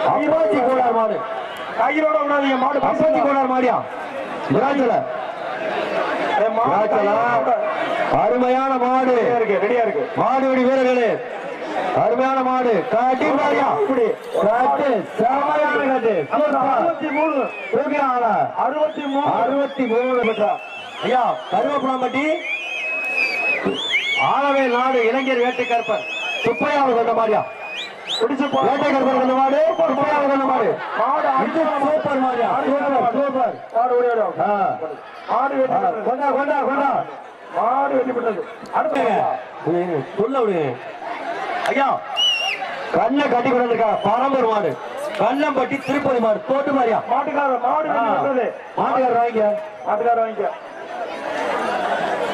Apache கோடார் மாடு கையிலோட விடாதீங்க மாடு அப்பாச்சி கோடார் மாடியா விராஜல அருமையான மாடு ரெடியா இருக்கு மாடு வெடி வீரர்களே அருமையான மாடு காட்டி மாடியா காட்டு சாமையான காட்டு 63 63 பெற்றா ஐயா கருவேப்பலாம்பட்டி ஆளவே நாடு இளைஞர் வேட்டை கற்பர் சுப்பையாவில் கொண்ட மாடியா வேட்டை கற்பர் கொண்ட மாடு சுப்பையாவில் கொண்ட மாடு சூப்பர் மாடியா சூப்பர் கொண்டா கொண்டா கொண்டா மாடு வெட்டி விட்டது அடுத்து சொல்ல விடுங்க ஐயா கண்ணை கட்டி கொண்டிருக்கா பரம்பூர் மாடு கண்ணம்பட்டி திருப்பதி மாடு தோட்டு மாறியா மாட்டுக்காரர் மாடு மாட்டுக்காரர் வாங்கிக்க மாட்டுக்காரர் வாங்கிக்க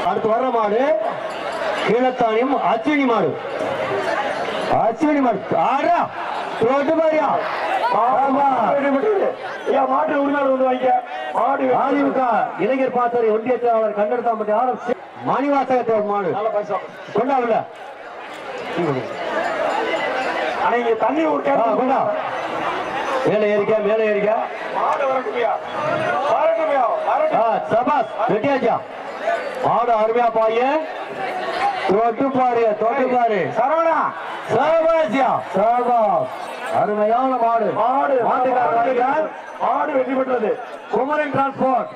அடுத்து வர்ற மாடு கீழத்தானியம் அஸ்வினி மாடு ஆடா தோட்டு மாறியா மாட்டு உரிமையாளர் வந்து வாங்கிக்க மாடு அதிமுக இளைஞர் பாசறை ஒன்றிய செயலாளர் கண்டெடுத்தாம்பட்டி ஆர் மணிவாசகத்தை மாடு கொண்டாவில்ல ஆனா இங்க தண்ணி கொண்டா மேல ஏறிக்க மாடு வரட்டுமையா சபாஸ் வெட்டியாச்சா மாடு அருமையா பாய தோட்டு பாரு சரவணா சபாசியா சபாஸ் அருமையான மாடு மாடு வெற்றி பெற்றது குமரன் டிரான்ஸ்போர்ட்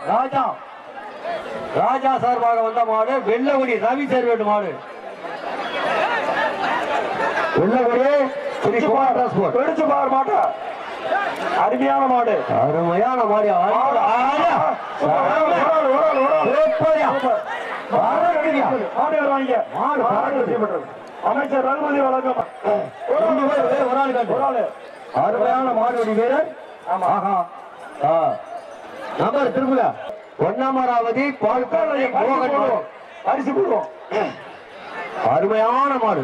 ராஜா சார்பாக வந்த மாடு வெள்ளகுடி ரவி சேர்வேட்டு மாடு வெள்ளகுடி பிடிச்சு பார் மாட்டா அருமையான மாடு அமைச்சர் ரகுபதி வழக்கம் அருமையான மாடு வீரர் நம்பர் திரும்புல ஒன்னாமராவதி அரிசி போடுவோம் அருமையான மாடு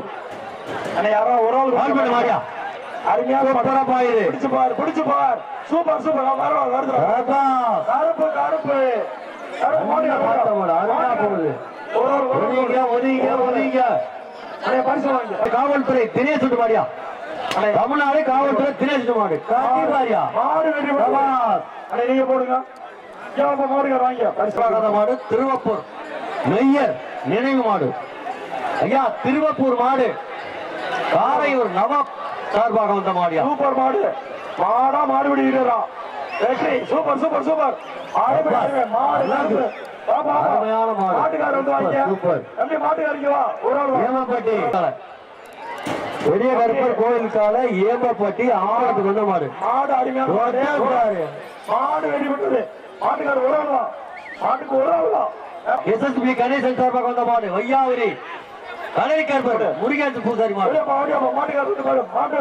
யாரோ ஒரு ஆள் மாடியா அருமையான பாயுது பிடிச்சு பார் சூப்பர் கருப்பு காவல்துறை தினேஷ் மாடியா தமிழ்நாடு காவல்துறை தினேஷ் மாடு நீங்க போடுங்க மாடு திருவப்பூர் மெய்யர் நினைவு மாடு ஐயா திருவப்பூர் மாடு காரையூர் நவாப் சார்பாக வந்த மாடியா சூப்பர் மாடு மாடுபிடி வீரரா வெற்றி சூப்பர் மாட்டுக்காரர் வந்து வாங்க மாட்டுக்காரிக்கு வா ஒரு ஏமாப்பட்டி பெரிய கருப்பர் கோயிலுக்கால ஏம்பப்பட்டி ஆவணத்துக்கு வந்த மாடு மாடு வெட்டி விட்டது மாட்டுக்காரர் ஒரு ஆள் மாட்டுக்கு ஒரு ஆள் எஸ்எஸ்பி கணேசன் சார்பாக வந்த மாடு வையாவரி கலை கருப்பர் முருகேசன் பூசாரி மாடு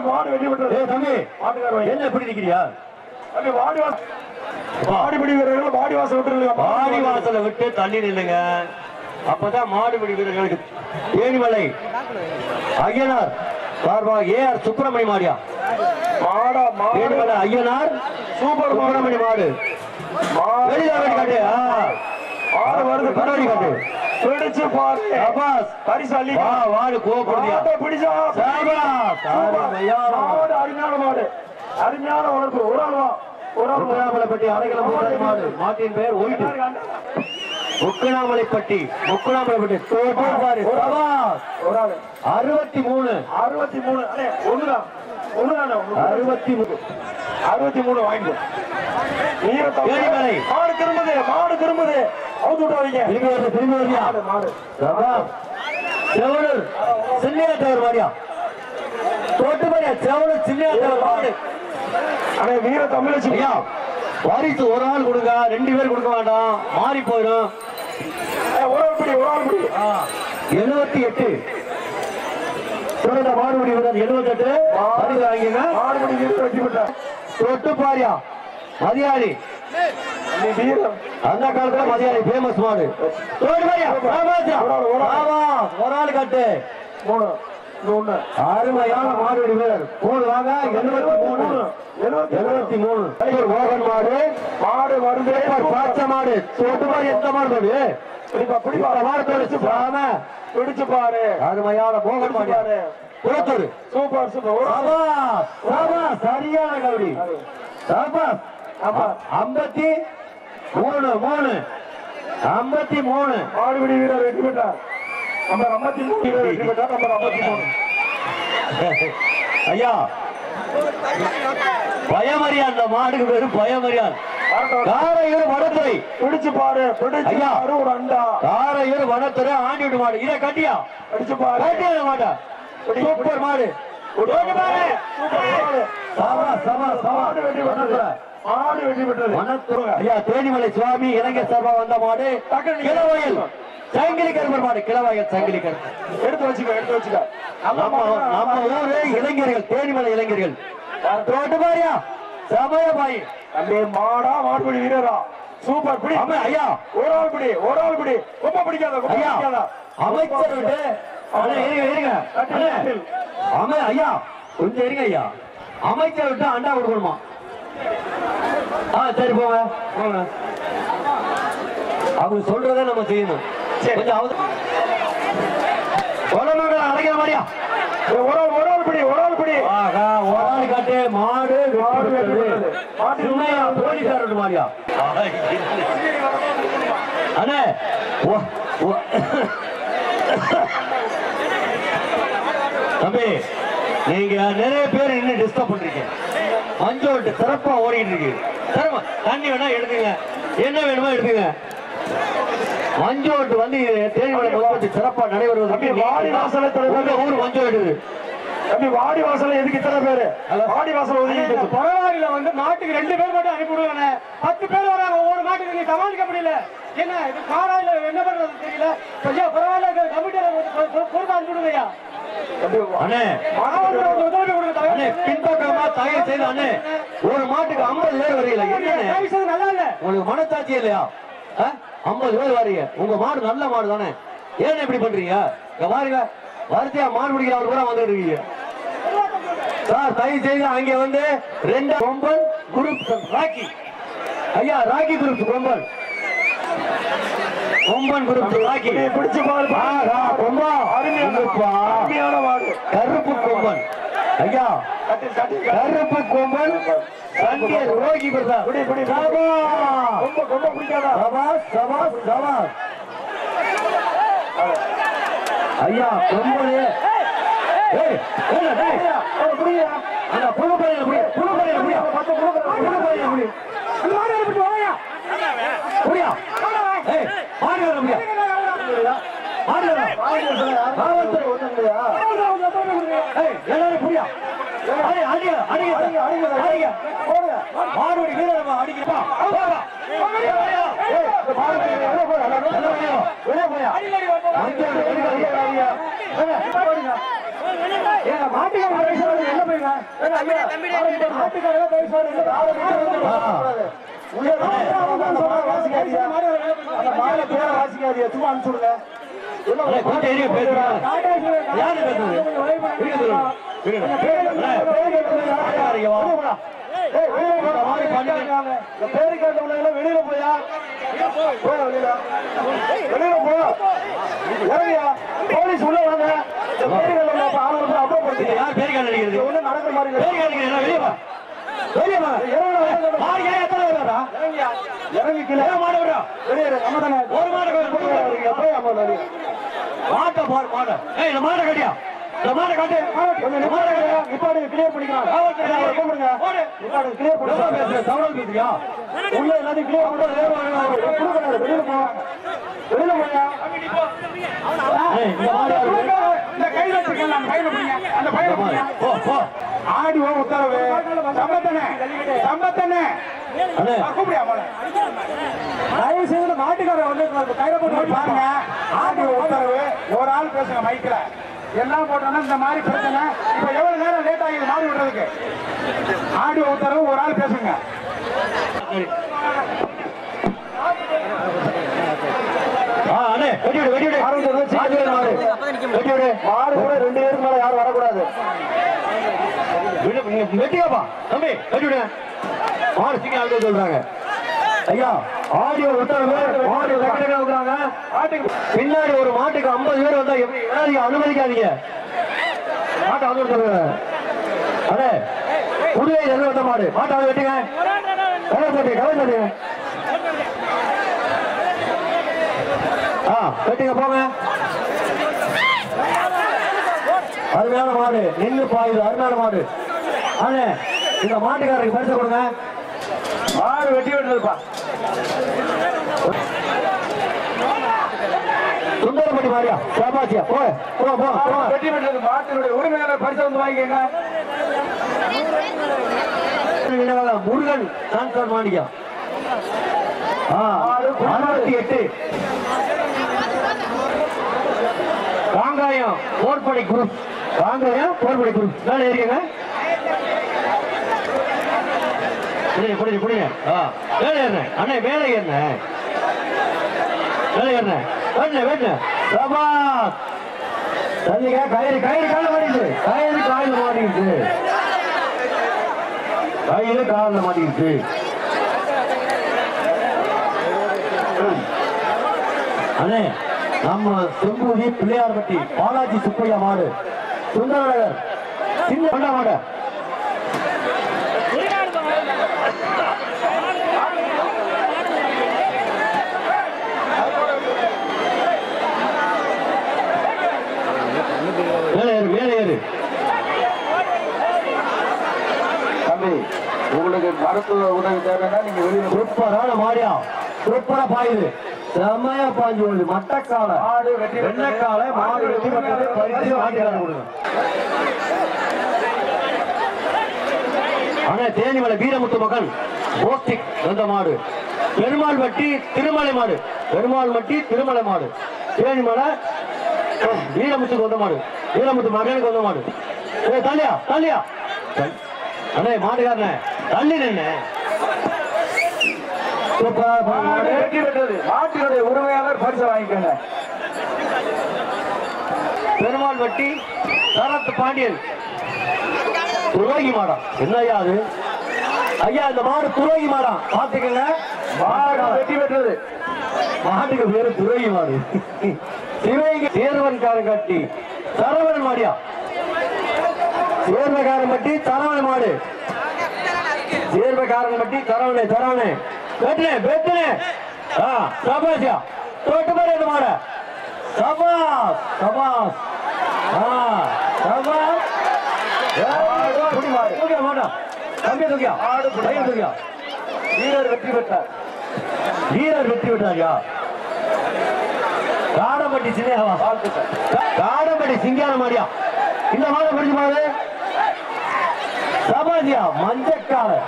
மாடு வெட்டி விட்டது தம்பி என்ன எப்படி நிக்கிறியா மாடுபிடி வீரர்கள் பாடி வாசல் விட்டு பாடி வாசலை விட்டு தள்ளி நில்லுங்க அப்பதான் மாடுபிடி வீரர்களுக்கு தேனிமலை ஐயனார் சார்பாக ஏஆர் சுப்பிரமணி மாடியா தேனிமலை ஐயனார் சூப்பர் சுப்பிரமணி மாடு காட்டு வருது கண்ணாடி காட்டு பிடிச்சு பாரு பரிசு அள்ளி வாடு கோபடியா பிடிச்சா அருமையான மாடு அருமையான வளர்ப்பு ஒரு முக்குனாமலைப்பட்டி அரைக்கலம் மாடு மாட்டின் பெயர் ஒயிட் முக்குனாமலைப்பட்டி பாரு 63 வாங்கி மாடு திரும்புது அவுத்து விட்டு மாடு செவலூர் சின்னையாத்தவர் மாடியா தோட்டு மாடியா செவலூர் சின்னையாத்தவர் மாடு வீர தமிழச்சி வாரிசு ஒரு ஆள் கொடுங்க 2 பேர் கொடுக்க வேண்டாம் மாறி போயிடும் ஒரு ஆள் பிடி 78 மாடுபிடி 78 மாடுபிடி வெற்றி பெற்ற தொட்டு பாரியா மதியாளி அந்த காலத்துல மதியாளி பேமஸ் மாடு ஒரு ஆள் கட்டு அருமையான மாடுபிடி வீரர் கோடு வாங்க 73 மோகன் மாடு வருது பாச்ச மாடு தொட்டு பாரு எந்த மாடு பிடிச்சு பாரு அருமையான மோகன் மாடு புறத்தூர் சூப்பர் சரியான கபடி. 53 மாடுபிடி வீரர் வெற்றி பெற்றார். நம்பர் 53 வீரர் வெற்றி பெற்றார். நம்பர் 53. ஐயா பயமறியா, அந்த மாடுக்கு பேரு பயமறியான். காரையூர் வனத்துறை பிடிச்சு பாரு, பிடிச்சு பாரு. ஒரு அண்டா காரையூர் வனத்துறை ஆண்டி விட்டு மாடு. இதை கட்டியா பிடிச்சு பாரு. கட்டியா மாட்டா. சூப்பர் மாடு. மாடு வெற்றி பெற்றது. ஐயா தேனிமலை சுவாமி இளைஞர் சார்பா வந்த மாடு கிளவாயல் சங்கிலி கருப்பர் மாடு. கிளவாயல் சங்கிலி கருப்பர் எடுத்து வச்சுக்க. நம்ம ஊரு இளைஞர்கள், தேனிமலை இளைஞர்கள் பாரியா சமயபாய். அப்படியே மாடா மாடுபிடி வீரரா சூப்பர் பிடி. ஐயா ஒரு ஆள் பிடி ரொம்ப பிடிக்காத அமைச்சர் விட்டு இருங்க. ஐயா கொஞ்சம் இருங்க ஐயா. அமைச்சர் விட்டு அண்டா கொடுக்கணுமா? சரி போங்க. அவங்க சொல்றதை நம்ம செய்யணும். கொஞ்சம் அழைக்கிற மாதிரியா? ஒரு ஆள் பிடி. ஒரு ஆள் காட்டு மாடு போலீசார் மாதிரியா? அண்ணே தம்பி, நீங்க நிறைய பேர் இன்னும் டிஸ்டர்ப் பண்றீங்க. மஞ்சோட்டு சிறப்பா ஓடிட்டு இருக்கு. தண்ணி வேணா எடுத்துங்க, என்ன வேணுமோ எடுத்துங்க. மஞ்சோட்டு வந்து தேனிமலை மஞ்சோட்டு சிறப்பா நடைபெறுவது. வாடி வாசலை ஊர் மஞ்சோட்டு தம்பி. வாடி வாசல் எதுக்கு இத்தனை பேரு? வாடி வாசல் ஒதுக்கி பரவாயில்ல. வந்து மாட்டுக்கு 2 பேர் மட்டும் அனுப்பிவிடுவாங்க. 10 பேர் வராங்க. ஒவ்வொரு மாட்டுக்கு நீ சமாளிக்க முடியல. என்ன இது காராயில என்ன பண்றது தெரியல. ஐயா பரவாயில்ல, கமிட்டியில பொறுப்பு அனுப்பிவிடுங்கய்யா. பின்பக்கமா தயார் செய்து அண்ணே, ஒரு மாட்டுக்கு 50 பேர் வரையில நல்லா இல்ல. உங்களுக்கு மனசாட்சி இல்லையா? 50 பேர் வரீங்க. உங்க மாடு நல்ல மாடு தானே, ஏன் இப்படி பண்றீங்க? பாருங்க, வரிசையா மாடு பிடிக்கிறவங்க கூட வந்துட்டு இருக்கீங்க சார். தயவு செய்து அங்கே வந்து 2 கொம்பன் குரூப் ராக்கி. ஐயா ராக்கி குரூப் கொம்பன் குரூப் ராக்கி பிடிச்சு பாரு. அருமையான மாடு கருப்பு கொம்பன். ஐயா கருப்பு கொம்பன் ரோகி பிரசாத். ரொம்ப பிடிக்காதா? ஐயா கொம்பனு அந்த புழு பையன் புரியா மாடுபடி வீரமா அடிக்கிறா. சும்மா அனுப்பிச்சுடுங்க. வெளியில போயா போலீஸ் உள்ள வாங்க. யார் பேர் அடிக்கிறது? நடக்கிற மாதிரி இறங்கி கீழே மாடு விடா. நம்ம தானே ஒரு மாடு மாட்டை பாரு. மாடை இந்த மாடை கட்டியா? இந்த மாடை காட்டு. நிப்பாடு கிளியர் பண்ணிக்கலாம். கிளியர் பண்ண தவறு பேசுறியா? உள்ள எல்லாத்தையும் கிளியர் பண்ணுறது வெளியில போ. வெளியில போயா? இந்த கையில வச்சிருக்கேன். கையில பிடிங்க. அந்த பையில ஆடியோ உத்தரவு. சம்பத்தனே தயவு செய்து மாட்டுக்காரர் வந்து கையில போட்டு பாருங்க. ஆடியோ உத்தரவு. ஒரு ஆள் பேசுங்க மைக்ல. எல்லாம் போட்டோம்னா இந்த மாதிரி பிரச்சனை. இப்ப எவ்வளவு நேரம் லேட் ஆகிது மாடு விடுறதுக்கு? ஆடியோ உத்தரவு. ஒரு ஆள் பேசுங்க. மாடு கூட 2 பேருக்கு மேல யாரும் வரக்கூடாது. வெட்டியாப்பா தம்பி வெட்டிவிடு. மாடு சீக்கிரம் சொல்றாங்க. ஐயா ஆடியோ உத்தரவு. மாடு வைக்கிறாங்க. பின்னாடி ஒரு மாட்டுக்கு 50 பேர் வந்தா எப்படி அனுமதிக்காதீங்க. மாட்டை வந்து அடே புதுவை எதிர்வந்த மாடு மாட்டாவது வெட்டுங்க கவலை வெட்டுங்க போங்க. அருமையான மாடு நின்று பாயுது அருமையான மாடு. ஆனா இந்த மாட்டுக்காரருக்கு பரிசு கொடுங்க. மாடு வெட்டி விட்டுருப்பா. சுந்தரப்பட்டி மாரியா சாபாசியா போ வெட்டி விட்டுறது மாட்டினுடைய உரிமையாளர் பரிசு வந்து வாங்கிக்கங்க. முருகன் சான்சர் மாணிக்கம் 68 காங்காயம் போர்படை குரூப் மேலே ஏறிங்க புரியுங்க மேலே ஏறின அண்ணே மேலே ஏறின தள்ளிங்க கயிறு கால மாட்டிடுச்சு கயிறு காலில் மாட்டிடுச்சு அண்ணே நம்ம செம்பூதி பிள்ளையார்பட்டி பாலாஜி சுப்பையா மாடு சுந்தரநகர் சின்ன மாடு மேலே ஏறு தம்பி உங்களுக்கு மருத்துவ உதவி தேவைன்னா நீங்க வெளியில சூப்பரான மாடியா சூப்பரா பாயுது செம்மையா பாஞ்சு வருது மட்டக்கால மாடு வெட்டி வெள்ளக்கால மாடு வெட்டி பட்டது பறிச்சு மாட்டுக்கார கொடுங்க. ஆனா தேனிமலை வீரமுத்து மகன் போஸ்டிக் வந்த மாடு பெருமாள் வட்டி திருமலை மாடு தேனிமலை வீரமுத்துக்கு வந்த மாடு வீரமுத்து மகனுக்கு வந்த மாடு. தள்ளியா அண்ணே மாட்டுக்காரன தள்ளி நின்ன வெட்டி விட்டது மாட்டினுடைய உரிமையாளர் பரிசு வாங்கிக்கங்க. பெருமாள் வட்டி சரத் பாண்டியன் துரோகி மாடா என்னையா அது ஐயா இந்த மாடு துரோகி மாடா பாத்துக்கங்க. மாடு வெட்டி விட்டது மாட்டுக்கு பேரு துரோகி மாடு சேர்வன்காரன் கட்டி சரவணன் மாடியா சேர்வக்காரன் பட்டி சரவணன் மாடு சேர்வக்காரன் பட்டி சரவணே வெட்டுனே சபாசியா தோட்டு மாதிரி அந்த மாட சபாஸ் வீரர் வெற்றி பெற்றார். காடம்பட்டி சின்னேவா காடம்பட்டி சிங்கார மாடியா இந்த மாதம் பிடிச்ச மாடு சபாசியா மஞ்சக்காலையா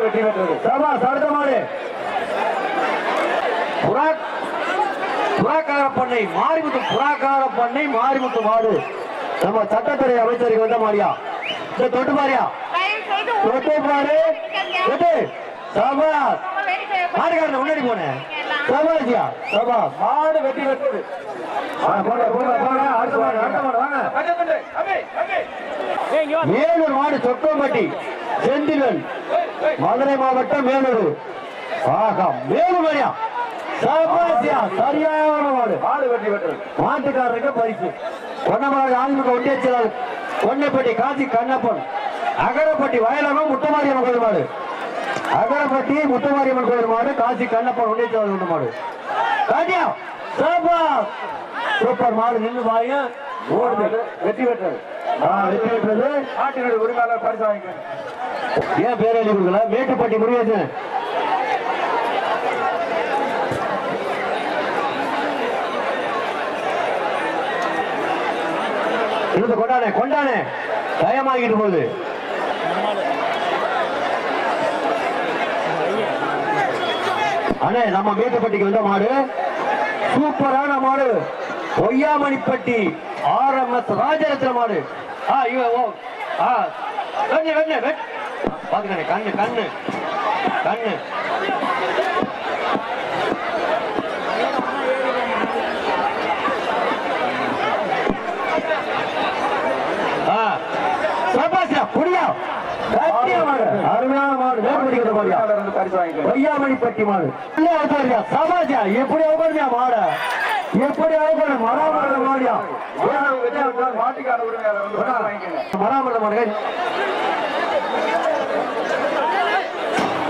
வெற்றி பெற்றது. சபாஸ் அடுத்த மாடு புறாக்கார பண்ணை மாரிமுத்து மாடு நம்ம சட்டத்துறை அமைச்சருக்கு வந்த மாடியா இந்த தொட்டு மாறியா தொட்டு மாடு சபாஸ் மாடுகாரன் முன்னாடி போனேன் சபாசியா சபாஸ் மாடு வெட்டி பெற்றது. அடுத்த மாடு வாங்க மேலூர் மாடு சொக்கம்பட்டி செந்திலன் மதுரை மாவட்டம் மேலூர் மேலூர் மாடியா சபாசியா சரியான மாடு வெட்டி பெற்றது. மாட்டுக்காரருக்கு பரிசு பொன்னமராக ஆதிமுக ஒன்றிய செயலாளர் கொன்னைப்பட்டி காசி கண்ணப்பன் அகரப்பட்டி வயலகம் முத்தமாரியம்மன் கோயில் மாடு காசி கண்ணப்பன் ஒன்றிய செயலாளர் மாடு காட்டியா சூப்பர் மாடு நின்று வாங்க ஓடுது வெற்றி பெற்றது. நாட்டினுடைய உரிமையாளர் பரிசு வாங்கிக்க ஏன் பேர் எழுதி கொடுக்கல மேட்டுப்பட்டி முருகேசன் இருந்து கொண்டானே தயமாகிட்டு போகுது. அண்ணே நம்ம மேட்டுப்பட்டிக்கு வந்த மாடு சூப்பரான மாடு பொய்யாமணிப்பட்டி RMS ராஜரத்ன மாடு பாத்துக்கண்ணே கண்ணு அருமையான மாடு பொய்யாமணிப்பட்டி மாடு சபாஜா எப்படி உட்காருமியா மாட எப்படி ஆகணும் மராமரத மாடியா மாட்டுக்கான உரிமையாளர் வந்து வாங்கிக்கங்க. மராமரத மாடுகள்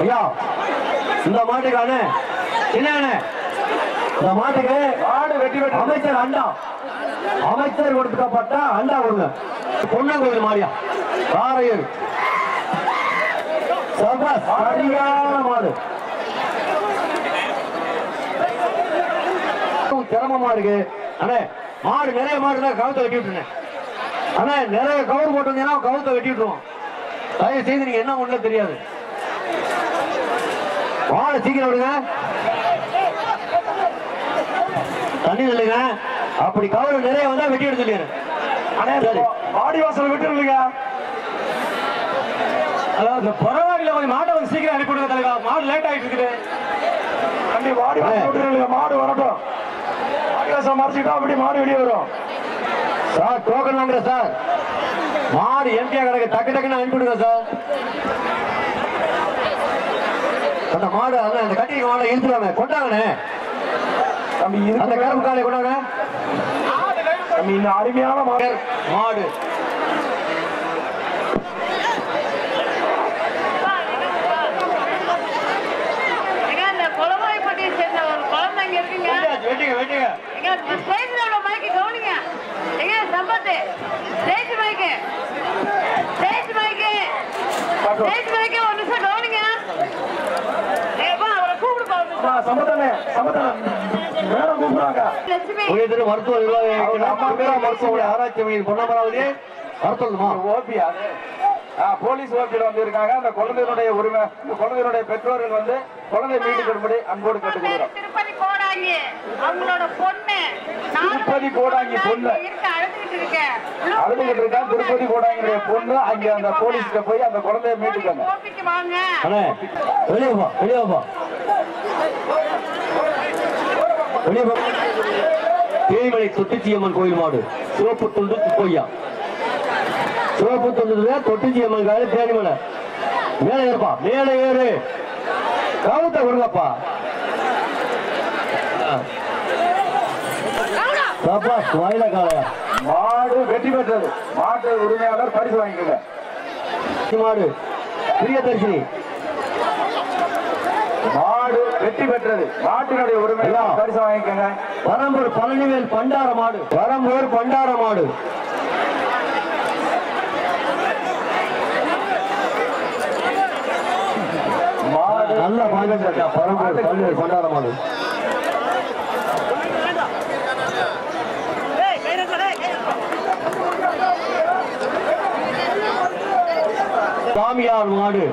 ஐயா இந்த மாட்டுக்கான என்ன இந்த மாட்டுக்கு மாடு வெட்டி வெட்டி அமைச்சர் அண்டா அமைச்சர் கொடுக்கப்பட்ட அண்டா கொடுங்க பொன்னங்கோயில் மாடியா காரையூர் சரியான மாடு சிரமமா இருக்கு அண்ணே மாடு நிறைய மாடு தான் கவுத்தை வெட்டி விட்டுருந்தேன் அண்ணே நிறைய கவுர் போட்டு வந்தீங்கன்னா கவுத்தை வெட்டி விட்டுருவோம் தயவு செய்து நீங்க என்ன ஒண்ணு தெரியாது மாடு சீக்கிரம் விடுங்க தண்ணி இல்லைங்க அப்படி கவுர் நிறைய வந்தா வெட்டி எடுத்துட்டு அண்ணே மாடி வாசல் விட்டுருங்க. அதாவது பரவாயில்ல கொஞ்சம் மாட்டை வந்து சீக்கிரம் அனுப்பிவிடுங்க தலைவா மாடு லேட் ஆகிட்டு இருக்குது தம்பி மாடி வாசல் விட்டுருங்க. மாடு வரட்டும். மாடி வாசல் மறைச்சிட்டா அப்படி மாடு வெளியே வரும். சார் டோக்கன் வாங்குற சார் மாடு எம்டியா கிடக்கு டக்கு டக்குன்னு அனுப்பிவிடுங்க சார் அந்த மாடு அதான் அந்த கட்டிங்க மாடை இழுத்துறாங்க கொண்டாங்கண்ணே தம்பி அந்த கரும்பு காலை கொண்டாங்க தம்பி இந்த அருமையான மாடு மாடு வெட்டிங்க வெட்டிங்க சம்பத்தானே சம்பத்தானே மேடம் கூப்பிடுறாங்க. மருத்துவ மருத்துவ ஆராய்ச்சி மையம் பொன்னமராவதி மருத்துவமா ஓபி அது போலீஸ் ஓபியில் வந்து இருக்காங்க. அந்த குழந்தையினுடைய உரிமை குழந்தையினுடைய பெற்றோர்கள் வந்து குழந்தை மீட்டு கொடுப்படி அன்போடு கேட்டுக்கொள்கிறோம். திருப்பதி கோடாங்கி அவங்களோட பொண்ணு திருப்பதி கோடாங்கி பொண்ணு அழுதுகிட்டு இருக்கா. திருப்பதி கோடாங்கிய பொண்ணு அங்க அந்த போலீஸ்ல போய் அந்த குழந்தைய மீட்டுக்காங்க. வாங்க வெளியே போ வெளியே போ வெளியே போ தேய்மலை தொட்டிச்சியம்மன் கோயில் மாடு சிவப்பு துண்டு கொய்யா சிவப்பு துண்டு தொட்டிச்சியம்மன் கால தேனிமலை மேலே ஏறுப்பா மேலே ஏறு கவுத்த கொடுங்கப்பா வாயில காலையா மாடு வெற்றி பெற்றது. மாட்டு உரிமையாளர் பரிசு வாங்கிக்கங்க. மாடு பிரியதர்ஷினி மாடு வெற்றி பெற்றது. மாட்டினுடைய உரிமையாளர் பரிசு வாங்கிக்கங்க. வரம்பூர் பழனிவேல் பண்டார மாடு வரம்பூர் பண்டார மாடு மாடு நல்ல பாஞ்சா வரம்பூர் பழனிவேல் பண்டார மாடு சாமியார் மாடு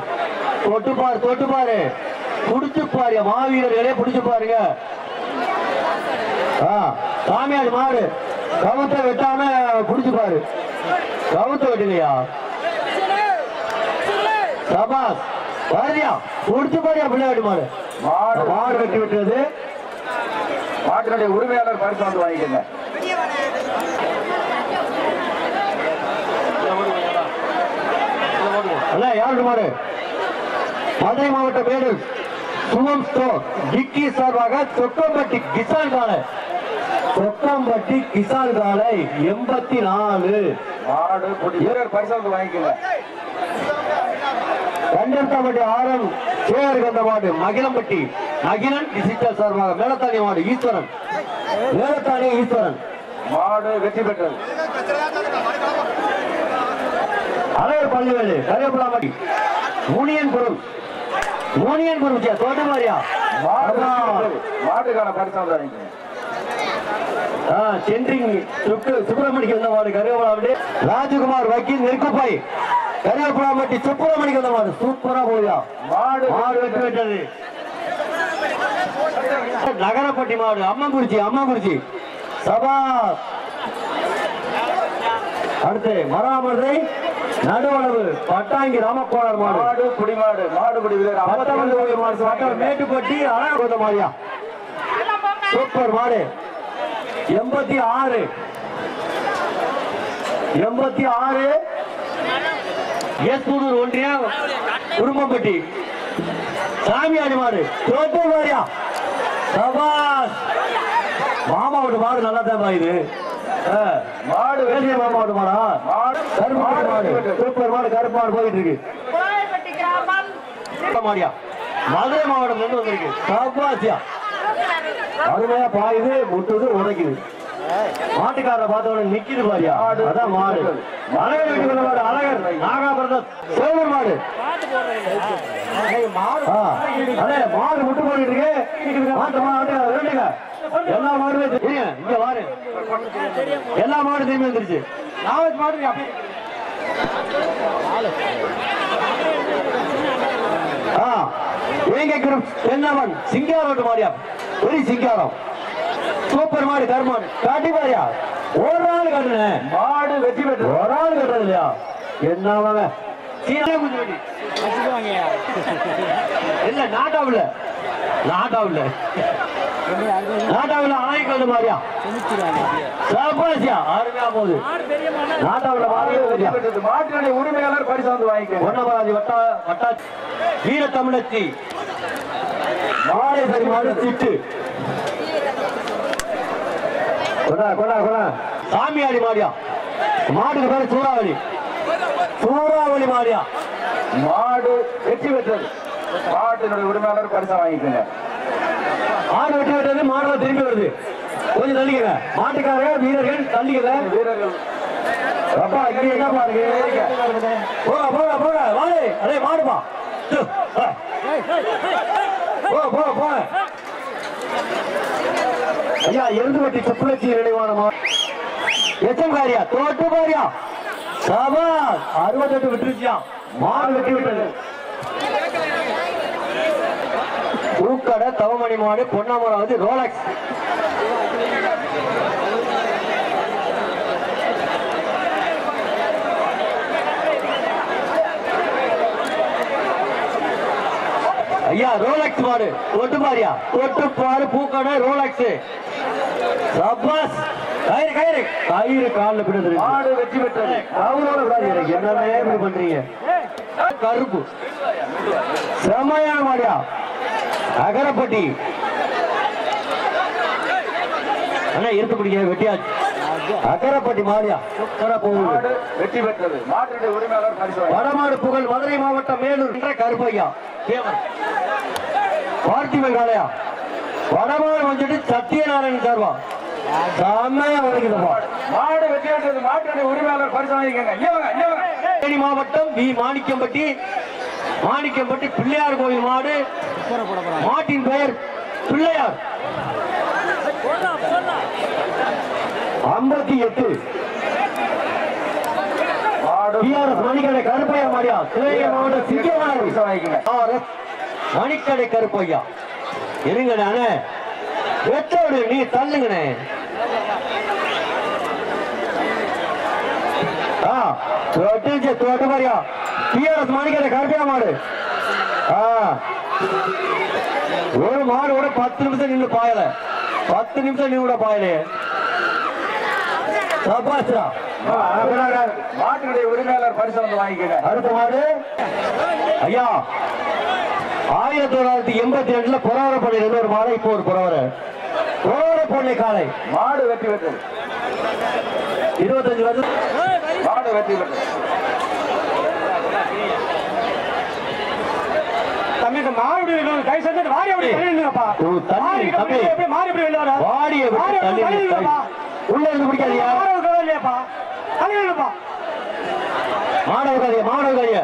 தொட்டுப்பாரு தொட்டுப்பாரு புடிச்சு பாரு மாவீரர்களே புடிச்சு பாருங்க சாமியார் மாடு கவுத்த வெட்டாம புடிச்சு பாரு கவுத்த வெட்டுங்கய்யா சபாஸ் பாரியா புடிச்சு பாரியா பிள்ளையாட்டு மாடு மாடு மாடு வெட்டி விட்டுறது மாட்டினுடைய உரிமையாளர் பரிசு வந்து வாங்கிக்கங்க. யாரு மாடு மதுரை மாவட்ட மேடல் சுமம் ஸ்டோர் டிக்கி சார்பாக சொக்கம்பட்டி கிசான் காலை சொக்கம்பட்டி கிசான் காலை 84 மாடு வீரர் பரிசு வந்து வாங்கிக்கங்க. கண்டர்காம்பட்டி ஆரம் சேகர் கந்த மாடு மகிழம்பட்டி அகிலன் டிஜிட்டல் சார்பாக மேலத்தானி மாடு ஈஸ்வரன் மேலத்தானி ஈஸ்வரன் மாடு வெற்றி பெற்றது. அலையர் பள்ளிவேலு கரியபுலாமட்டி முனியன்புரம் தோட்ட மாதிரியா மாட்டுக்கான பரிசு வந்து வாங்கிக்கங்க. சென்ட்ரிங் சுப்பிரமணிக்கு வந்த மாடு கரியபுலாமட்டி ராஜகுமார் வக்கீல் நெருக்குப்பாய் கரியபுலாமட்டி சுப்பிரமணிக்கு வந்த மாடு சூப்பரா போயா மாடு மாடு வெற்றி பெற்றது. நகரப்பட்டி மாடு அம்மங்குறிச்சி சபா அடுத்து மராமதுரை நடுவளவு பட்டாங்கி ராமக்கோணர் மாடு மாடு புடி மாடு மாடு புடி வீரர் மேட்டுப்பட்டி அழகோத மாடியா சூப்பர் மாடு 86 எஸ்புதூர் ஒன்றியம் குடும்பப்பட்டி சாமியாடி மாடு தோட்டு மாரியா சபாஸ் மாமாவோட மாடு நல்லா தான் இது மாடு வேண்டிய மாமாவோட மாடா கருப்பு மாடு சூப்பர் மாடு கருப்பு மாடு போயிட்டு இருக்கு கோயில்பட்டி கிராமம் மாடியா மதுரை மாவட்டம் கொண்டு வந்திருக்கு சாப்பாசியா அருமையா பாயுது முட்டுது உடைக்குது மாட்டுக்காரரை பார்த்தவன நிக்குது பாரியா அதான் மாடு அழகர் வீட்டுக்குள்ள மாடு அழகர் நாகாபுரதம் சேவூர் மாடு அதே மாடு முட்டு போட்டுட்டு இருக்கு மாட்டு மாடு வேண்டுங்க எல்லா மாடுமே இங்க வாரு எல்லா மாடு திரும்பி வந்துருச்சு நாளைக்கு மாடு அப்படியே வேங்கை குரூப் தென்னவன் சிங்காரோட்டு மாடியா ஒரு சிங்காரம் சூப்பர் மாடு கருமாடு காட்டி பாரியா ஒரு நாள் கட்டுனேன் மாடு வெற்றி பெற்று ஒரு ஆள் கட்டுறது இல்லையா என்ன இல்ல நாட்டாவில் அணைக்கு வந்து மாறியா சபாசியா அருமையா போகுது நாட்டாவில் மாட்டினுடைய உரிமையாளர் பரிசு வந்து வாங்கிக்க ஒன்னபராதி வட்டா வீர தமிழச்சி மாடேஸ்வரி மாடு சிட்டு சாமியாடி மாடியா மாட்டுக்கு பேரு சூறாவளி மாடியா மாடு வெற்றி பெற்றது மாட்டினுடைய உரிமையாளர் பரிசு வாங்கிக்கங்க மாடு வெற்றி பெற்றது மாடுல திரும்பி வருது கொஞ்சம் தள்ளிக்கங்க மாட்டுக்காரங்க வீரர்கள் தள்ளிக்கல வீரர்கள் அப்பா இங்க என்ன பாருங்க போக போக போக வாழை அதே மாடுப்பா போ ஐயா எருந்துவட்டி சுப்புலட்சி நினைவான எச்சம் காரியா தோட்டு பாரியா சபா 68 விட்டுருச்சியா மாடு வெட்டி விட்டது பூக்கடை தவமணி மாடு பொன்னாமராவது ரோலக்ஸ் ஐயா ரோலக்ஸ் மாடு தொட்டு பாரியா தொட்டு பாரு பூக்கடை ரோலக்ஸ் சபாஸ் கயிறு காலில் பிடிது மாடு வெற்றி பெற்றது அவரோட என்னமே இப்படி பண்றீங்க கருப்பு செமையான மாடியா அகரப்பட்டி அண்ணா இருக்கு பிடிக்க வெட்டியாச்சு அகரப்பட்டி மாடியா மாடு வெற்றி பெற்றது மாட்டினுடைய உரிமையாளர் பரிசு வடமாடு புகழ் மதுரை மாவட்டம் மேலூர் என்ற கருப்பையா தேவன் பார்த்திபன் காலையா வடமாடு வந்துட்டு சத்தியநாராயணன் சார்வா செம்மையா வரைக்குதுப்பா மாடு வெற்றி பெற்றது மாட்டினுடைய உரிமையாளர் பரிசு வாங்கிக்கங்க தேனி மாவட்டம் வி மாணிக்கம்பட்டி பிள்ளையார் கோவில் மாடு மாட்டின் பெயர் பிள்ளையார் 58 மணிக்கடை கருப்பையா மாடியா சிவகங்கை மாவட்டம் சிங்கமாடு மணிக்கடை கருப்பையா இருங்கண்ணே வெட்டோடு நீ தள்ளுங்கண்ணே தோட்டு மாதிரியா பிஆர்எஸ் மணிக்கடை கருப்பையா மாடு ஒரு மாடு கூட 10 நிமிஷம் நின்று பாயல 10 நிமிஷம் நின்று பாயலே சபாஸ்ரா மாட்டினுடைய உரிமையாளர் பரிசு வந்து வாங்கிக்கங்க அடுத்த மாடு ஐயா 1982 புறவரப்பள்ளியில ஒரு மாடு இப்போ ஒரு புறவரப்பள்ளி காலை மாடு வெற்றி பெற்றது 25 வருஷம் மாடு வெற்றி பெற்றது தம்பி இந்த மாடு கை சேர்ந்து வாடி அப்படி தள்ளிடுங்கப்பா மாறி எப்படி வெளில வர வாடிய உள்ள இருந்து பிடிக்காதியா இல்லையாப்பா தள்ளிடுங்கப்பா மாணவர்களையா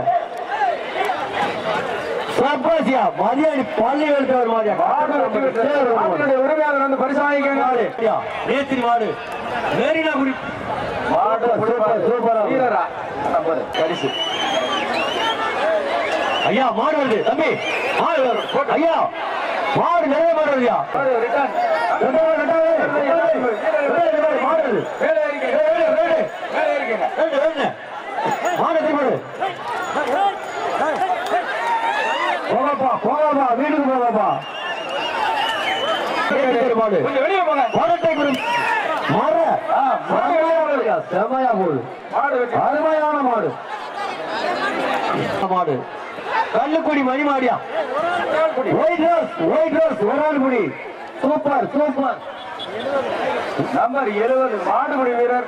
சர்பாசியா மதியாணி பள்ளி எழுத்து ஒரு மாதிரியா மாட்டினுடைய உரிமையாளர் வந்து பரிசு வாங்கிக்கங்க நேத்திரி மாடு மேரினா குடி மாடு சூப்பரா வீரரா பரிசு ஐயா மாடு வருது தம்பி மாடு ஐயா மாடு நிறைய மாடு வருதுயா மாடு மாடு திரும்ப போகப்பா வீட்டுக்கு போகப்பா மாடு வெளியே போங்க மாடத்தை செமையா போகுது அருமையான மாடு மாடு கல்லுக்குடி மணி மாடியா ஒயிட் ரோஸ் ஒரு ஆள் குடி சூப்பர் நம்பர் 70 மாடுபிடி வீரர்.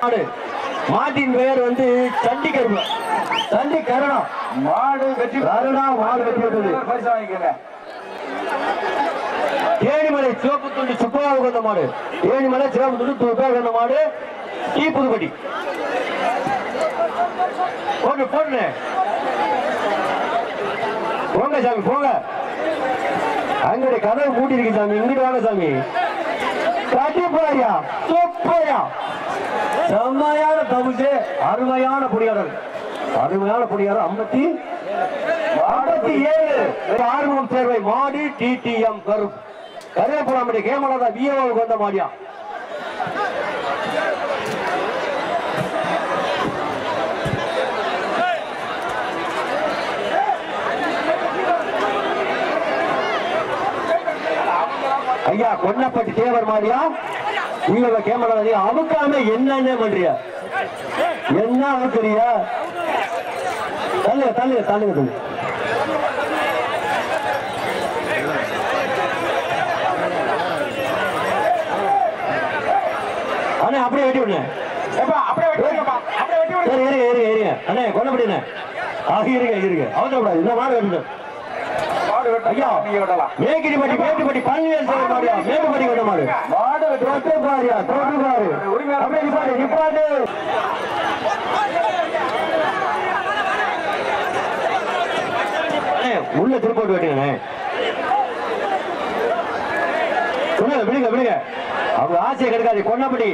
மாட்டின் பெயர் வந்து சண்டி கருணா. சண்டி கருணா மாடு வெற்றி கருணா மாடு வெற்றி பெற்றது. பரிசு வாங்கிக்கங்க. ஏழிமலை சிவப்பு துண்டு சுப்பராவுக்கு வந்த மாடு. ஏழிமலை சிவப்பு துண்டு சுப்பராவுக்கு வந்த மாடு. டீ புதுப்பட்டி போட்டு போட்டு போங்க சாமி போங்க. அங்களுடைய கதவு மூட்டி இருக்கு சாமி. இங்கிட்டு வாங்க சாமி. கட்டி போறியா சூப்பரியா செம்மையான தமுசு. அருமையான பொடியாளர். அருமையான பொடியாளர். 57 ஆறுமுகம் சேர்வை மாடி டிடிஎம் கருப்பு கருவேப்பலாம்பட்டி கேமலாதா விஏஓவுக்கு வந்த மாடியா. ஐயா கொன்னப்பட்டி தேவர் மாடியா. நீங்க கேமரா அவுக்காம என்னன்னு பண்றியா? என்ன அவுக்குறியா? தள்ளுங்க தள்ளுங்க தள்ளுங்க தள்ளு. அண்ணே அப்படியே வெட்டி விடுங்க. சரி இருங்க இருங்க இருங்க அண்ணே கொன்னப்படி இருங்க இருங்க அவசரப்படாது. இந்த மாடு வெட்டணும். ஐயா மேக்கிடிப்பட்டி மேட்டுப்பட்டி பழனிவேல் சேவர் மாடியா. மேட்டுப்பட்டி கொண்ட மாடு. மாடு தொட்டு பாரியா தொட்டு பாரு. அப்படியே நிப்பாடு நிப்பாடு. உள்ள திருப்போட்டு வெட்டுங்க. விடுங்க விடுங்க. அவங்க ஆசையை கெடுக்காது. கொன்னப்பட்டி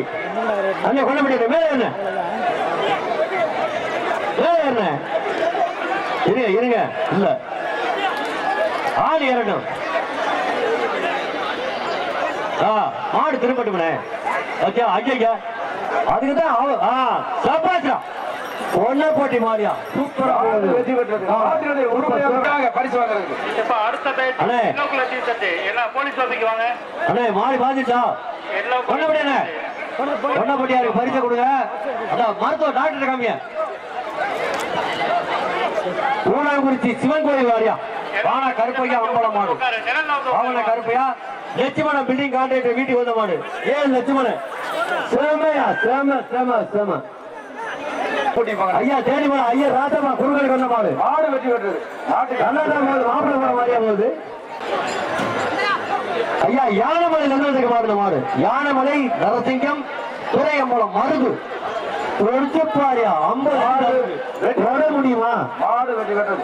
அண்ணே கொன்னப்பட்டி மேல என்ன மேல என்ன இருங்க இருங்க. இல்ல ஆள் ஏறணும். மாடு திரும்பட்டுமே. ஐயா அதுக்குதான் ஒன்ன போட்டி மாறியா சூப்பரா வெற்றி பெற்றது. பரிசு அண்ணே மாறி பாதிச்சா கொன்னப்பட்டியாருக்கு பரிசு கொடுங்க. மருத்துவ டாக்டர் காமிய ஊனாங்குறிச்சி சிவன் கோயில் வாரியா. வானா கருப்பையா அம்பலம் மாடு. வாவன கருப்பையா லட்சுமணன் பில்டிங் கான்ட்ராக்டர் வீட்டுக்கு வந்த மாடு. ஏன் லட்சுமணன் சேமையா சேம சேம சேம ஐயா தேடி மாடு. ஐயா ராஜமா குருக்கள் கொண்ட மாடு. மாடு வெற்றி பெற்றது. கர்நாடகா மாடு மாப்பிள்ளை மாடு மாதிரியா போகுது. ஐயா யானைமலை நந்தத்துக்கு மாடு மாடு. யானைமலை நரசிங்கம் துறையம்பலம் மருது பாரியா 50 முடியுமா? மாடு வெற்றி பெற்றது.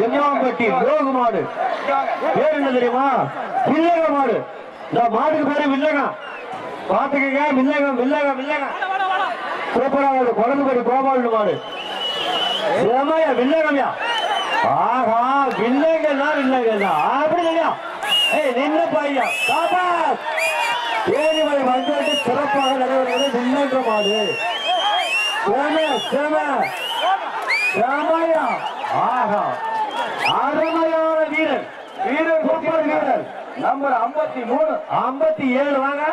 செம்மாம்பட்டி லோகு மாடு. பேர் என்ன தெரியுமா? வில்லக மாடு. இந்த மாடுக்கு பேரு வில்லகம். பாத்துக்கங்க வில்லகம் வில்லகம் வில்லகம். சூப்பராக குழந்தைபடி கோபால் மாடு. செமையா வில்லகம்யா. ஆஹா வில்லங்கா வில்லங்கா அப்படி இல்லையா? நின்ன பையா பாபா ஏனிமலை வந்துட்டு சிறப்பாக நடைபெறுவது வில்லங்க மாடு. ஆஹா அருமையான வீரர் வீரர் சூப்பர் வீரர். நம்பர் 53 57 வாங்க.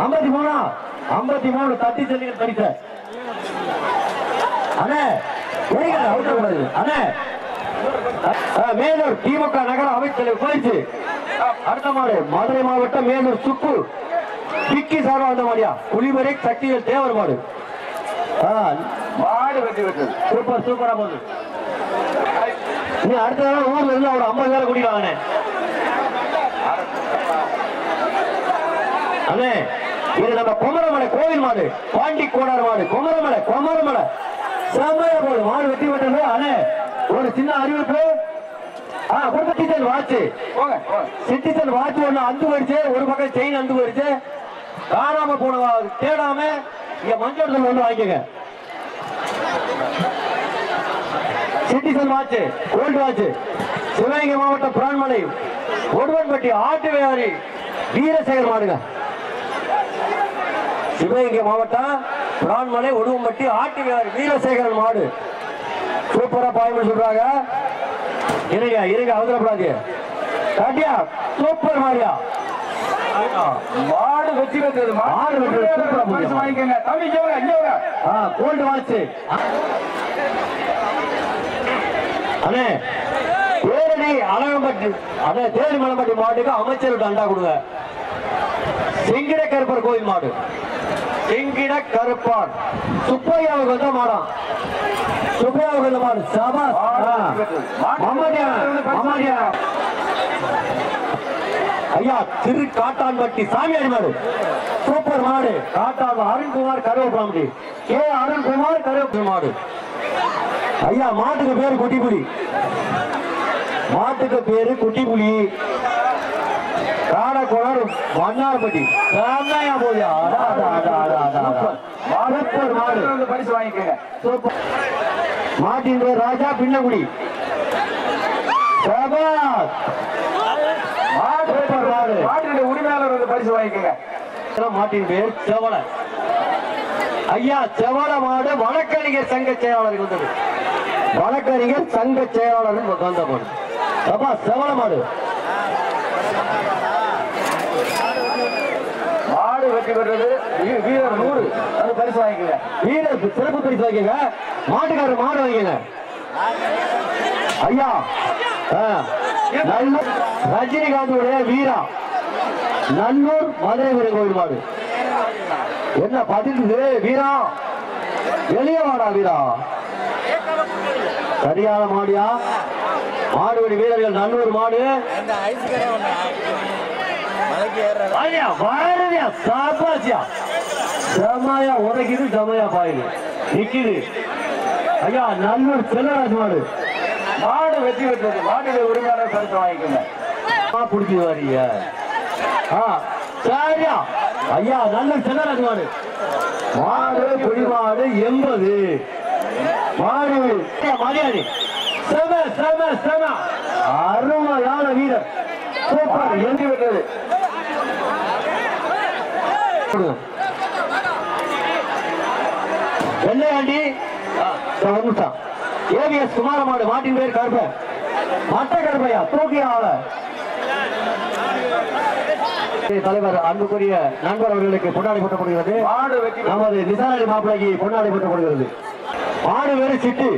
53 53 தட்டி செல்லுங்க பரிச. அண்ணே அண்ணே மேலூர் திமுக நகர அமைச்சர் போயிடுச்சு. அடுத்த மாடு மதுரை மாவட்டம் மேலூர் சுப்பு பிக்கி சார்பா வந்த மாடியா. புலிமறை சக்திகள் தேவர் மாடு. மாடு வெற்றி பெற்றது. சூப்பர் சூப்பரா போகுது. நீ அடுத்த நாள் ஊர்ல இருந்து ஒரு 50 பேரை கூட்டிடுவாங்க. அண்ணே இது நம்ம குமரமலை கோவில் மாடு. பாண்டி கோடார் மாடு. குமரமலை குமரமலை செம்மையா போடு. மாடு வெட்டி விட்டது. அண்ணே ஒரு சின்ன அறிவிப்பு. சிட்டிசன் வாட்ச் சிட்டிசன் வாட்ச் ஒண்ணு அந்து போயிடுச்சு. ஒரு பக்கம் செயின் அந்து போயிடுச்சு. காணாம போன தேடாம இங்க மஞ்சள் வந்து வாங்கிக்கங்க. Citizen watch gold watch. Sivaganga மாவட்டம் பிரான்மலை ஒடுவன்பட்டி ஆட்டு வியாபாரி வீரசேகர் மாடுங்க. சிவகங்கை மாவட்டம் பிரான்மலை ஒடுவம்பட்டி ஆட்டு வியாபாரி வீரசேகரன் மாடு. சூப்பரா பாய்மொழி சொல்றாங்க. இருங்க இருங்க அவசரப்படாது. காட்டியா சூப்பர் மாடியா. மாடு வெற்றி பெற்றது. மாடு வெற்றி சூப்பரா பரிசு வாங்கிக்கங்க. தம்பி கோல்டு வாட்ச். அண்ணே தேரடி அழகம்பட்டி அண்ணே தேடி மலைப்பட்டி மாட்டுக்கு அமைச்சர் அண்டா கொடுங்க. செங்கிட கருப்பர் கோயில் மாடு செங்கிட கருப்பார் சுப்பையாவுக்கு வந்த மாடம் சுப்பையாவுக்கு வந்த மாடு சபாஸ் ஐயா திரு காட்டான்பட்டி சாமியாடி மாடு சூப்பர் மாடு காட்டான் அருண்குமார் கருவேப்பிலாம்பட்டி கே அருண்குமார் கருவேப்பிலை மாடு ஐயா மாட்டுக்கு பேரு குட்டிப்புலி மாட்டுக்கு பேரு குட்டிப்புலி காடக்குளர் மன்னார்பட்டி சாமியா போயா மாடு பரிசு வாங்கிக்கங்க. மாட்டின் பேர் ராஜா பின்னகுடி மாட்டினுடைய உரிமையாளர் வந்து பரிசு வாங்கிக்கங்க. மாட்டின் பேர் செவல ஐயா செவல மாடு வழக்கறிஞர் சங்க செயலாளருக்கு வந்தது வழக்கறிஞர் சங்க செயலாளர் வந்த மாடு அப்பா செவல மாடு மாடு வெற்றி பெற்றது வீரர் 100 அது பரிசு வாங்கிக்கங்க. வீரர் சிறப்பு பரிசு வாங்கிக்கங்க மாட்டுக்காரர் மாடு வாங்கிக்கங்க ஐயா நல்லூர் ரஜினிகாந்துடைய வீரா நல்லூர் மதுரை வீரன் கோவில் மாடு என்ன பதிந்து வீரா வெளியே வாடா வீரா சரியான மாடியா மாடுபடி வீரர்கள் நல்லூர் மாடு செம்மையா உதைக்குது செம்மையா பாயுது நிக்குது ஐயா நல்லூர் செல்லராஜ் மாடு மாடு வெற்றி பெற்றது மாட்டுடைய உரிமையாளர் பரிசு வாங்கிக்கங்க. புடிச்சு வரீங்க சரியா ஐயா நல்லூர் செல்லராஜ் மாடு மாடு புலிமாடு 80 மாடு மரியாதை செம செம செம அருமையான வீரர் சூப்பர் வெற்றி பெற்றது. வெள்ளையாண்டி ஏவிஎஸ் குமாரமாடு மாட்டின் பேர் கருப்ப மட்ட கருப்பையா தூக்கிய ஆள தலைவர் அன்புக்குரிய நண்பர் அவர்களுக்கு பொன்னாடை போட்டப்படுகிறது நமது நிசாரணை மாப்பிளைக்கு பொன்னாடை போட்டப்படுகிறது மாடு வேறு சிட்டு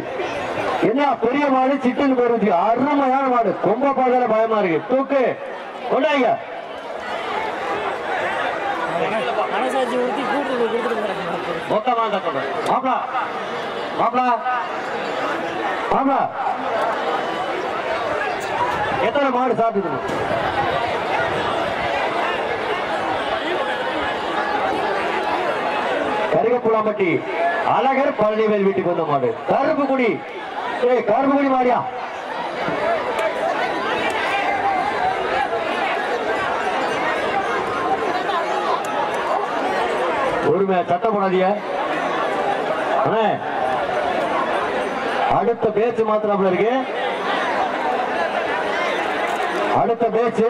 என்ன பெரிய மாடு சிட்டுன்னு பேர் வச்சு அருமையான மாடு கொம்ப பார்க்கல பயமா இருக்கு தூக்கு கொண்டாங்க மொத்தமா மாப்பிளா மாப்பிளா மாப்பிளா எத்தனை மாடு சாப்பிட்டு கரிகப்புலாம்பட்டி அழகர் பழனிவேல் வீட்டுக்கு வந்த மாடு கருப்புக்குடி கருப்புக்குடி மாடியா உரிமை சட்டம் போடாதீங்க அடுத்த பேச்சு மாத்திரம் இருக்கு அடுத்த பேச்சு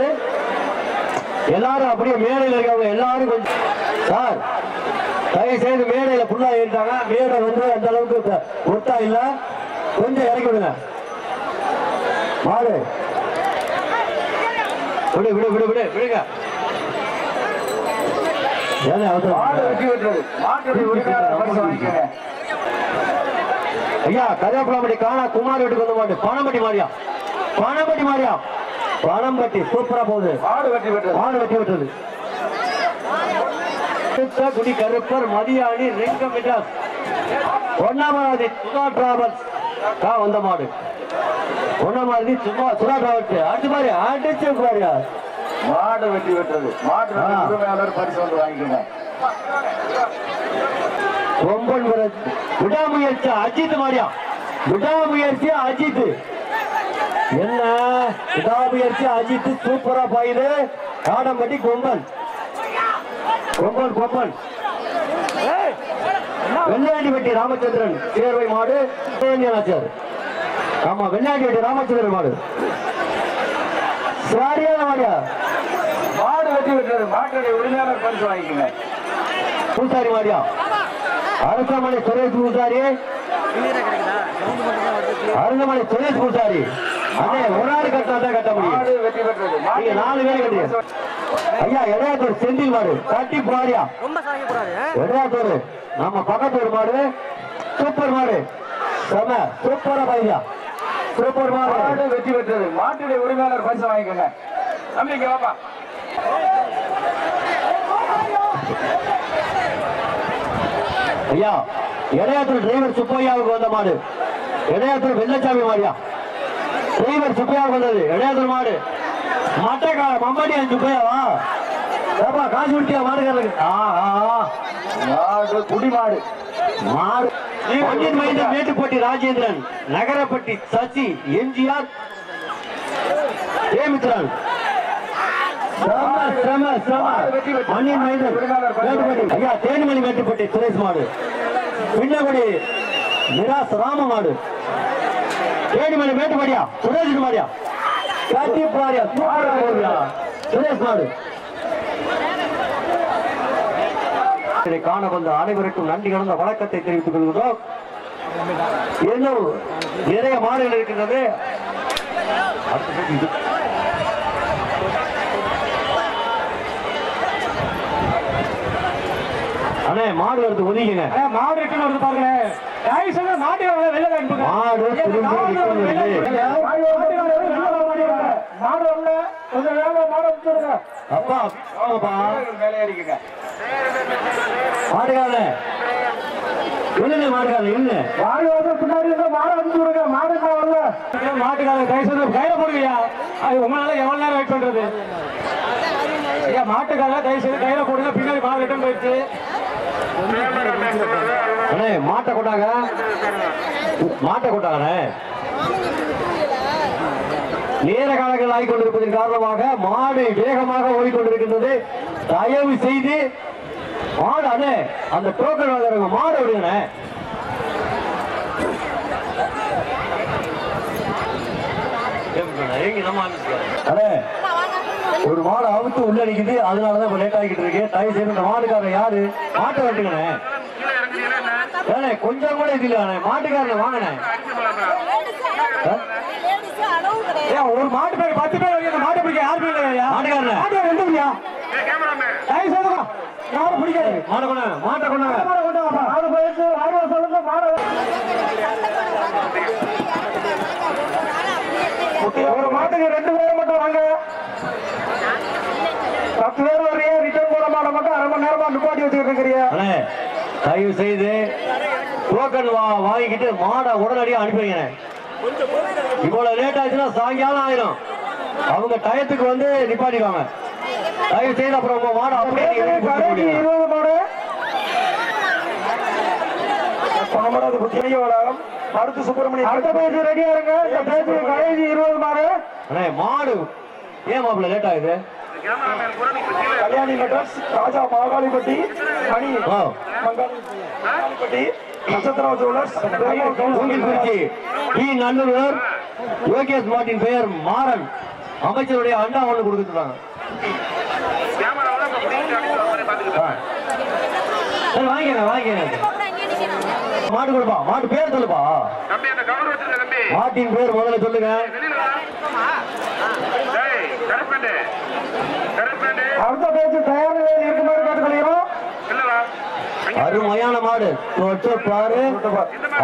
எல்லாரும் அப்படியே மேடையில் இருக்கவங்க எல்லாரும் கொஞ்சம் சார் தயவு செய்து மேடையில புல்லா ஏறிட்டாங்க மேடை வந்து அந்த அளவுக்கு ஒத்தா இல்ல கொஞ்சம் இறக்கி விடுங்க மாடு விடு விடு விடு விடு விடுங்க ஐயா கருவேப்பிலாம்பட்டி காணா குமார் வீட்டுக்கு வந்த மாடு பணம்பட்டி மாடியா பணம்பட்டி மாடியா பணம்பட்டி சூப்பரா போகுது மாடு வெட்டி விட்டது குடி கருப்பர் மதியாணி ரெங்க மெட்ராஸ் ஒன்னாமதி சுதா டிராவல்ஸ் வந்த மாடு ஒன்னாமதி சுதா டிராவல்ஸ் அடுத்து பாரு அடிச்சு பாரு மாடு வெட்டி விட்டது மாடு உரிமையாளர் பரிசு வந்து வாங்கிக்கோங்க. விடாமுயற்சி அஜித் மாடியா விடாமுயற்சி அஜித் என்ன விடாமுயற்சி அஜித் சூப்பரா பாயுது காடம்பட்டி கொம்பன் கொம்பன் கொம்பன் வெள்ளையாண்டிப்பட்டி ராமச்சந்திரன் சேர்வை மாடு ஆச்சார் ஆமா வெள்ளையாண்டிப்பட்டி ராமச்சந்திரன் மாடு சரியான மாடியா மாடு வெட்டி விட்டது மாட்டுடைய உரிமையாளர் பரிசு வாங்கிக்கோங்க. பூசாரி மாடியா அரசமலை சுரேஷ் பூசாரி அரசமலை சுரேஷ் பூசாரி அதே ஒரு ஆள் கட்டினா தான் கட்ட முடியும். மாடு வெட்டி பெற்றது நீங்க 4 பேர் கட்டிய ஐயா இடையாத்தூர் செந்தில் மாடு கட்டி பாரியா இடையாத்தூர் நம்ம பக்கத்தூர் மாடு சூப்பர் மாடு செம சூப்பரா பையா சூப்பர் மாடு வெட்டி பெற்றது மாட்டுடைய உரிமையாளர் பரிசு வாங்கிக்கோங்க. தம்பி இங்க வாப்பா ஐயா இடையாத்தூர் டிரைவர் சுப்பையாவுக்கு வந்த மாடு. இடையாத்தூர் வெள்ளச்சாமி மாடியா டிரைவர் சுப்பையாவுக்கு வந்தது. இடையாத்தூர் மாடு மட்டக்கார மம்பாடியா சுப்பையாவா ஏப்பா காசு விட்டியா மாடுகாரருக்கு? மாடு குடி மாடு மாடு பண்டிட் மைந்தன் மேட்டுப்பட்டி ராஜேந்திரன், நகரப்பட்டி சசி, எம்ஜிஆர் தேமித்ரன். ஐயா தேனிமணி மேட்டுப்பட்டி சுரேஷ் மாடு. பின்னகுடி நிராஸ் ராம மாடு. தேனிமணி மேட்டுப்பட்டியா சுரேஷ் மாடியா காட்டி பாரியா சுரேஷ் மாடு. இதை காண வந்த அனைவருக்கும் நன்றி கலந்த வணக்கத்தை தெரிவித்துக் கொள்கிறோம். இன்னும் நிறைய மாடுகள் இருக்கின்றது. அண்ணே மாடு எடுத்து ஒதுக்கிங்க. மாடு ரிட்டர்ன் வருது பாருங்க. மாட்டு வெளில அனுப்புங்க. மாடு மாடு வரல கொஞ்சம் வேகமா மாடு அனுப்பிச்சுடுங்க. அப்பா வாங்கப்பா மேலே ஏறிக்குங்க. மாடுகாரே இல்ல மாடுகாரே இல்ல மாடு வந்து பின்னாடி இருந்தா மாடு அனுப்பிச்சு விடுங்க. மாடு வரல மாட்டுக்காரங்க தயவுசெய்து கையில போடுங்கய்யா. அது உங்களால எவ்வளவு நேரம் வெயிட் பண்றது? ஐயா மாட்டுக்காரங்க தயவுசெய்து கையில போடுங்க. பின்னாடி மாடு ரிட்டர்ன் போயிடுச்சு. அண்ணே மாட்டை கொண்டாங்க. மாட்டை கொண்டாங்கண்ணே. நேர காலங்கள் ஆகிக் கொண்டிருப்பதன் காரணமாக மாடு வேகமாக ஓடிக்கொண்டிருக்கின்றது. தயவு செய்து மாடு அண்ணே அந்த டோக்கன் வாங்குறவங்க மாடு விடுங்கண்ணே. அண்ணே ஒரு மாடு அவுத்து உள்ள நிக்குது. அதனாலதான் இப்ப லேட் ஆகிட்டு இருக்கு. தயவு செய்து இந்த மாடுக்காரன் யாரு மாட்டை வெட்டுங்கண்ணே. ஏண்ணே கொஞ்சம் கூட இது இல்ல மாட்டுக்காரன் வாங்கண்ணே. ஒரு மாட்டு பேர் 10 பேர் வரைக்கும் மாட்டை பிடிக்க யாருமே இல்லையா? மாட்டுக்காரன் மாட்டு ரெண்டு இல்லையா? தயவுசெய்து மாடு பிடிக்காது. மாட்டை கொண்டாங்க. மாட்டை கொண்டாங்க. மாடு போயிடுச்சு. மாடு சொல்லுங்க. மாடு ஒரு மாட்டுக்கு 2 பேர் மட்டும் வாங்க. 10 பேர் வரைய ரிட்டர்ன் போட மாட்ட மட்டும் அரை மணி நேரமா நிப்பாட்டி வச்சுக்கிட்டு இருக்கிறீங்க. தயவு செய்து டோக்கன் வாங்கிக்கிட்டு மாடை உடனடியாக அனுப்பிடுங்க. இவ்வளவு லேட் ஆச்சுன்னா சாயங்காலம் ஆயிரும். அவங்க டயத்துக்கு வந்து நிப்பாட்டிடுவாங்க. தயவு செய்து அப்புறம் உங்க மாடை அப்படியே 20 மாடு அடுத்து சுப்பிரமணியம் அடுத்த பேஜ் ரெடியா இருங்க. இந்த பேஜ் கடைசி 20 மாடு. மாடு ஏன் மாப்பிள்ள லேட் ஆகுது? கல்யாணி மெட்ரஸ், ராஜா மாகாளிப்பட்டி, மணி மங்காளிப்பட்டி, நட்சத்திர ஜுவல்லர்ஸ், குறிச்சி டி நல்லூர், யோகேஷ் மார்ட்டின் பெயர் மாறன். அமைச்சருடைய அண்டா ஒண்ணு கொடுத்துட்டாங்க. வாங்கிக்க மாட்டு கொடுப்பா. மாட்டு பேர் சொல்லுப்பா. மாட்டின் பேர் முதல்ல சொல்லுங்க. அடுத்த பேச்சு தயார் நிலையில் இருக்குமாறு கேட்டுக்கொள்கிறோம். அருமையான மாடு தொட்டு பாரு.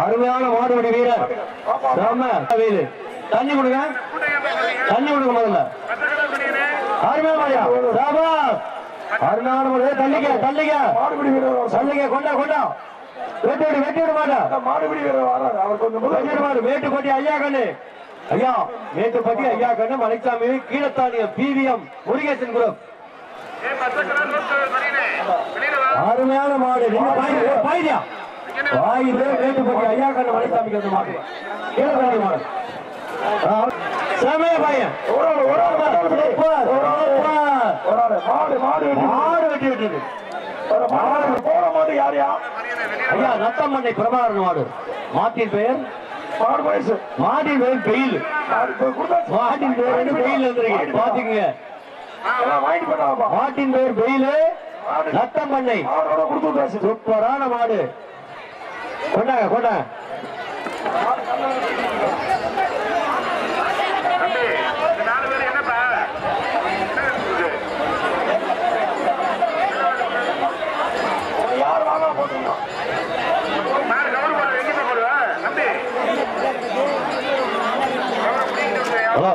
அருமையான மாடுபடி வீரர் வெயில். தண்ணி கொடுங்க. தண்ணி கொடுங்க முதல்ல. அருமையான மாடியா சாபாஸ். அருமையான மாடு. தள்ளிக்க தள்ளிக்க மாடுபிடி வீரர் தள்ளிக்க கொண்டா கொண்டா வெட்டி விடு வெட்டி விட மாட்டா. மாடுபிடி வீரர் வராரு. அவர் கொஞ்சம் மேட்டுப்பட்டி ஐயா கண்ணு. ஐயா மேட்டுப்பட்டி ஐயா கண்ணு மலைச்சாமி கீழத்தானியம் பிவிஎம் முருகேசன் குரூப். அருமையான மாடு. பாய்தியா வாயிலே மேட்டுப்பட்டி ஐயா கண்ணு மலைச்சாமிக்கு வந்து மாடு. கீழத்தானி மாடு. சமய பையன் மாடு வெட்டி விட்டது. போன மாடு யாரையா? ஐயா நத்தம்மண்ணை பிரபாகரன் மாடு. மாட்டின் பெயர் மாடு வயசு மாட்டின் பேர் பெயில். மாட்டின் பேர் வந்து பெயில் வந்துருக்கு பாத்துக்கங்க. வாங்கிட்டு போட்டாப்பா. மாட்டின் பேர் பெயிலு. நத்தம்மண்ணை சூப்பரான மாடு. கொண்டாங்க கொண்டாங்க. யார் வாங்க போட்டீங்க? ஹலோ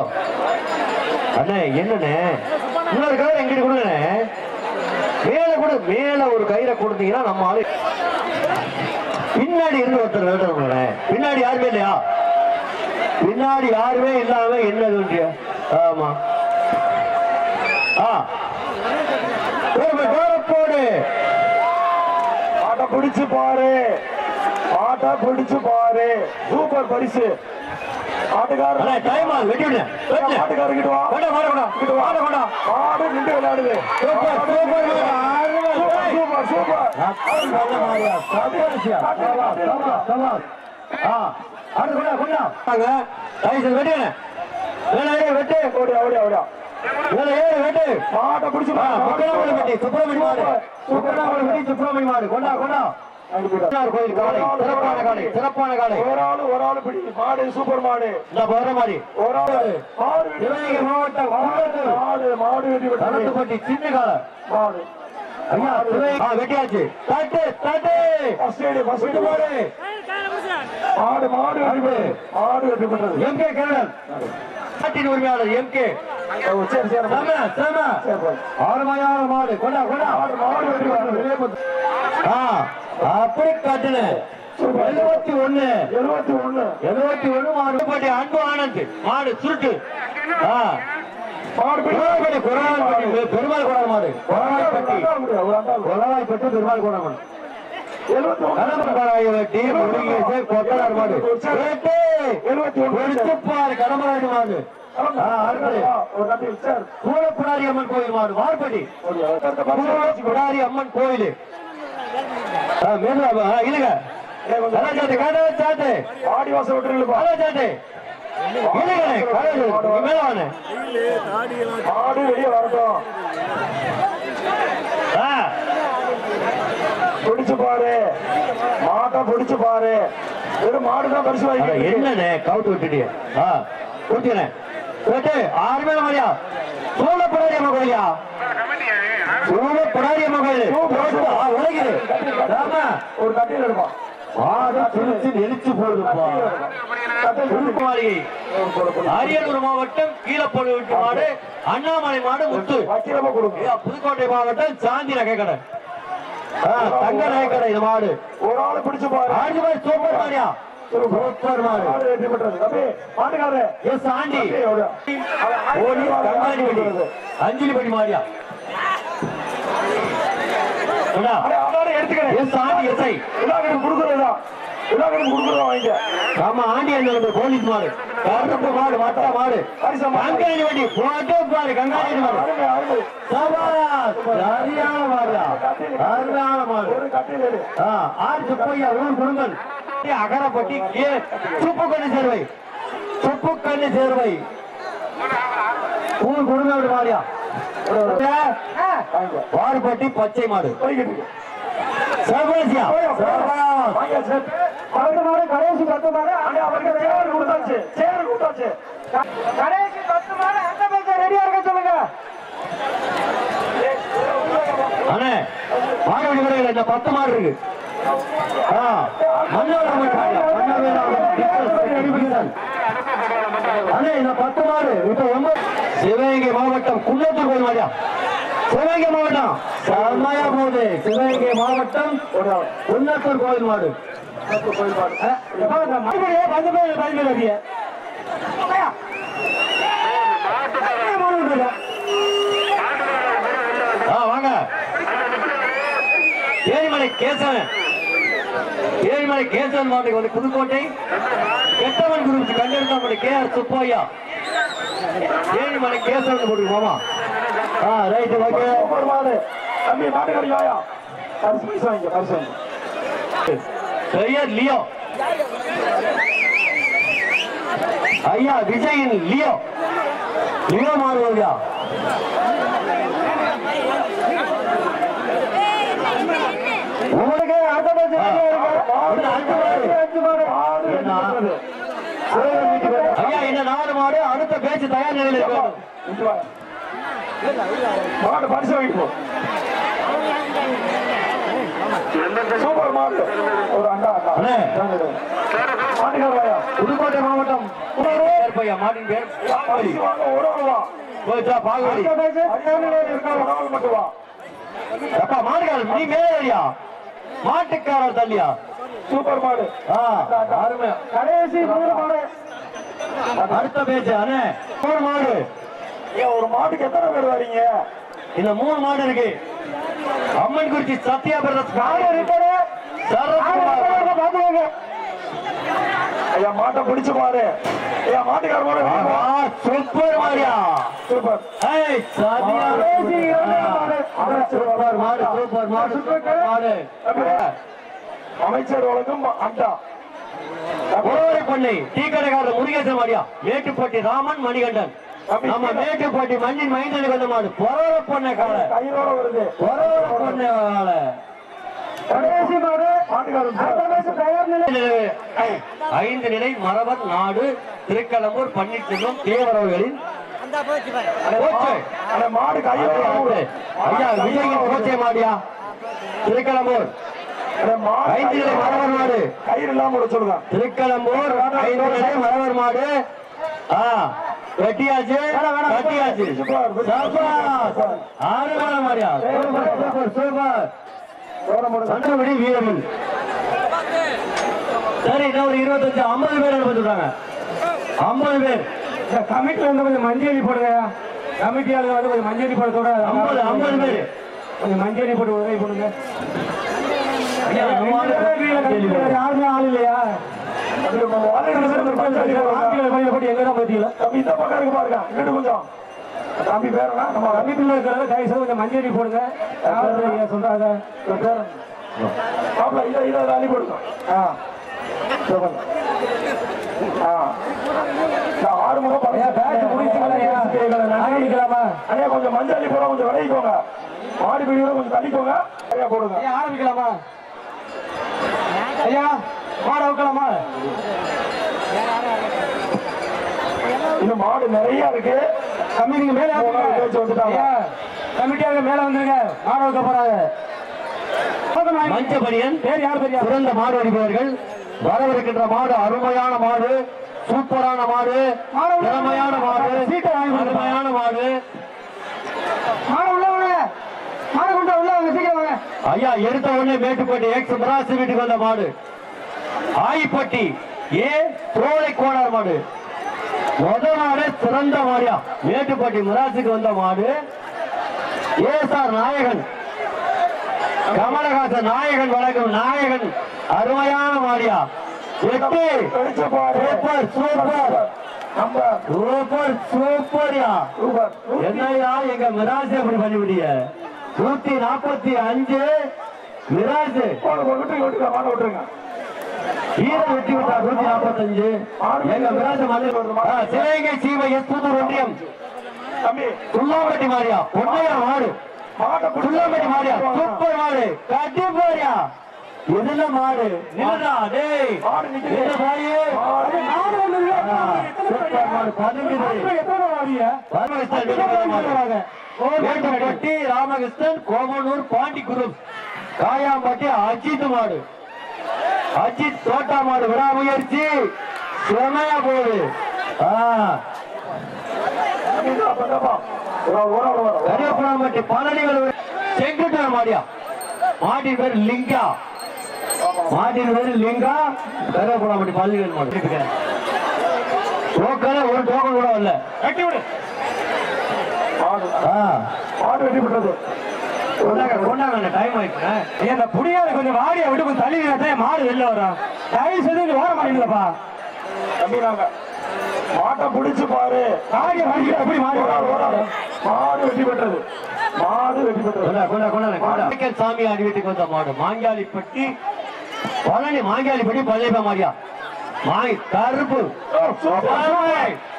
அண்ணே என்னண்ணே இன்னொரு கவர் எங்கிட்ட கொடுங்கண்ணே. மேல கூட மேல ஒரு கயிறை கொடுத்தீங்கன்னா நம்ம ஆளு பின்னாடி இருந்து ஒருத்தர் வேட்டம். பின்னாடி யாருமே இல்லையா? பின்னாடி யாருமே இல்லாம என்னது? ஆமா போடு. ஆட்ட பிடிச்சு பாரு, ஆட்ட பிடிச்சு பாரு. சூப்பர் பரிசு. ஆட்டுக்காரர் டைம் ஆகுது, வெட்டி விடு. ஆட்டுக்காரர் கிட்ட வா, கிட்ட வா. ஆடு நின்று விளையாடுது. Super super. சிறப்பான காலை. ஒரு ஆளு பிடி மாடு. சூப்பர் மாடு. மாடு வெட்டி சின்ன காலை மாடு. வெட்டியாச்சு. தட்டு தட்டு மாடு மாடு மாடு வெற்றி பெற்றது. எம்கே கருடன் நாட்டின் உரிமையாளர் எம்கே. ஆறுமையான மாடு. கொண்டா கொண்டா மாடு வெற்றி பெற்றது. அப்படி கட்டுன 71 மாடு போட்டி. அன்பு ஆனந்த் மாடு சுருட்டு. பெருமாள் கோடான மாடு. கொலவாய்ப்பட்டி பெருமாள் கோடான மாடு. கடம்பராயவட்டி கொத்தனார் மாடு. கடம்பராயி மாடு. சூழப்புடாரி அம்மன் கோயில் மாடு. வார்படி புடாரி அம்மன் கோயில். இல்லங்க சாட்டு ஆடி வாசல் விட்டு சாட்டு ஆடு வெளியே வரட்டும். பிடிச்சு பாரு, மாட்டை பிடிச்சு பாரு. வெறும் மாடுதான் பரிசு வாங்கி. என்னண்ணே கவுட்டு விட்டுட்டிய ஆறுமே மாதிரியா? சூழப்படாரி அம்மா கோயிலியா? சூழப்படாரி அம்மா கோயில் உலகிது. ஒரு கட்டியில் எடுப்பான். நெரிச்சு போடுதுப்பா. அரியலூர் மாவட்டம் கீழப்பழுவட்டு மாடு. அண்ணாமலை மாடு முத்து. புதுக்கோட்டை மாவட்டம் சாந்தி நகைக்கடை தங்க நகைக்கடை. இது மாடு ஒரு ஆளு பிடிச்சு பாரு. சூப்பர் மாடியா? சூப்பர் மாடு. மாட்டுக்காரர் எஸ் ஆண்டி அஞ்சலிப்படி மாடியா? போலீஸ் மாடு. கருப்பு மாடு. மட்ட மாடு. கங்காணி வண்டி போட்டு பாரு. கங்காணி மாடு. சரியான மாடுடா. அருமையான மாடு. ஆறு சுப்பையா ஊர் குடும்பம் அகரப்பட்டி சுப்புக்கண்ணு சேர்வை. சுப்புக்கண்ணு சேர்வை ஊர் குடும்பம் மாடியா? வார்பட்டி பச்சை மாடு. கடைசி பத்து மாடு அந்த பக்கம் ரெடியா இருக்க சொல்லுங்க. அண்ணே மாடு விடுமுறை இந்த 10 மாடு இருக்கு. அண்ணே இந்த 10 மாடு இப்ப சிவகங்கை மாவட்டம் குன்னத்தூர் கோயில் மாடியா? சிவகங்கை மாவட்டம் செம்மையா போகுது. சிவகங்கை மாவட்டம் குன்னத்தூர் கோயில் மாடு. வாங்க ஏரிமலை கேசவன். ஏரிமலை கேசவன் மாட்டுக்கு வந்து புதுக்கோட்டை கெட்டவன் குரு கண்டெடுத்த KR சுப்பையா. ஏரிமலை கேசவன் போட்டு மாமா. Right okay. தம்பி மாடு கடிக்காயா? பரிசு வாங்க பரிசு. பெயர் லியோ. ஐயா விஜயின் லியோ. லியோ மாறுவா? உங்களுக்கு ஐயா இந்த 4 மாடு அடுத்த பேச்சு தயார் நிலையில் இருக்கு. மாடு பரிசு வாங்கிப்போம். சூப்பர் மாடு. ஒரு அண்டா மாட்டுக்காரர் புதுக்கோட்டை மாவட்டம் மாட்டின் பேர் ஒரு ஆள் வா. பாகுபலி மட்டும் வா. அப்பா மாடுகாரர் நீ மேலையா மாட்டுக்காரர் தள்ளியா சூப்பர் மாடு அருமை கடைசி 3 மாடு அடுத்த பேச்சு அண்ணே 3 மாடு ஒரு மாட்டுக்கு எத்தனை பேர் வரீங்க இந்த 3 மாடு இருக்கு அம்மன் குறிச்சி சத்யா பிரதர்ஸ் ஐயா மாட்டை பிடிச்சு பாரு ஐயா மாட்டுக்கார மாடு சூப்பர் மாடியா சூப்பர் சூப்பர் மாடு சூப்பர் மாடு சூப்பர் மாடு அமைச்சர் வழங்கும் அண்டா ஒருவரை பண்ணை டீ கடைக்காரர் முருகேசன் மாடியா மேட்டுப்பட்டி ராமன் மணிகண்டன் நம்ம மேட்டுப்பட்டி மண்ணின் மைந்தனுக்கு வந்த மாடு பொறவர பொண்ணை காலை கையோட வருது பொறவர பொண்ணை காலை கடைசி மாடு மாட்டுக்காரர் 5 நிலை மரவர் நாடு திருக்கலம்பூர் பன்னீர்செல்வம் தேவரவர்களின் மாடு கையோட ஐயா விஜயின் கோச்சை மாடியா திருக்கலம்பூர் 5 நிலை மரவர் மாடு கயிறு இல்லாம சொல்லுங்க திருக்கலம்பூர் 5 நிலை மரவர் மாடு வெட்டியாச்சு வெட்டியாச்சு ஆறுமான மாடியா சூப்பர் சூப்பர் சண்டபடி வீரமன் சரி இன்னும் ஒரு 25-50 பேர் வந்துட்டாங்க 50 பேர் கமிட்டில இருந்து கொஞ்சம் மஞ்சள் போடுங்க கமிட்டி ஆளுங்க வந்து கொஞ்சம் மஞ்சள் போட சொல்ற 50 பேர் கொஞ்சம் மஞ்சள் போட்டு உதவி பண்ணுங்க யாருமே ஆள் இல்லையா தம்பி பேரா நம்ம கமிட்டில இருக்கிறத கைசா கொஞ்சம் மஞ்சள் போடுங்க சொல்றாங்க அள்ளி போடுங்க கொஞ்சம் மஞ்சள் அள்ளி போட கொஞ்சம் விளைவிக்கோங்க மாடி பிடிக்கிற கொஞ்சம் தள்ளிக்கோங்க போடுங்க ஆரம்பிக்கலாமா ஐயா மாடு அவுக்கலாமா இன்னும் மாடு நிறைய இருக்கு கமிட்டிங்க மேல வந்துட்டாங்க கமிட்டியாக மேல வந்துருங்க மாடு அவுக்க போறாங்க மஞ்சபடியன் பேர் யார் பெரியா சிறந்த மாடு அடிப்பவர்கள் வரவிருக்கின்ற மாடு அருமையான மாடு சூப்பரான மாடு திறமையான மாடு அருமையான மாடு ஐயா எடுத்த உடனே மேட்டுப்பட்டி எக்ஸ் மிராசு வீட்டுக்கு வந்த மாடு ஆயிப்பட்டி தோலை கோணார் மாடு முதல் மாடு சிறந்த மாடியா மேட்டுப்பட்டி மிராசுக்கு வந்த மாடு ஏசார் நாயகன் கமலஹாசன் நாயகன் வழங்கும் நாயகன் அருமையான மாடியா 8 சூப்பர் சூப்பர் சூப்பர் சூப்பர்யா என்னையா எங்க மிராசு எப்படி பண்ணிவிடிய 145 மிராசு வீரர் வெட்டி விட்டார் 145 எங்க மிராசு சிவகங்கை சீவ எஸ் புதூர் ஒன்றியம் துள்ளாம்பட்டி மாடியா பொன்னையா மாடு துள்ளாம்பட்டி மாடியா சூப்பர் மாடு கட்டி போறியா இதுல மாடு நிலடா டேய் இந்த பாயே சூப்பர் மாடு மேட்டுப்பட்டி ராமகிருஷ்ணன் கோமனூர் பாண்டி குரு காயாம்பட்டி அஜித் மாடு அஜித் தோட்டா மாடு விடாமுயற்சி செமையா போகுது கரியப்பட்டி பழனி செங்குட்டர் மாடியா மாட்டின் பேர் லிங்கா மாட்டின் பேர் லிங்கா கரியப்பட்டி பழனி மாடு டோக்கன் ஒரு டோக்கன் கூட வரல கட்டி விடு மாடு வெட்டி விட்டது கொண்டாங்க டைம் ஆயிடுச்சு இந்த புடியாத கொஞ்சம் வாடிய விட்டு கொஞ்சம் தள்ளி மாடு வெளில வரும் தயவு செய்து ஓர மாட்டீங்களப்பா தம்பினாங்க மாட்டை பிடிச்சு பாரு வாடிய எப்படி மாடு மாடு வெட்டி பெற்றது மாடு வெட்டி பெற்றது சாமி ஆடி வீட்டுக்கு வந்த மாடு மாங்காளிப்பட்டி பழனி மாங்காளிப்பட்டி பழைய மாடியா மாய் கருப்பு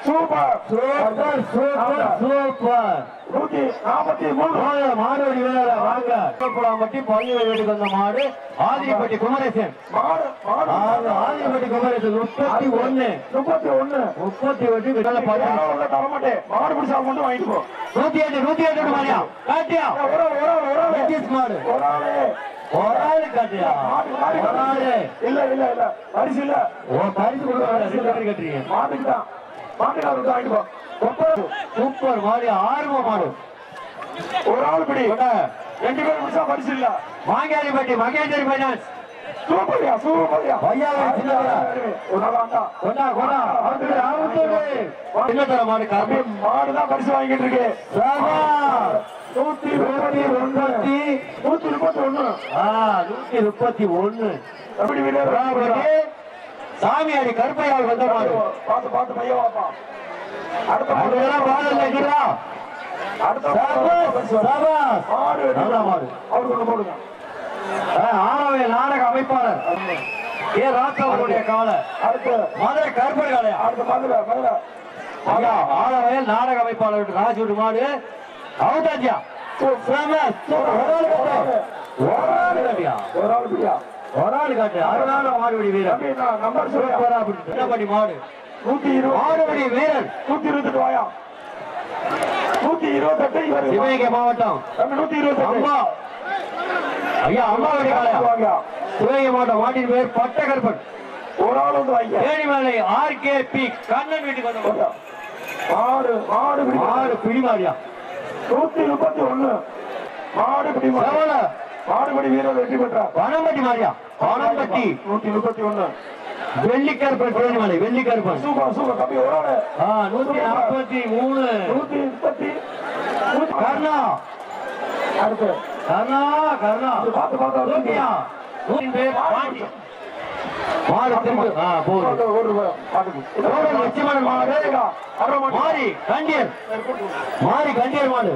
சூப்பர் சூப்பர் சூப்பர் சூப்பர் 143 மாடுவடி வேற வாங்க பட்டி பள்ளி வீட்டுக்கு வந்த மாடு ஆதிப்பட்டி குமரேசன் ஆதிப்பட்டி குமரேசன் 31 தரமாட்டேன் மாடு பிடிச்சா மட்டும் வாங்கிட்டு போ 108 மாடியா காட்டியா மாடு ஒரு ஆளு காட்டியா ஒரு ஆளு இல்ல இல்ல இல்ல பரிசு இல்ல பரிசு கொடுக்க கட்டுறீங்க மாட்டுக்கு தான் மாட்டுக்காரருக்கு வாங்கிட்டு போ சூப்பர் மாடு ஆர்வ மாடு ஒரு ஆள் பிடி 2 பேரும் முடிச்சா பரிசு இல்ல. மாங்கேரிப்பட்டி மகேந்திரி பைனான்ஸ் சூப்பர்யா சூப்பர்யா. பையாவே சின்னதா. ஒரு நாள் வாங்க. கொண்டா கொண்டா சின்னதர மாடு காப்பி மாடு தான் பரிசு வாங்கிட்டு இருக்கு. சாபா 131 எப்படி வீரர் சாமியாடி கருப்பையால் வந்த மாடு. பார்த்து பார்த்து பைய வாப்பா. அடுத்த அதெல்லாம் பாடல இருக்கிறா. அடுத்த மாடு நல்ல மாடு. அவருக்கு போடுங்க. ஆனவே நாடக அமைப்பாளர் ஏ ராசவனுடைய காலை அடுத்து மதுரை கருப்பர் காலையா. அடுத்த மதுரை மதுரை ஆனவையில் நாடக அமைப்பாளர் ராஜூர் மாடு அவுதாஜியா. ஒரு ஆள் காட்டு அருணான மாடுபடி வீரர் நம்பர் சொல்லி மாடு 120 மாடுபடி வீரர் 128 வாயா 128 சிவகங்கை மாவட்டம் 128 அம்மா ஐயா அம்மாவுடைய காலையா சிவகங்கை மாவட்டம் மாட்டின் பேர் பட்டகருப்பன். ஒரு ஆள் வந்து வாங்க. ஏனிமலை ஆர்கேபி கண்ணன் வீட்டுக்கு வந்த மாடு மாடு மாடு பிடிமாடியா 131 மாடு பிடிமாடு மாடுபடி வீரர் வெற்றி பெற்றார். பணம்பட்டி மாடியா பணம்பட்டி 131 வெள்ளிக்கருப்பன் ஏனிமலை வெள்ளிக்கருப்பன் சூப்பர் சூப்பர் தம்பி ஒரு ஆளு 143 130 கர்ணா அடுத்து கர்ணா கர்ணா பார்த்து பார்த்து ஓகேயா பேர் பாண்டி மாடு திரும்ப போகுது ஒரு பாட்டுக்கு லட்சுமணன் மாடு மாறி கண்டியர் மாறி கண்டியர் மாடு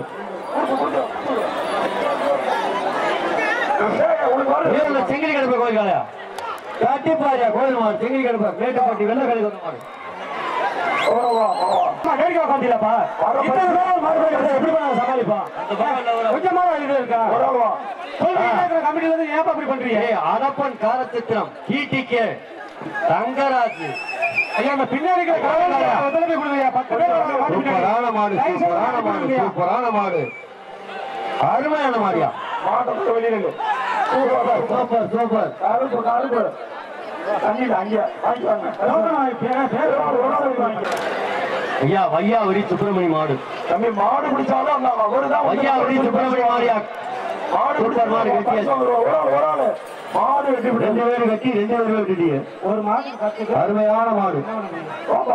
வீரர்ல செங்கிலி கிடப்ப கோயில் காலையா கட்டிப்பாரியா கோயில் மாடு செங்கிலி கிடப்ப மேட்டுப்பட்டி வெள்ள கலை வந்த மாடு சமாளிப்பா அனப்பன் காரச்சித்திரம் டிடிகே தங்கராஜ் ஐயா பின்னாடி சூப்பரான மாடு சூப்பரான மாடு சூப்பரான மாடு அருமையான மாடியா சூப்பர் சூப்பர் ஐயா வையாவரி சுப்பிரமணி மாடு தம்பி மாடு பிடிச்சாலும் வையாவரி சுப்பிரமணி மாடியா சூப்பர் மாடு கட்டியா மாடு வெட்டி 2 பேரும் கட்டி 2 பேரும் வெட்டிட்டீங்க. ஒரு மாடு அருமையான மாடு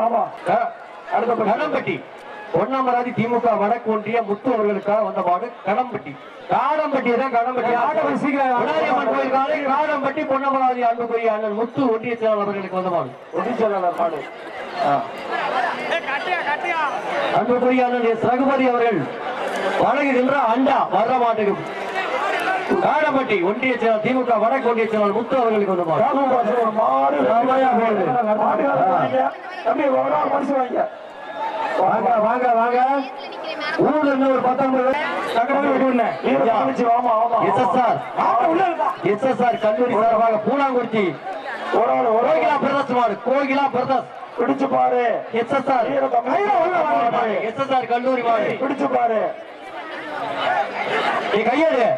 ஆமா அடுத்த கடம்பட்டி பொன்னமராதி திமுக வடக்கு ஒன்றிய முத்து அவர்களுக்காக வந்த மாடு கடம்பட்டி காடம்பட்டி தான் கடம்பட்டி விநாயகம்மன் கோயில் காலை காடம்பட்டி பொன்னமராதி அன்புக்குரிய அண்ணன் முத்து ஒன்றிய செயலாளர் அவர்களுக்கு வந்த மாடு ஒன்றிய செயலாளர் மாடு அன்புக்குரிய அண்ணன் எஸ் ரகுபதி அவர்கள் வழங்குகின்ற அண்டா வர்ற மாட்டுக்கு காடம்பட்டி ஒன்றிய செயலாளர் திமுக வடக்கு ஒன்றிய செயலாளர் முத்து அவர்களுக்கு வந்த மாடு தம்பி ஒரு நாள் மனுஷன் வாங்க வாங்க வாங்க வாங்க ஊர்ல இருந்து ஒரு 19 எஸ்எஸ்ஆர் கல்லூரி சார்பாக பூலாங்குறிச்சி கோகிலா பிரதர்ஸ் மாடு கோகிலா பிரதர்ஸ் பிடிச்சு பாரு எஸ்எஸ்ஆர் கல்லூரி மாடு பிடிச்சு பாரு நீ கையெடு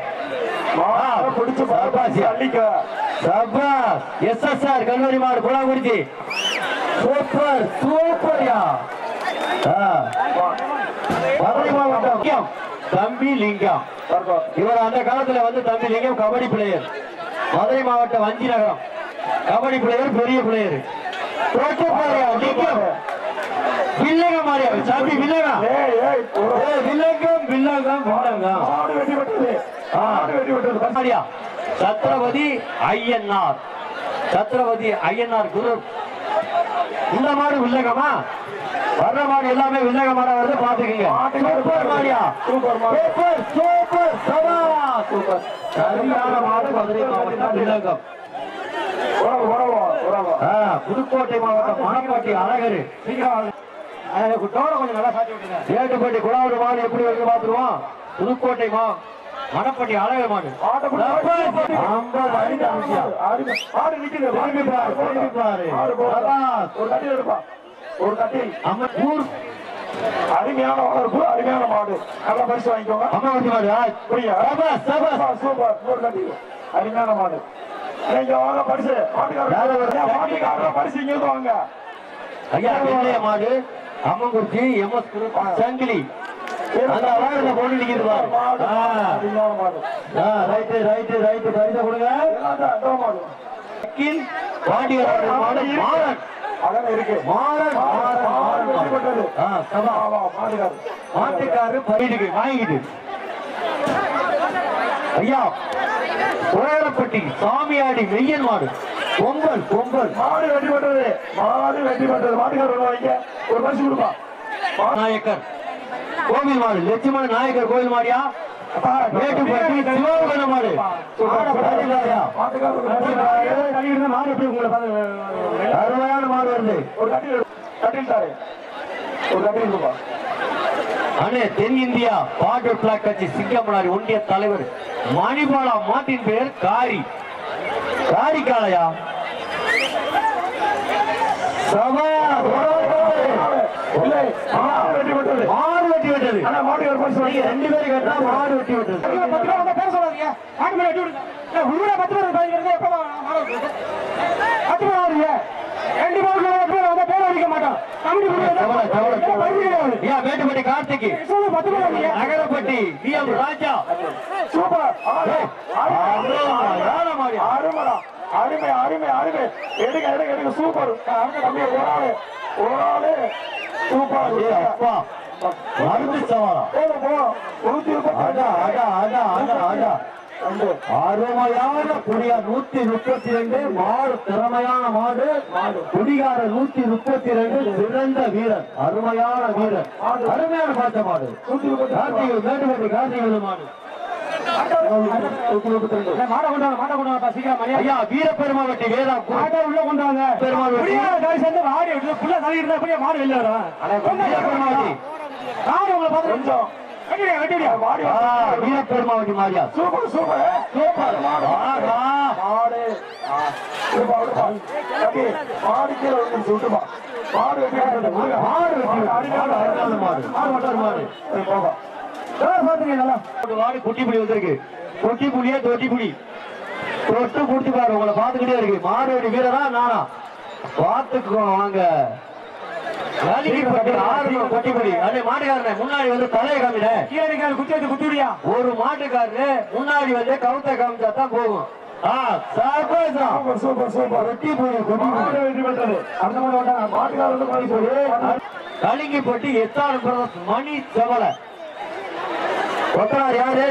பிடிச்சு பாரு அள்ளிக்க சபாஸ் எஸ்எஸ்ஆர் கல்லூரி மாடு பூலாங்குறிச்சி சூப்பர் சூப்பர்யா மதுரை மாவட்டம் தம்பி லிங்கம் இவர் அந்த காலத்துல வந்து தம்பி லிங்கம் கபடி பிளேயர் மதுரை மாவட்டம் வஞ்சி நகரம் கபடி பிளேயர் பெரிய பிளேயர் லிங்கம் வில்லகம் மாறியா தம்பி வில்லகம் வில்லகம் வில்லகம் வில்லகம் மாறியா சத்ரபதி ஐயன்னார் குரு இந்த மாடு வில்லகமா வர்ற மாடு எல்லாமே வில்லக மாடா வருது பாத்துக்கீங்க சூப்பர் மாடியா சூப்பர் சூப்பர் சபா சூப்பர் சரியான மாடு மதுரை மாவட்டம் வில்லகம் புதுக்கோட்டை மாவட்டம் மணப்பாட்டி அழகரு கொஞ்சம் நல்லா சாட்டி விட்டுங்க ஏட்டுப்பட்டி குடாவது மாடு எப்படி வந்து பாத்துருவோம் புதுக்கோட்டை மணப்பட்டி அழகர் மாடு 50 ஒரு கட்டில் அருமையான வளர்ப்பு அருமையான மாடு நல்ல பரிசு வாங்கிக்கோங்க அம்மாவட்டி மாடு சூப்பர் ஒரு கட்டில் அருமையான மாடு நீங்க வாங்க பரிசு மாட்டுக்காரங்க பரிசு இங்க வாங்க ஐயா வெள்ளைய மாடு அம்மங்குறிச்சி எம்எஸ் சங்கிலி அந்த வாரத்தை போட்டு நிக்குது பாரு. ரைட்டு ரைட்டு ரைட்டு பரிசை கொடுங்க. பாண்டியர் மாடு மாறன் இருக்கு மாட்டுக்காரு பயிருக்கு வாங்கிட்டு ஐயா உயரப்பட்டி சாமியாடி மெய்யன் மாடு பொங்கல் பொங்கல் மாடு வெட்டி பண்றது மாட்டுக்காரர் வாங்க ஒரு பரிசு கொடுப்பா. நாயக்கர் கோவில் மாடு லட்சுமண நாயக்கர் கோவில் மாடியா மேட்டுப்பட்டி சிவகண மாடு அருமையான மாடு வருது. ஒரு கட்டில் தாரு ஒரு கட்டில் கொடுப்பா. அண்ணே தென்னிந்தியா பார்டர் பிளாக் கட்சி சிங்கமனாரி ஒன்றிய தலைவர் மணிபாலா மாட்டின் பெயர் காரி காரிக்காலையா மாடு வெட்டி விட்டது. ரெண்டு பேரும் கேட்டா மாடு வெட்டி விட்டது. மேட்டுப்பட்டி கார்த்திகை நகரப்பட்டி வி எம் ராஜா சூப்பர் அருமை அருமை அருமை எடுங்க எடுங்க எடுங்க சூப்பர் தம்பி ஒரு ஆளு சூப்பர் மருந்து சவாலா அருமையான குடியா 132 மாடு திறமையான மாடு குடிகார 132 சிறந்த வீரர் அருமையான வீரர் அருமையான பார்த்த மாடு கார்த்திகை மேட்டுப்பட்டி கார்த்திகை மாடு வீரப்பெருமாவட்டி வேதா உள்ள கொண்டு வாங்க பெருமாவட்டி வீரப்பெருமாவட்டி மாரியா சூப்பர் சூப்பர் சூப்பர் மாடு சுட்டுமா மாடு குட்டி புலி வந்திருக்கு குட்டி புலியே தொட்டி புலி தொட்டு குடிச்சு பாரு உங்களை பாத்துக்கிட்டே இருக்கு மாடு வீரரா நானா பாத்துக்கோ வாங்க மாட்டுக்காரன முன்னாடி வந்து தலையை காமிட குத்தி குத்திடியா ஒரு மாட்டுக்காரரு முன்னாடி வந்து கவுத்த காமிச்சா தான் போகும் கலிங்கிப்பட்டி எத்தாறு மணி செவல கொத்தனார் யாரு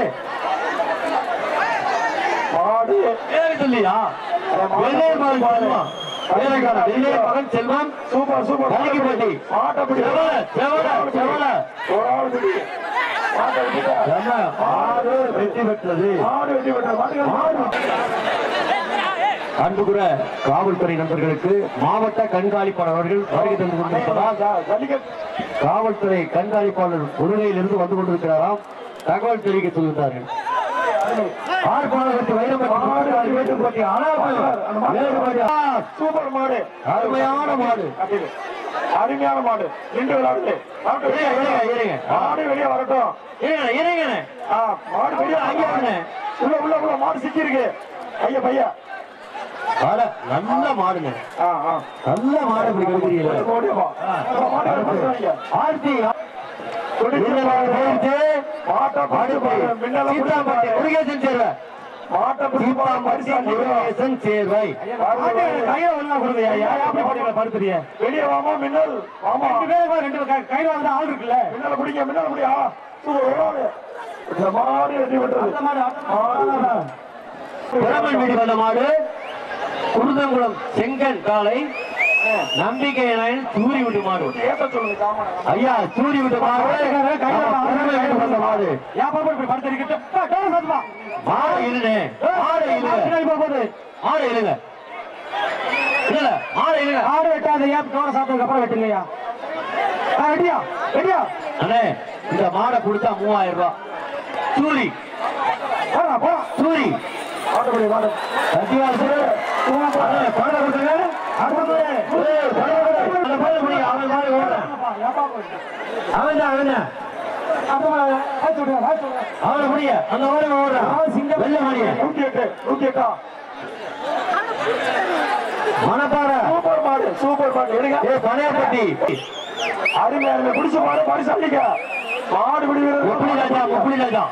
சொல்லியா மகன் செல்வம் சூப்பர் சூப்பர் கலிங்கிப்பட்டி வெற்றி பெற்றது. அன்புக்குற காவல்துறை நண்பர்களுக்கு மாவட்ட கண்காணிப்பாளர் அவர்கள் வருகை தந்து கொண்டிருக்கிறார். காவல்துறை கண்காணிப்பாளர் உதகையிலிருந்து வந்து கொண்டிருக்கிறாராம். தகவல் தெரிவிக்க சொல்கிறார்கள். சூப்பர் மாடு அருமையான மாடு அருமையான மாடு நின்று விளையாடுது மாடு வெளியே வரட்டும் மாடு வெளியே உள்ள உள்ள உள்ள மாடு சிக்கி இருக்கு ஐயா பையா நல்ல மாடுங்க நல்ல மாடு இப்படி கொடுக்குறீங்க ஆர்த்தி வெளியே வாமா மின்னல் கையில வந்து ஆள் இருக்குல்ல மின்னல குடிங்க மின்னல குடியா மாடு வெட்டி விட்டது. மாடு குருதங்குளம் செங்கன் காலை நம்பிக்கை சூரி விட்டு மாடு ஐயா சூரி விட்டு மாடு மாடு இல்ல மாடு இல்லைங்க இல்ல மாடு இல்லைங்க ஆடு வெட்டாதையா தோற சாப்பிட்டதுக்கு அப்புறம் வெட்டுங்கய்யா ரெடியா ரெடியா அண்ணே இந்த மாடை கொடுத்தா 3000 ரூபாய் சூரி சூரி மணப்பாறை சூப்பர் மாடு சூப்பர் மாடு பனையப்பட்டி அருமை அருமை குடிச்சு மாடு பரிசு அடிக்க மாடு விடுகிறது முப்படி ராஜா முப்படி ராஜா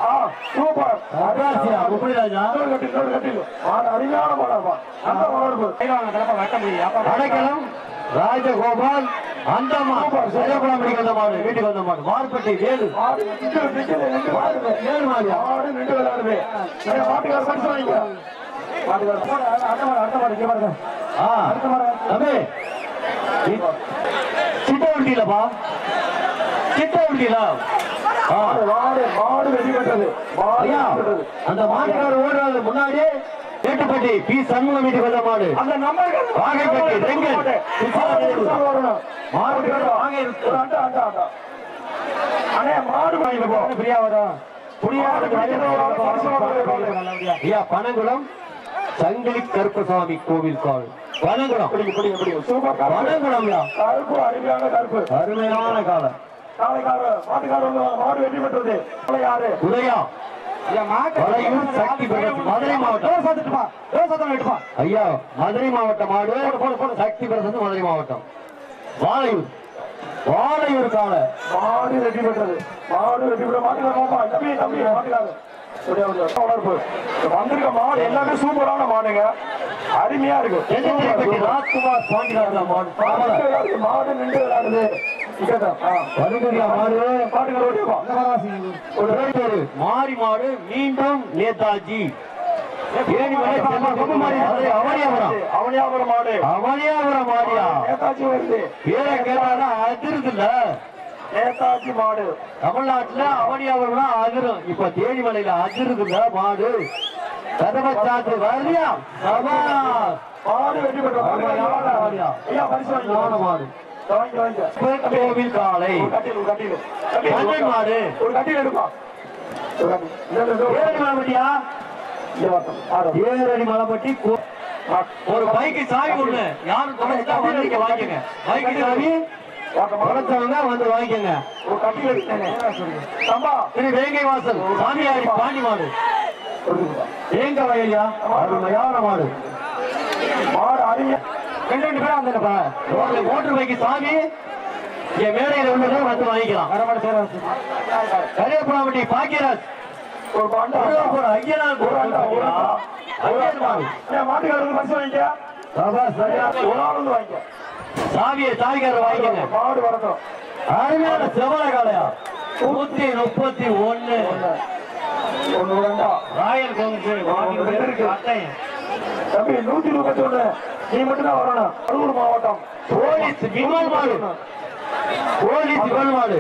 சூப்பர் அதாசியா முப்படி ராஜா கட்டில் மாடு அருமையான மாடாப்பா அந்த வளர்ப்பு அடைக்கலம் ராஜகோபால் அந்தமான் சரியகுளம் வந்த மாடு வீட்டுக்கு வந்த மாடு மார்பட்டி வேலு மாடு வேலு மாடியா மாடு நின்று விளையாடுது மாட்டுக்கார பரிசு வாங்கிக்க அடுத்த மாடு இங்க பாருங்க தம்பி சிட்ட வண்டியிலப்பா சிட்ட வண்டியில மாடு வெற்றி பெற்றது ஐயா அந்த மாட்டுக்காரர் ஓடுறது முன்னாடியே கேட்டுப்பட்டி பி சண்முகம் வீட்டுக்கு வந்த மாடு அந்த நம்பர் வாகைப்பட்டி ரெங்கல் அண்ணே மாடு வாங்கிட்டு பிரியா வரும் ஐயா பனங்குளம் சங்கிலி கருப்பசாமி கோவில் கால் பனங்குளம் பனங்குளம் கருப்பு அருமையான கருப்பு அருமையான காலம் மாடு வெற்றி பெற்றது யாரு உதயா வளையூர் சக்தி பிரதேசம் மதுரை மாவட்டம் ஐயா மதுரை மாவட்டம் மாடு சக்தி பிரதேசம் மதுரை மாவட்டம் வாழையூர் கால மாடு வெற்றி பெற்றது மாடு வெற்றி பெற்ற மாட்டுக்காரர் தம்பி தம்பி மாட்டுக்காரர் வளர்ப்பு வந்திருக்க மாடு எல்லாமே சூப்பரான மாடுங்க அருமையா இருக்கு ராஜ்குமார் பாண்டியராஜா மாடு மாடு நின்று விளையாடுது மாறி மாடு மீண்டும் நேதாஜி அவனியாபுரம் மாடு அவனியாபுரம் மாடியா நேதாஜி வருது பேரை கேட்டாலும் அதிருது இல்ல நேதாஜி மாடு தமிழ்நாட்டுல அவனியாபுரம் தான் அதிரும் இப்ப தேனிமலையில அதிருது இல்ல மாடு கதவை சாத்து வரியா மாடு வெற்றி பெற்ற மாடு கோவில் காலை மாடு ஒரு கட்டில் எடுப்பா ஏழடி மலைப்பட்டி ஒரு பைக்கு சாவி ஒண்ணு யாரும் தொலைச்சிட்டா வாங்கிக்கங்க பைக்கு சாவி தொலைச்சவங்க வந்து வாங்கிக்கங்க ஒரு கட்டில் எடுத்தேன் திரு வேங்கை வாசல் சாமியாரி பாண்டி மாடு வேங்க வயலியா அருமையான மாடு மாடு அருமையா ரெண்டு பேரும் வந்தேன்ப்பா மோட்டர் பைக்கு சாவி இங்க மேடையில உள்ளதை வந்து வாங்கிக்கலாம் கரியப்பட்டி பாக்கியராஜ் ஒரு பாண்டா ஐயனார் மாட்டுக்காரருக்கு பரிசு வாங்கிக்க ஒரு ஆள் வந்து வாங்கிக்க சாவியை சாவிக்காரர் வாங்கிக்கங்க மாடு வரட்டும் அருமையான செவல காலையா 131 ராயல் கொங்கு தம்பி 121 நீ மட்டும் தான் வரணும் அரூர் மாவட்டம் போலீஸ் விமல் மாடு போலீஸ் விமல் மாடு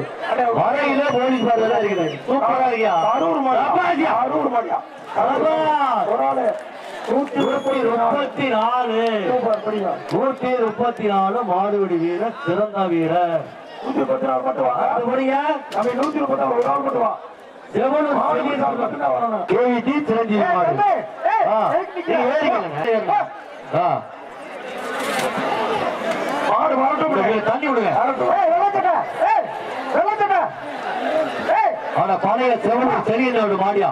வரையில போலீஸ் மாடு தான் இருக்குது சூப்பரா இருக்கியா அரூர் மாடியா அரூர் மாடியா ஒரு ஆளு 134 மாடுபிடி வீரர் சிறந்த வீரர் 134 மட்டும் வா தம்பி 134 ஒரு ஆள் மட்டும் வா கேவிடி சிரஞ்சீவி மாடு மாடு வரட்டும் தண்ணி விடுங்க ஆனா பழைய செவலூர் செரியனோட மாடியா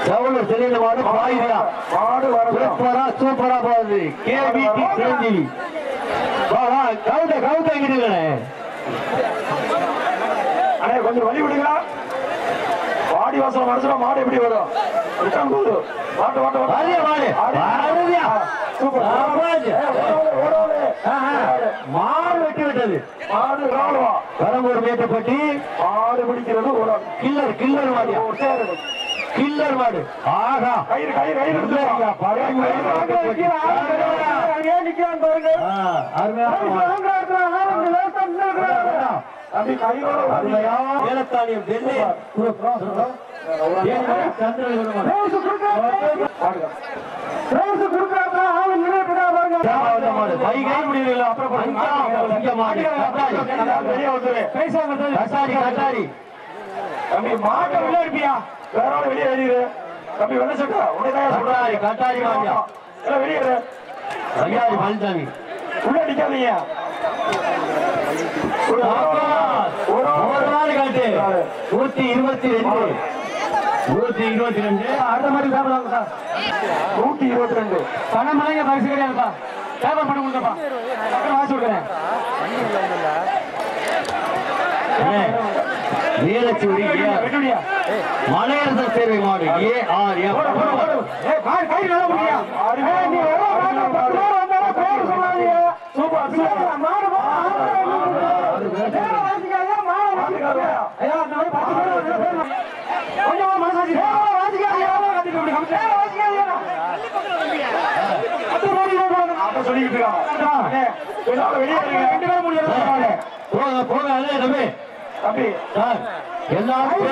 செவலூர் செரியன மாடு பாயுதியா மாடு வரட்டும் சூப்பரா போகுது கேவிடி சிரஞ்சீவி கவுத்த எங்கிட்டு அண்ணே கொஞ்சம் வழி விடுங்க வாடி வாசல் மனசுல மாடு எப்படி வரும் ரிட்டர்ன் போகுது மாட்டு மாட்டு மாடு வெட்டி விட்டது மாடு ராணுவா கடம்பூர் மேட்டப்பட்டி மாடு பிடிக்கிறது ஒரு கில்லர் மாடியா கில்லர் மாடு ஆகா கயிறு கயிறு கயிறு வேலத்தானியம் டெல்லி தம்பி மாட்டை உள்ள இருப்பியா வேற வெளியே வெளியே தம்பி வெள்ள சட்டா உடனே கட்டாரி மாடியா வெளியே ஐயாரி பழனிசாமி உள்ள அடிக்காதீங்க ஒரு நாள் காட்டு 122 அடுத்த மாதிரி சாப்பிடலாம் சார் 122 பணம் மலைங்க பரிசு கிடையாதுப்பா பேப்பர் பண்ண முடியுப்பா வாசி விடுறேன் வீரச்சூரி மலையரசன் சேர்வை மாடு ARM போக தம்பி சார் எல்லாரும்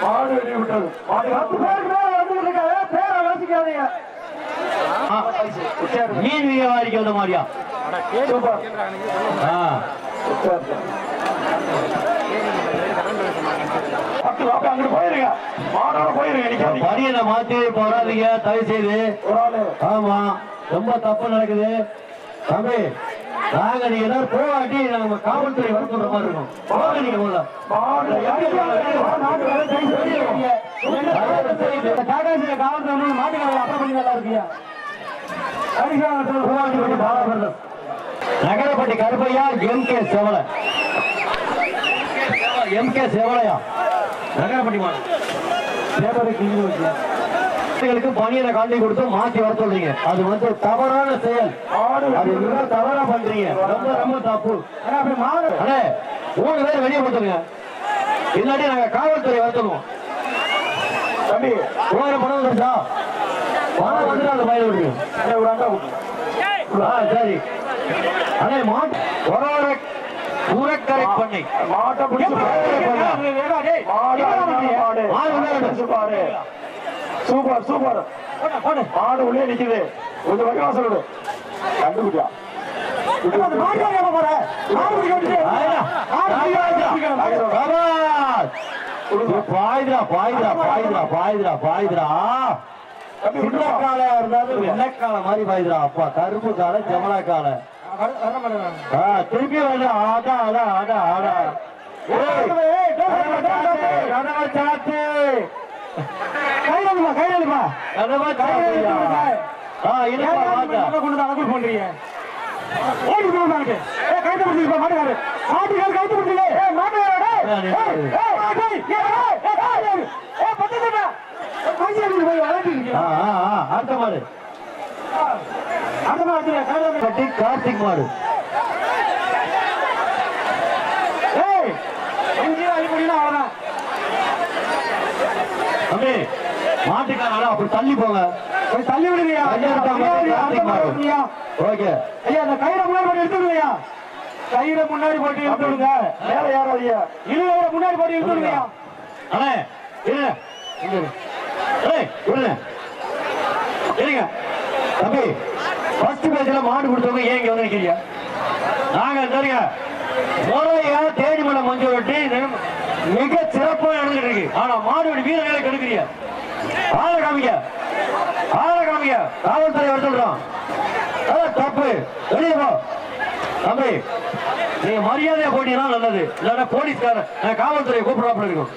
மாடு வெட்டி விட்டது மீன் வியாபாரிக்கு வந்த மாதிரியா பரியனை மாத்தி போறாதீங்க தயவு செய்து. ஆமா ரொம்ப தப்பு நடக்குது தம்பி. நாங்க நீங்க எல்லாரும் போராட்டி நாங்க காவல்துறை வர சொல்ற மாதிரி இருக்கும். நீங்க காவல்துறை மாட்டுக்காரங்க அப்புறம் பண்ணி நல்லா இருக்கியா நகரப்பட்டி கருப்பையா MK செவலையா நகரப்பட்டி மாடு பணியனை காண்டி கொடுத்து மாத்தி வர சொல்றீங்க. அது வந்து தவறான செயல். அது தவறா பண்றீங்க. ரொம்ப ரொம்ப தப்பு. அண்ணே 3 பேர் வெளியே கொடுத்துருங்க. இல்லாட்டி நாங்க காவல்துறை வர சொல்லுவோம். தம்பி பணம் வந்துருச்சா? பணம் வந்துட்டு அந்த பயிர் விடுங்க. சரி அண்ணே மாட்டு ஊரக்கரை பண்ணை சூப்பர் சூப்பர் மாடு உள்ளே நிக்குது. கொஞ்சம் வகையா சொல்லு கண்டுபிடிச்சா வெள்ளக்கால மாதிரி பாயுதுரா. அப்பா கருப்பு கால ஜமலா கால திருப்பி வந்து ஆடா ஆடா ஆடா ஆடா கார்த்திக் மாடு மாட்டுக்கார அப்படி தள்ளி போங்க. தள்ளி விடுறியா? ஓகே ஐயா அந்த கயிறை முன்னாடி போட்டு எடுத்துடுங்கய்யா. கயிறை முன்னாடி போட்டு எடுத்துடுங்க. மேல யாரும் ஐயா இழுவ முன்னாடி போட்டு எடுத்துடுங்கய்யா. அண்ணே இருங்க இருங்க தம்பி. ஃபர்ஸ்ட் பேஜ்ல மாடு கொடுத்தவங்க ஏன் இங்க வந்து நிக்கிறீங்க? நாங்க சரிங்க முறையா தேடிமலை மஞ்சள் வெட்டி மிக சிறப்பாக நடந்துட்டு இருக்கு. ஆனா மாடு வீரர்களை கெடுக்கிறீங்க. ஆளை காமிக்க காவல்துறை வர சொல்றோம். தப்பு வெளியே போ தம்பி. நீங்க மரியாதையா போட்டீங்கன்னா நல்லது. இல்லன்னா போலீஸ்கார காவல்துறையை கூப்பிடாம இருக்கும்.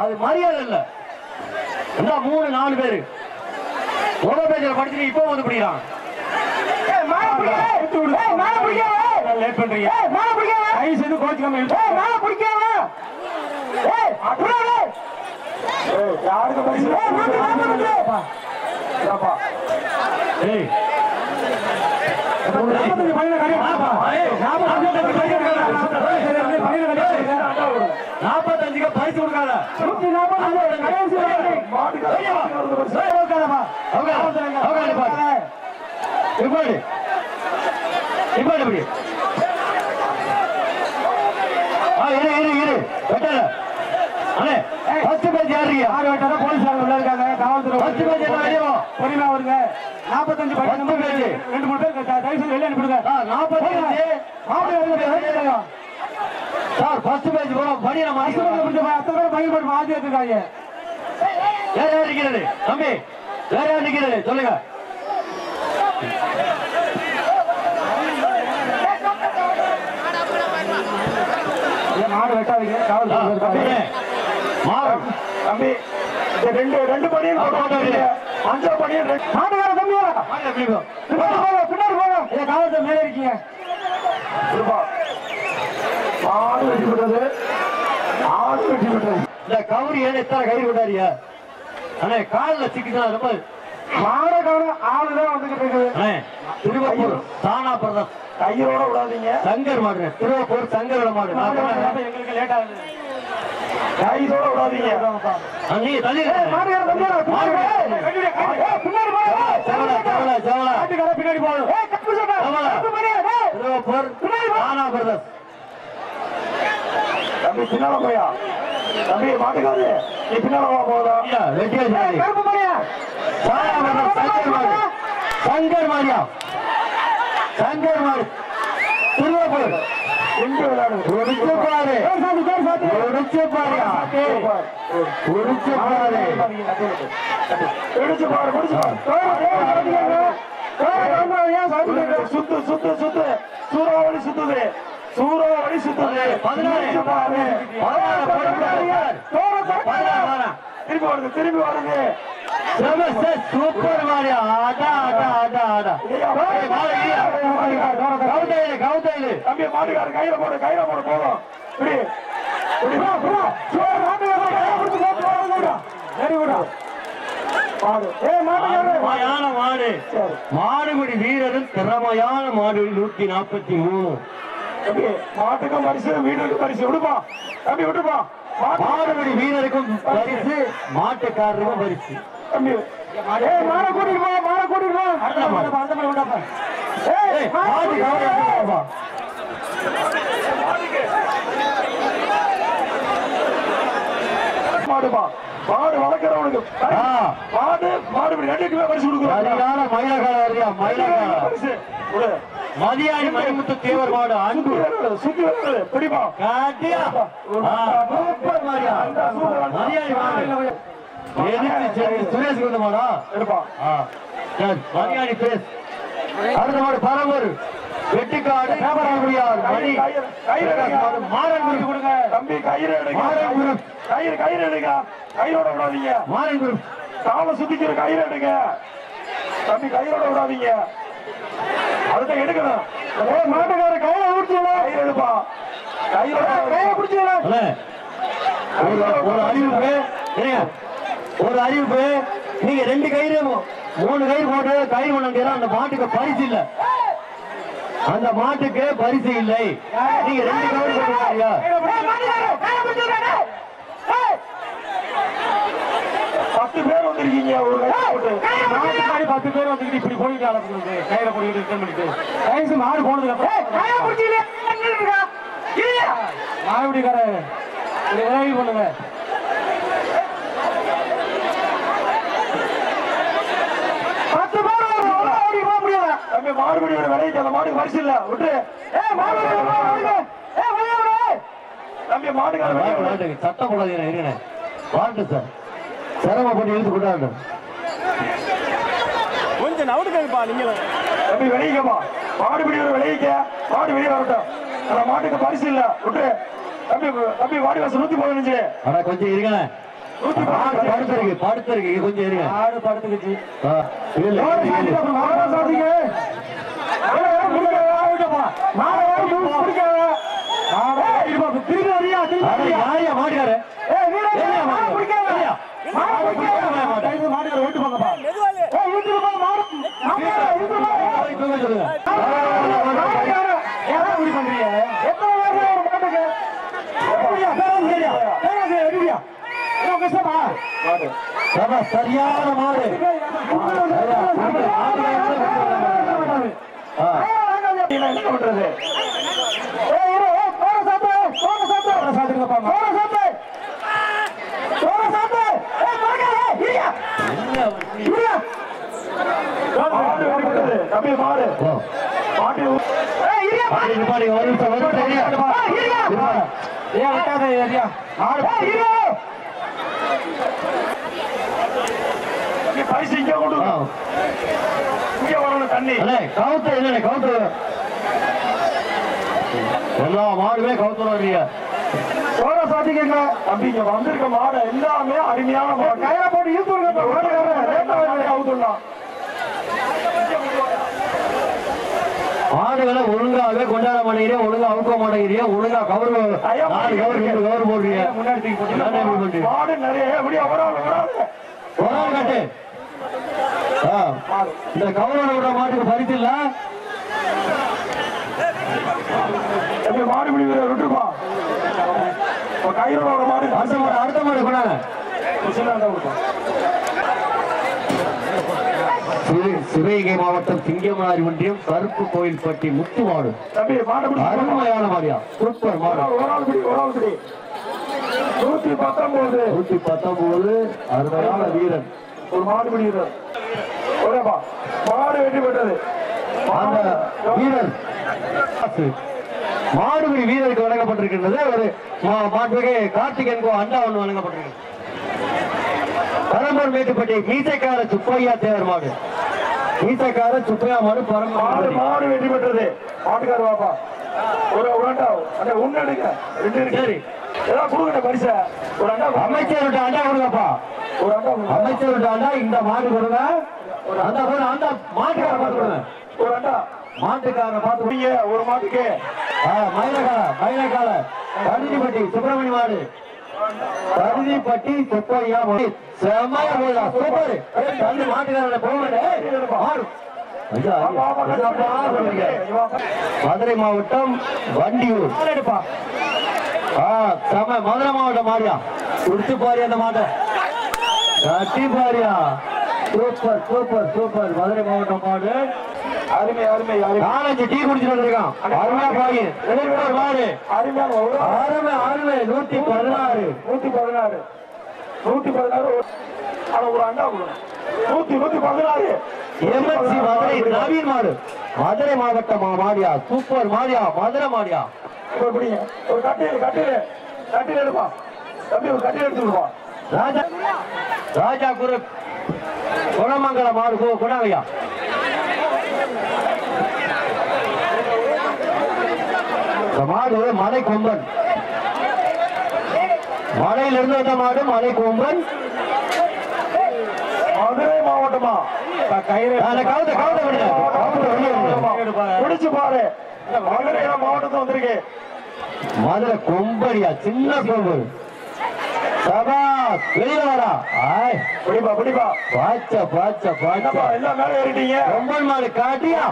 அது மரியாதை இல்ல. 3-4 பேரு முதல் பேஜ்ல படிச்சு இப்ப வந்து பிடிக்கிறான். லேட் பண்றீங்க. யாருக்கு பரிசு கொடுக்காத. பொறுமையா வருங்க. 45 2-3 பேர் வெளியே அனுப்பிடுங்க. 45 சார் ஃபர்ஸ்ட் பேஜ் போறோம். படி நம்ம அத்தனை பேர் பைக் போட்டு மாத்தி வச்சிருக்காங்க. வேற யார் நிக்கிறது தம்பி? வேற யார் நிக்கிறது சொல்லுங்க. மாடு வெட்டாதீங்க. காவல் தம்பி ரெண்டு பணியும் அஞ்சா பணியும் மாட்டுக்கார தம்பியா பின்னாடி போங்க காலத்தை மேலே இருக்கீங்க ஆடு வெட்டி விட்டது ஆடு வெட்டி விட்டது இந்த கவுரி ஏன் எத்தனை கயிறு விட்டாரியா அண்ணே காலில் சிக்கிதான் ரொம்ப மாட கவனம் ஆளுதான் வந்துகிட்டு இருக்குது அண்ணே திருவப்பூர் தானா பிரதம் கயிறோட விடாதீங்க சங்கர் மாடு திருவப்பூர் சங்கரோட மாடு எங்களுக்கு லேட் ஆகுது கயிறோட விடாதீங்க நீ தள்ளி மாட்டுக்கார தம்பியா பின்னாடி பின்னாடி போகணும் திருவப்பூர் தானா பிரதம் தம்பி பின்னால போயா தம்பி மாட்டுக்காரு நீ பின்னால போதா கருப்பு மணியா சங்கர் மாடியா சங்கர் மாடு திருவப்பூர் எங்க விளையாடு ஒடிச்சு பாரு ஒடிச்சு பாரியா ஒடிச்சு பாரு பிடிச்சு பாரு பிடிச்சு பாரு சுத்து சுத்து சுத்து சூறாவளி சுத்துது சூறாவளி சுத்துது 16 திரும்பி வருது சூப்பர் மாடியா ஆடா ஆடா ஆடா ஆடா கவுதையில தம்பி மாட்டுக்கார கையில போடு போதும் இப்படி திறமையான மாடு மாடுபிடி வீரரும் திறமையான மாடு 143 மாட்டுக்கும் பரிசு வீட்டுக்கும் பரிசு விடுப்பா தம்பி விட்டுப்பா மாடுபிடி வீரருக்கும் பரிசு மாட்டுக்காரருக்கும் பரிசு தம்பி மாட கூட்டிட்டு மாடுப்பா மாடு வளர்க்கிறவனுக்கு மாடு ரெண்டுக்குமே பரிசு கொடுக்குறோம் பரிசு மதியாணி மணிமுத்து தேவர் மாடு அன்பு சுத்தி பிடிப்பா காட்டியா சூப்பர் மாடியா மதியாணி மாடு சுரேஷ் கொண்ட மாடா எடுப்பா மதியாணி பேஸ் அடுத்த மாடு பரம்பூர் வெட்டிக்காடு மணி மாறன் குரூப் கொடுங்க தம்பி கயிறு எடுங்க கயிறு எடுங்க கயிறோட விடாதீங்க மாறன் குரூப் காலை சுத்திக்கிற கயிறு எடுங்க தம்பி கயிறோட விடாதீங்க அடுத்த எடுக்கணும் மாட்டுக்கார கையில பிடிச்சல கயிறு எடுப்பா கையை பிடிச்சல ஒரு அறிவிப்பு நீங்க 2 கயிறு 3 கயிறு போட்டு கயிறு கொண்டு அந்த மாட்டுக்கு பரிசு இல்ல அந்த மாட்டுக்கு பரிசு இல்லை நீங்க 2 கயிறு போட்டு 10 பேர் வந்திருக்கீங்க ஒரு மாட்டுக்காரி 10 பேர் வந்துட்டு இப்படி போயிட்டு அளவுக்கு கையில போயிட்டு கைசு மாடு போனதுக்கு அப்புறம் மாடுபிடிக்கார உதவி பண்ணுங்க தம்பி மாடுபடி விலைக்கு அந்த மாட்டுக்கு பரிசு இல்ல விட்டு தம்பி மாட்டுக்கார சட்டம் போடாதீங்க வாண்டு சார் சிரமப்பட்டு இழுத்து கொண்டாடு கொஞ்சம் நவுடுங்கப்பா நீங்களும் தம்பி விளைவிக்கப்பா மாடுபிடி விளைவிக்க மாடு வெளியே வரட்டும் அந்த மாட்டுக்கு பரிசு இல்ல விட்டு தம்பி தம்பி வாடி வாசல் 115 ஆனா கொஞ்சம் இருங்க படுத்திருக்கு கொஞ்சம் இருங்க ஆடு படுத்துக்கிச்சு மாடுகாரு மாடு ஓட்டு போங்கப்பா சரியான மாடு என்ன பண்றது தம்பி மாடு மாட்டு பரிசு இங்க கொண்டு இங்க வரணும் தண்ணி கவுத்து என்ன கவுத்து எல்லா மாடுமே கவுத்துறோம் இல்லையா சோழ சாதிக்கங்க அப்படிங்க வந்திருக்க மாடு எல்லாமே அருமையான மாடு கயிறை போட்டு இழுத்து அவுத்துடலாம் ஆடுகளை ஒழுங்காவே கொண்டாட மாட்டேங்கிறீங்க, ஒழுங்கா அவுக்க மாட்டேங்கிறீங்க, ஒழுங்கா கவர் போடுறீங்க. மாடு நிறைய எப்படியா கட்டு இந்த கவரோட விட மாட்டுக்கு பரிசு இல்ல. எப்படி மாடு பிடி விட்டுருப்பா கயிறோட மாடு அடுத்த மாடு கொண்டாங்க. சிவகங்கை மாவட்டம் சிங்கமாரி ஒன்றியம் கருப்பு கோயில்பட்டி முத்து மாடு. அருமையான மாடியா, சூப்பர் மாடு. 119 அருமையான வீரன், ஒரு மாடுபிடி வீரர் மாடு வெற்றி பெற்றது. அந்த வீரர் மாடுபிடி வீரருக்கு வழங்கப்பட்டிருக்கின்றது. ஒரு மாண்புமிகு கார்த்திகேயனுக்கு அண்டா ஒன்று வழங்கப்பட்டிருக்கிறது. பரம்பூர் மேட்டுப்பட்டி மீசைக்கார சுப்பையா தேவர் மாடு. மீசைக்கார சுப்பையா மாடு பரம்பூர் மாடு வெற்றி பெற்றது. மாட்டுக்கார பாப்பா ஒரு அண்டா அந்த ஒண்ணு எடுங்க, ரெண்டு சரி ஏதாவது கொடுங்க பரிச. ஒரு அண்டா அமைச்சர் விட்டு அண்டா கொடுங்கப்பா. ஒரு அண்டா அமைச்சர் விட்டு அண்டா இந்த மாடு கொடுங்க. அந்த மாட்டுக்கார பார்த்து கொடுங்க. ஒரு அண்டா மாட்டுக்கார பார்த்து கொடுங்க. ஒரு மாட்டுக்கு மயிலக்கால கருதிப்பட்டி சுப்பிரமணிய மாடு. கருதிப்பட்டி சுப்பையா மாடு செம்மையா போடா, சூப்பர். மாட்டுக்கார போக மதுரை மாவட்டம் வண்டியூர். மதுரை மாவட்டம் மாறியா குடிச்சு பாரு அந்த மாட்டை கட்டி பாரியா. Super super super. மதுரை மாவட்டம் மாடு அருமை அருமை நாலஞ்சு டீ குடிச்சுட்டு வந்திருக்கான். அருமையா பாய் மாடு அருமை அருமை. 116 ஒரு அண்டா 116 எம்எஸ்சி மதுரை நவீன் மாடு. மதுரை மாவட்டம் மாடியா, சூப்பர் மாடியா, மதுரை மாடியா. ஒரு கட்டில் எடுப்பா தம்பி, ஒரு கட்டில் எடுத்துருப்பா. ராஜா குரு குணமங்கல மாடு கொண்டாங்கய்யா. மாடு மலை கொம்பன், மலையிலிருந்து வந்த மாடு மலை கொம்பன். மதுரை மாவட்டமா பிடிச்சு பாரு. மதுரை மாவட்டத்தை வந்திருக்கு. மதுரை கொம்படியா, சின்ன கொம்பு. வெளியில வாடா. பிடிப்பா பிடிப்பா. பாச்சா பாச்சா பாச்சா எல்லாம் மேல ஏறிட்டீங்க. கொம்பன் மாடு காட்டியா.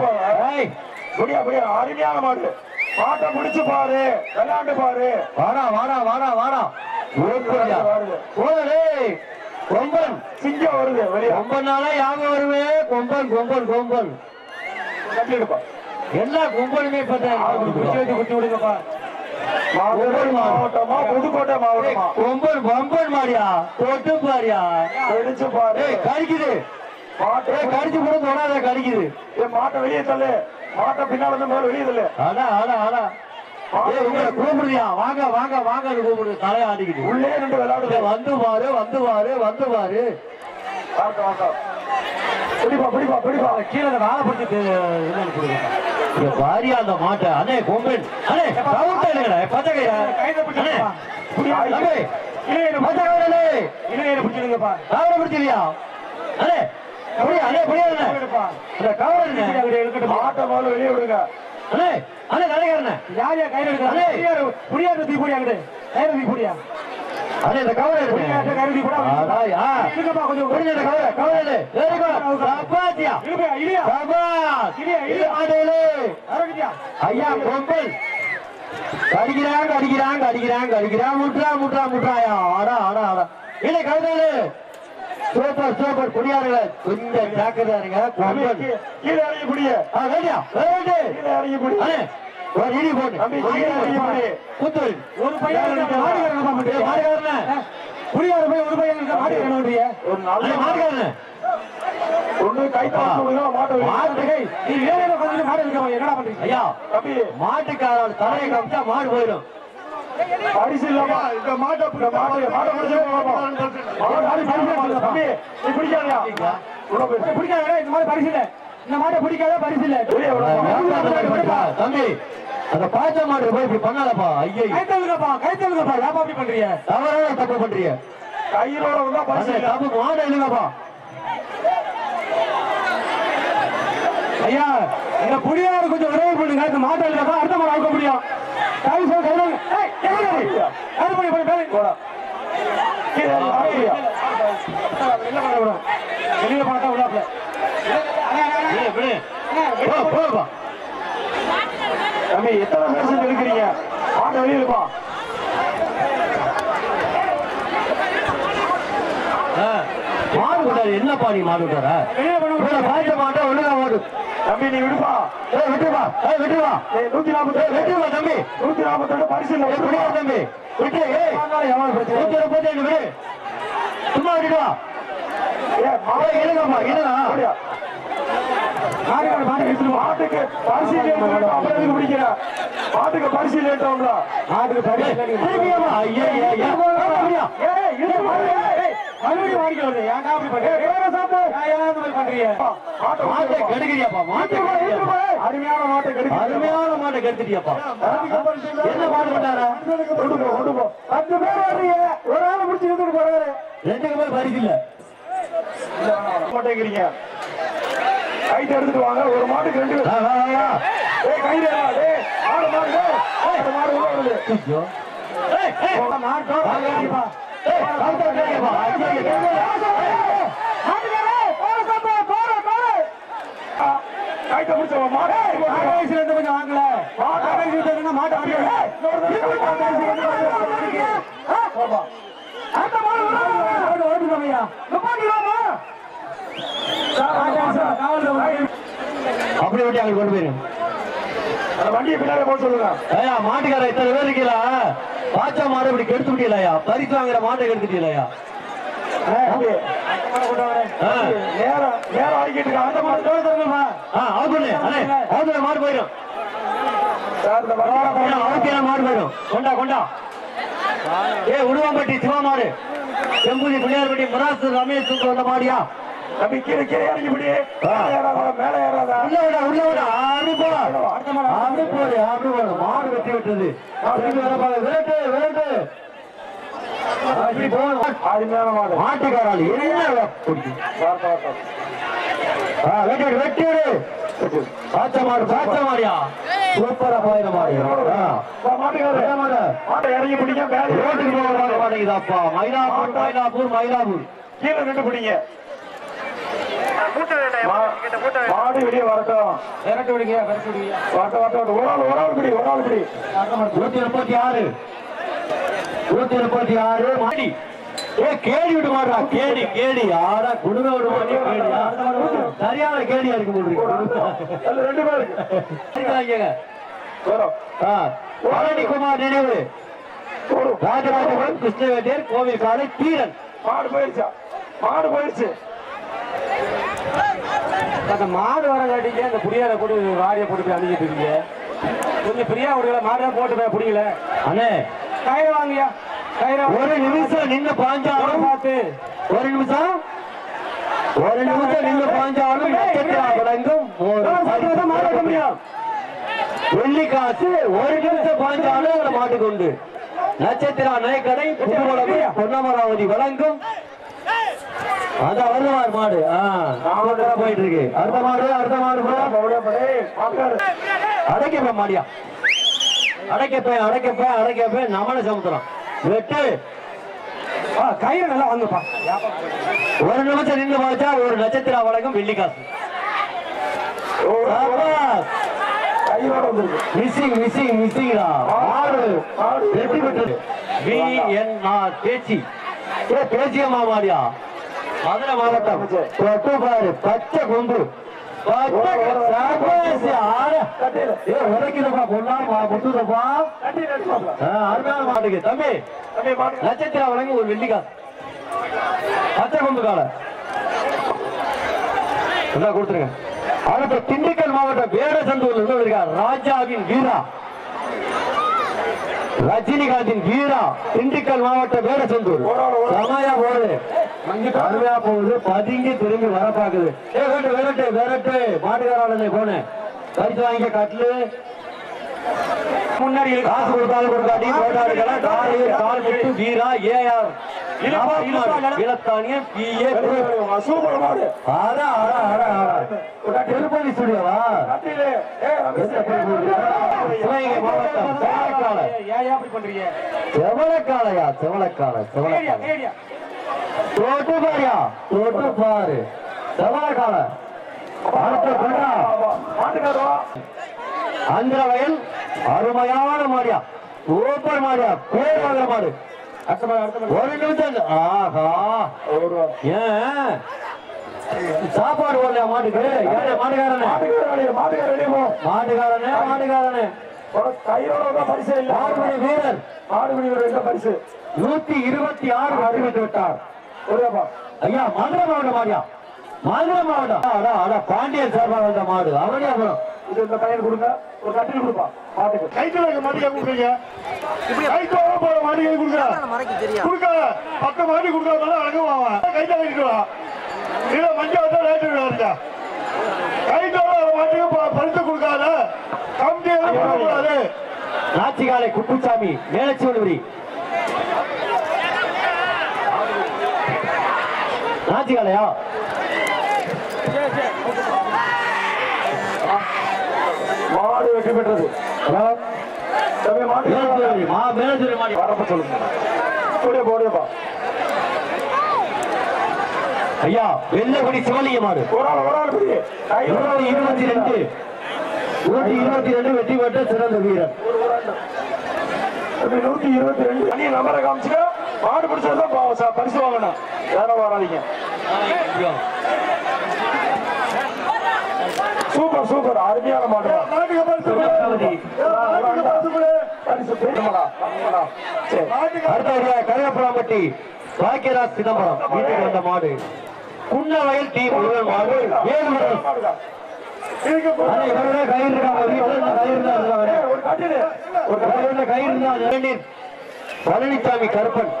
புடியா புடியா, அருமையான மாடு. மாட்டை முடிச்சு பாரு, விளையாண்டு பாரு. வாடா வாடா வாடா வாடா. கொம்பன் சிங்கம் வருது. கொம்பனால யாங்க வருவே. கொம்பன் கொம்பன் கொம்பன் கட்டிடுப்பா. எல்லா கொம்பனுமே குட்டி விடுங்கப்பா. மாவட்டமா புதுக்கோட்டை மாவட்டமா? கொம்பன் கொம்பன் மாடியா, தொட்டு பாரியா. பிடிச்சு பாரு. கடிக்குது மாட்டை, கடிச்சு கூட தொடாத கடிக்குது. மாட்டை வெளியே தள்ளு. மாட்டை பின்னால இருந்து மேல வெளியே தள்ளு. அடா அடா அடா. கூப்பிடுறியா? வாங்க வாங்க வாங்க கூப்பிடு. தலையை ஆடிக்கிட்டு உள்ளே நின்று விளையாடுது. வந்து பாரு வந்து பாரு வந்து பாரு. பிடிப்பா பிடிப்பா பிடிப்பா. கீழே வாழை பிடிச்சி பாரியா அந்த மாட்டை. அண்ணே கொம்பன் அண்ணே பச்சை பிடிச்சிருங்கப்பா. கவரை பிடிச்சிருக்கியா? அண்ணே மாட்டை மேல வெளியே விடுங்க. அண்ணே அண்ணே தலைக்காரண்ணே யாரையா கையில எடுக்க புரியாது தீ போடியா கிட்ட கையில தீ போடியா. அண்ணே இந்த கவரை கருதி கூட கொஞ்சம் ஐயா கொம்பல் அடிக்கிறாங்க அடிக்கிறாங்க அடிக்கிறாங்க அடிக்கிறாங்க. முற்றா முற்றா முற்றாயா. ஆடா ஆடா ஆடா. இல்லை கவிதையில சூப்பர் சூப்பர். குடியாருங்க கொஞ்சம் ஜாக்கிரதா இருங்க. கொம்பல் கீழே இறங்கி குடிய. வேண்டியா கீழே இறங்கி குடி. ஒரு இடி போட்டு குத்து ஒரு பையன் புரியாத போய் ஒரு பையன் மாடுறிய ஒரு நல்ல மாடுகாரன ஒண்ணு கை மாட்டுக்கை நீ வேலையில உட்காந்து மாடு இருக்க என்னடா பண்றீங்க? ஐயா தம்பி மாட்டுக்காரோட தலையை காமிச்சா மாடு போயிடும். பரிசு இல்லாமா இந்த மாட்டை தம்பி நீ பிடிக்காதயா? பிடிக்காத இந்த மாதிரி பரிசு இல்ல. இந்த மாட்டை பிடிக்காத பரிசு இல்ல. தம்பி அந்த பாச்ச மாடு போய் இப்படி பண்ணாதப்பா. ஐயோ கைத்தலுங்கப்பா ஏப்பா அப்படி பண்றீங்க? தவறான தப்பு பண்றீங்க. கையிலோட வந்தா பரிசு இல்ல. தப்பு மாடு இல்லைங்கப்பா. ஐயா இந்த புடியாரு கொஞ்சம் உதவி பண்ணுங்க. இந்த மாட்டை இல்லப்பா அடுத்த மாடு அவுக்க முடியும். கைது கைது பண்ணி போடா. வெளியில பார்த்தா விடாப்ல. தம்பி எத்தனை பேர் எடுக்கிறீங்க? மாட்டை வெளியிலப்பா. மாடு விட்டாரு. என்னப்பா நீ மாடு விட்டாரா? பாய்ச்ச மாட்டை ஒழுங்கா ஓடு. தம்பி நீ விடுப்பா. விட்டுவா விட்டுவா. 147 விட்டுவா தம்பி. 142 பரிசு இல்ல. விடுவா தம்பி. விட்டு எவ்வளவு பிரச்சனை? 135 விடு. சும்மா விட்டுவா. இடுங்கம்மா இடுங்க. மாட்டுக்கு பரிசு அப்புறம் பிடிக்கிற மாட்டுக்கு பரிசு இல்லைன்றோம்ல. மாட்டுக்கு பரிசு மறுபடியும் வாங்கிக்கிறது. ஏன்டா அப்படி பண்றீங்க? அருமையான மாட்டை கெடுக்க. அருமையான மாட்டை கெடுத்துட்டியாப்பா. என்ன மாடு பண்ணாரா? 10 பேர் வர்றீங்க. ஒரு ஆளை முடிச்சு இழுத்துட்டு போறாரு. 2 பேர் பரிசு இல்ல மாட்டேங்கிறீங்க. கைட்டு எடுத்துட்டு வாங்க. ஒரு மாட்டுக்கு 2 பேர். கையில ஆடு மாடு மாடு உள்ள வருது. கைட்ட முடிச்சவன் மாடு கொஞ்சம் வாங்கல. மாட்டை அப்படி விட்டு அங்க கொண்டு போயிரு. வண்டியை பின்னாடி போக சொல்லுங்க. ஐயா மாட்டுக்கார இத்தனை பேர் இருக்கீங்களா? பாச்சா மாடு இப்படி கெடுத்து விட்டீங்களா? பரிசு வாங்குற மாட்டை கெடுத்துட்டீங்களா? நேரம் ஆகிட்டு அந்த மாடு மாடு போயிடும். மாடு போயிடும். கொண்டா கொண்டா. உடுவாம்பட்டி சிவா மாடு, செம்புதி பிள்ளையார்பட்டி முராசு ரமேஷ் வந்த மாடியா? தம்பி கீழே கீழே இறங்கி பிடி. மேல ஏறாதா? உள்ள விட உள்ள விட. அப்படி போட அப்படி போடு அப்படி போடு. மாடு வெட்டி விட்டது. விரட்டு விரட்டு. அப்படி போகணும். அருமையான மாடு. மாட்டுக்காராளி என்ன பிடிக்கும்? வெட்டி வெட்டி பாச்ச மாடு பாச்ச மாடியா? சூப்பரா போயிட மாடு. மாட்டை இறங்கி பிடிங்க. ரோட்டுக்கு போக மாட்டேங்குதாப்பா. மயிலாப்பூர் மயிலாப்பூர் மயிலாப்பூர். கீழே நின்று பிடிங்க. மாடு வெளியே வரட்டும். விரட்டு விடுங்க விரட்டு விடுங்க. வரட்டும் வரட்டும். ஒரு ஆள் பிடி ஒரு ஆள் பிடி. 136 136 மாடி. கேடி விட மாட்டா. கேடி கேடி ஆடா குடும்ப விட மாட்டியா? சரியான கேடியா இருக்கு போடுறீங்க. 2 பேருக்கு பழனிக்குமார் நினைவு ராஜராஜபுரம் கிருஷ்ணவேட்டியர் கோவில் காலை தீரன். மாடு போயிடுச்சா? மாடு போயிடுச்சு. அந்த மாடு வர காட்டிங்க அந்த புடியார போட்டு வாரியை போட்டு போய் அணிக்கிட்டு இருக்கீங்க. கொஞ்சம் பிரியா விடுங்களா? மாடு போட்டு போய் பிடிக்கல. அண்ணே கயிறு வாங்கியா? கயிறு ஒரு நிமிஷம் நின்று பாஞ்சாலும் பார்த்து ஒரு நிமிஷம் நின்று பாஞ்சாலும் முடியும். வெள்ளி காசு ஒரு நிமிஷம் பாஞ்சாலும் மாட்டுக்கொண்டு நட்சத்திரா நயக்கடை புதுவளவு பொன்னமராவதி வழங்கும். அதான் வருவார் மாடு. போயிட்டு இருக்கு. அடுத்த மாடு அடைக்கப்ப மாடியா? அடைக்கப்ப நம்மள சமுத்திரம் வெட்டு. கயிறு நல்லா வாங்கப்பா. ஒரு நிமிஷம் நின்று பார்த்தா ஒரு நட்சத்திரா வழங்கும் வெள்ளி காசு. மிஸ்ஸிங் மிஸ்ஸிங் மிஸ்ஸிங்டா. மாடு வெற்றி பெற்றது. VNR பேச்சி. பேச்சியம்மா மாடியா? மதுரை மாவட்டம் பாரு. பச்சை கொம்பு உரைக்குதுப்பா. பொண்ணா முத்துதப்பா. அருமையான மாட்டுக்கு தம்பி நட்சத்திரா வழங்கி ஒரு வெள்ளி காசு. பச்சை கொம்பு கால கொடுத்துருங்க. அடுத்த திண்டுக்கல் மாவட்டம் வேடசந்தூர்ல இருந்து வந்திருக்கார் ராஜாவின் வீரா ரஜினிகாந்தின் வீரா. திண்டுக்கல் மாவட்டம் வேடசந்தூர். சமயா போகுது அருமையா போகுது. பதுங்கி திரும்பி வர பாக்குது. விரட்டு விரட்டு விரட்டு. மாட்டுக்காராளனை போன பரிசு வாங்க கட்லு முன்னாடி காசு கொடுத்தாலும் கொடுக்காட்டி போட்டாடுகளா கால் முட்டு வீரா ஏஆர் இளத்தானியம் பிஏ சூப்பர் மாடு. திருப்பதி ஸ்டுடியோவா சிவகங்கை மாவட்டம் செவலக்காலை. ஏன் அப்படி பண்றீங்க? செவலக்காலையா? செவலக்காலை செவலக்காலை தோட்டு பாரியா? தோட்டு பாரு செவலக்காலை. அந்த வயல் அருமையான மாடியா, சூப்பர் மாடியா, பேர் வாங்குற மாடு. ஒரு நிமிஷம். ஆஹா, ஏன் சாப்பாடு வரலையா மாட்டுக்கு? மாட்டுக்காரனே மாட்டுக்காரனே மாட்டுக்காரனே கையோட பரிசு இல்ல. மாடுபிடி வீரர் மாடுபிடி வீரர் பரிசு 126 வெற்றி பெற்று விட்டார். ஐயா மதுரை மாவட்டம் மாடியா, மதுரை மாவட்டம் பாண்டியன் சார்பாக வந்த மாடு. அவனே அப்புறம் இது இந்த பையன் கொடுங்க, ஒரு கட்டில் கொடுப்பா மாட்டுக்கு. கைத்துல மாட்டிக்கா கொடுக்குறீங்க, கைத்தோட போற மாட்டிக்கை கொடுக்குறா கொடுக்க 10 மாட்டி கொடுக்காம அடங்குவான். கைத்த கட்டிக்கலாம் இல்ல மஞ்சள் வந்தா லேட்டு விடாதுங்க. கைத்தோட மாட்டிக்கு பரிசு கொடுக்காத கம்பியெல்லாம் கொடுக்கக்கூடாது. நாச்சிகாலை குப்புசாமி மேலச்சிவனூரி நாச்சிகாலையா? மாடு வெற்றி பெற்றது. மேலச்சிவனூரி மாடி வரப்ப சொல்லுங்க. போடியப்பா ஐயா வெள்ளகுடி சிவலிங்க மாடு ஒரு ஆள் பிடி. 122 வெற்றி பெற்ற சிறந்த வீரர். 122 அணி நம்பரை காமிச்சுக்க. மாடு பிடிச்சா பரிசு வாங்கணும், யாரும் வராதிங்க. சூப்பர் சூப்பர், அருமையான மாடு. கருவேப்பலாம்பட்டி பாக்கியராஜ் சிதம்பரம் வீட்டுக்கு வந்த மாடு. குன்ன வயல் டி முருகன் மாடு. பழனிசாமி கருப்பன்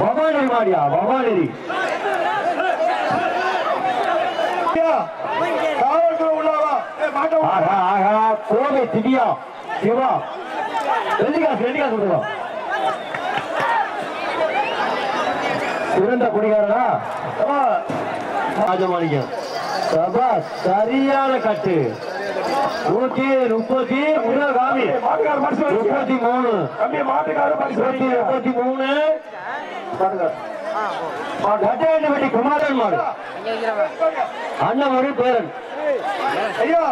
பவானி மாடியா? பவானி கோவை திவ்யா சிவா ரெண்டிகா சொல்லுவோம். சிறந்த குடிகாரனா ராஜமாணிக்கம் சபா சரியான கட்டு. 133 காமி 33 கட்டையாண்டி குமாரன் மாடு அண்ணன் பேரன். ஐயா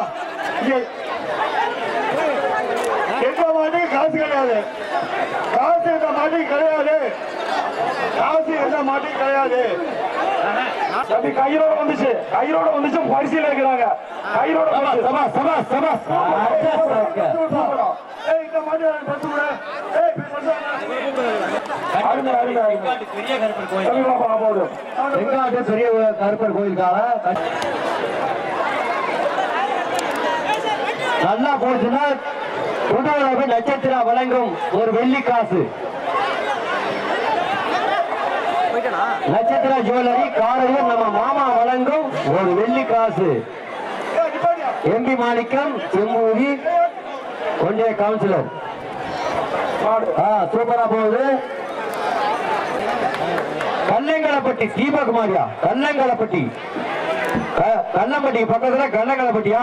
எந்த மாட்டுக்கு காசு கிடையாது, காசு எந்த மாட்டுக்கு கிடையாது, காசு எந்த மாட்டுக்கு கிடையாது. கையோட வந்துச்சு பரிசீல இருக்கிறாங்க. கையோட பெரிய கருப்பர் கோயிலுக்காக நல்லா போச்சுன்னா புதுவரவு நட்சத்திரா வழங்கும் ஒரு வெள்ளி காசு. நட்சத்திரா ஜுவல்லரி காரையும் நம்ம மாமா வழங்கும் ஒரு வெள்ளி காசு. எம்பி மாணிக்கம் செம்பூரி ஒன்றிய கவுன்சிலர். சூப்பரா போகுது. கல்லங்கலப்பட்டி தீபகுமாரியா? கல்லங்கலப்பட்டி கல்லம்பட்டி பக்கத்துல கல்லங்கலப்பட்டியா?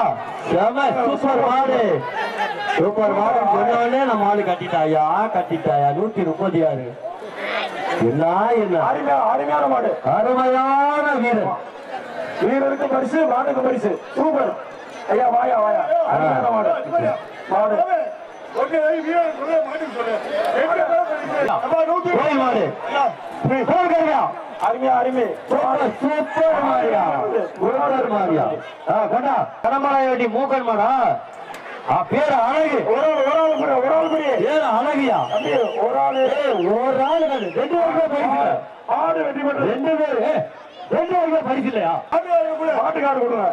சூப்பர் மாடு, சூப்பர் மாடு சொன்னோடனே நம்ம ஆளு கட்டிட்டாயா 136. என்ன அருமையான மாடு, அருமையான வீரர். வீரருக்கு பரிசு, மாட்டுக்கு பரிசு. சூப்பர் ஐயா, வாயா அருமையான மாடு. கடம்பலாயி மூக்கன் மாடா பேர் அழகு. அழகியா? ஒரு ஆளு 2 பேர் பரிசு இல்லையா? மாட்டுக்காரு கொடுங்க.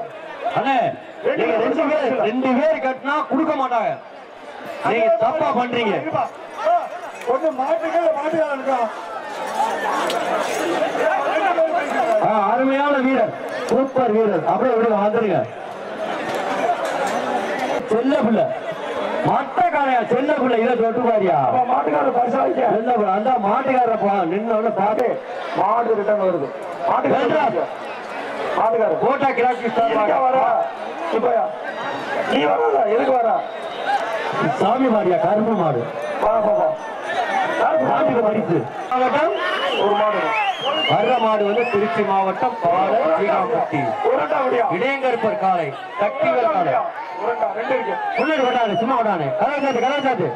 அண்ணே 2 பேர் கட்டினா கொடுக்க மாட்டாங்க. நீங்க தப்பா பண்றீங்க. அருமையான வீரர், சூப்பர் வீரர். அப்படியே விடுங்க, வந்துருங்க. செல்ல பிள்ளை மட்ட காலையா செல்ல பிள்ளை இதை தொட்டு பாரியா மாட்டுக்காரர் பரிசாலிக்க செல்ல பிள்ளை அந்த மாட்டுக்காரப்பா நின்னு பாட்டு மாடு ரிட்டர்ன் வருது மாட்டுக்காரர் கோட்டா கிராக்கி வர இப்பயா நீ வராதா எதுக்கு வரா சாமி மாடியா கரும்பு மாடு மாட்டுக்கு பரிசு மாவட்டம் ஒரு மாடு வர்ற மாடு வந்து திருச்சி மாவட்டம் பாடல் சீகாம்பட்டி இடையங்கற்பர் காலை சக்திகள் காலை முன்னாடி கொண்டாடு சும்மா கொண்டாடு கதவை சாத்து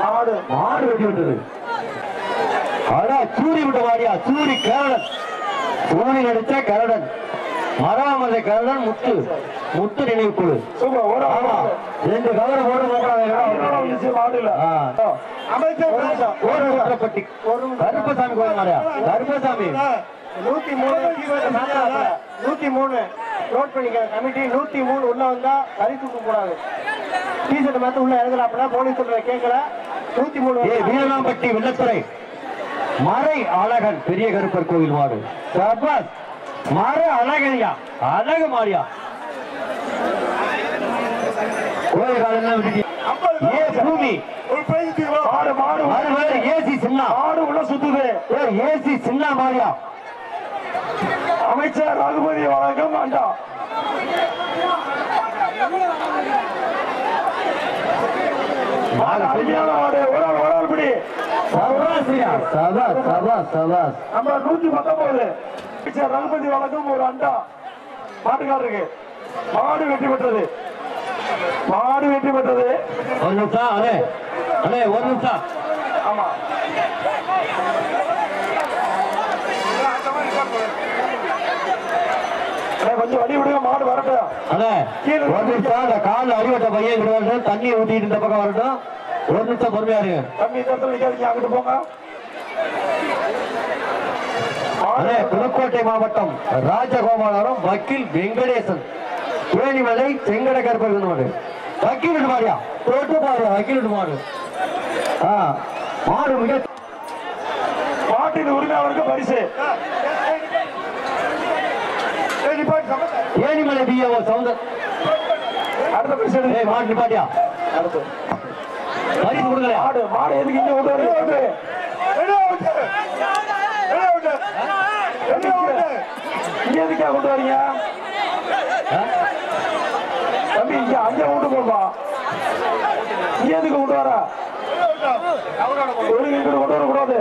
மாடு மாடு வெட்டி விட்டது அடா சூரி விட்ட மாடியா சூரி கரடன் சூரி நடிச்ச கரடன் மராமலை கரடன் முத்து முத்து நினைவு குழு ரெண்டு கவரை போட்டு மாடுப்பட்டி கருப்பசாமி கோயில் மாடியா கருப்பசாமி 103 நோட் பண்ணிக்க கமிட்டி 103 உள்ள வந்தா கறி தூக்க கூடாது டீசர்ட் மாத்த உள்ள இறங்கலாம் போலீஸ் சொல்ற கேட்கல 103 வீரனாம்பட்டி வெள்ளத்துறை மறை அழகன் பெரிய கருப்பர் கோவில் மாடு சபாஸ் மர அழகனியா அழகு மாடியா கோயில் காலம் பூமி ஏசி சின்ன மாடு உள்ள சுத்துது ஏசி சின்ன மாடியா அமைச்சர் ரகுபதி வழக்கம் வேண்டாம் அருமையான மாடு ஒரு ஆள் பிடி நம்ம 119 அமைச்சர் ரகுபதி வழக்கம் ஒரு அண்டா மாட்டுக்காரருக்கு மாடு வெற்றி பெற்றது ஒரு நிமிஷம் அண்ணே அண்ணே ஒரு நிமிஷம் ஆமா கொஞ்சம் வழி விடுங்க மாடு வரட்டும் அண்ணே ஒரு நிமிஷம் அந்த காலில் அடிவட்ட பையன் வரட்டும் தண்ணி ஊத்திட்டு இந்த பக்கம் வரட்டும் ஒரு நிமிஷம் பொறுமையா இருங்க தண்ணி நிக்காதீங்க அங்கிட்டு போங்க புதுக்கோட்டை மாவட்டம் ராஜகோபாலம் வக்கீல் வெங்கடேசன் தேனிமலை செங்கட கருப்பர் மாடு வக்கீல் மாடியா தோட்டு பாரு வக்கீல் மாடு மாடு மிக மாட்டின் உரிமையாளருக்கு பரிசு ஏனிமலை பிஏஓ சவுந்தர் அடுத்த பரிசு மாடு நிப்பாட்டியா அடுத்து பரிசு கொடுக்கல மாடு எதுக்கு இங்க விட்டு இங்க எதுக்கா கொண்டு வரீங்க தம்பி இங்க அங்க கொண்டு போப்பா இங்க எதுக்கு கொண்டு வர ஒரு இங்க கொண்டு வரக்கூடாது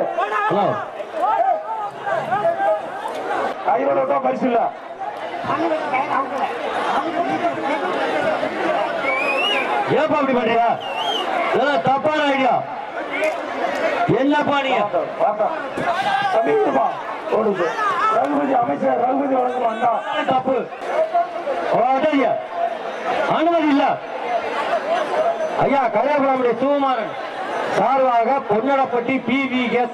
கையோட விட்டா பரிசு இல்ல ஏப்பா அப்படி பண்றியா தப்பான ஐடியா என்னப்பா நீங்க தம்பி ஓடுது ரகுபதி அமைச்சர் ரகுபதி வழங்கும் அண்டா தப்பு அனுமதி இல்ல ஐயா கரையாபுரமுடைய சிவகுமாரன் சார்பாக பொன்னடப்பட்டி PVS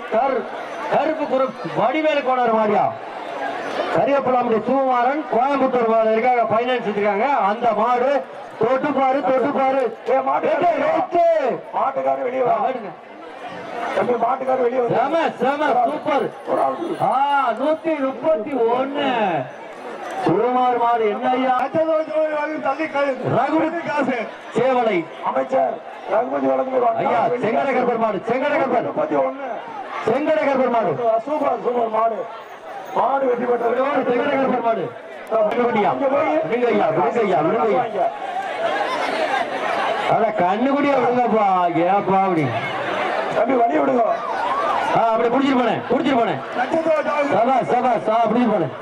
கருப்பு குரூப் வடிவேலு கோணர் மாடியா கரையாபுரமுடைய சிவகுமாரன் கோயம்புத்தூர் இருக்காங்க பைனான்ஸ் இருக்காங்க அந்த மாடு தொட்டு பாரு மாட்டுக்காரர் வெளியே மாட்டுக்காரர் வெளியே சூப்பர் 131 சுகுமார் மாடு என்னையா சேவலை அமைச்சர் ரகுபதி வழங்கும் ஐயா செங்கடகர்பர் மாடு செங்கடகர்பர் மாடு சூப்பர் மாடு வெற்றி பெற்றது செங்கடகர்பர் மாடு கண்ணுக்குடியா விடுங்கப்பா ஏப்பா அப்படி தம்பி வழி விடுங்க அப்படி குடிச்சிட்டு போனேன் அப்படி போனேன்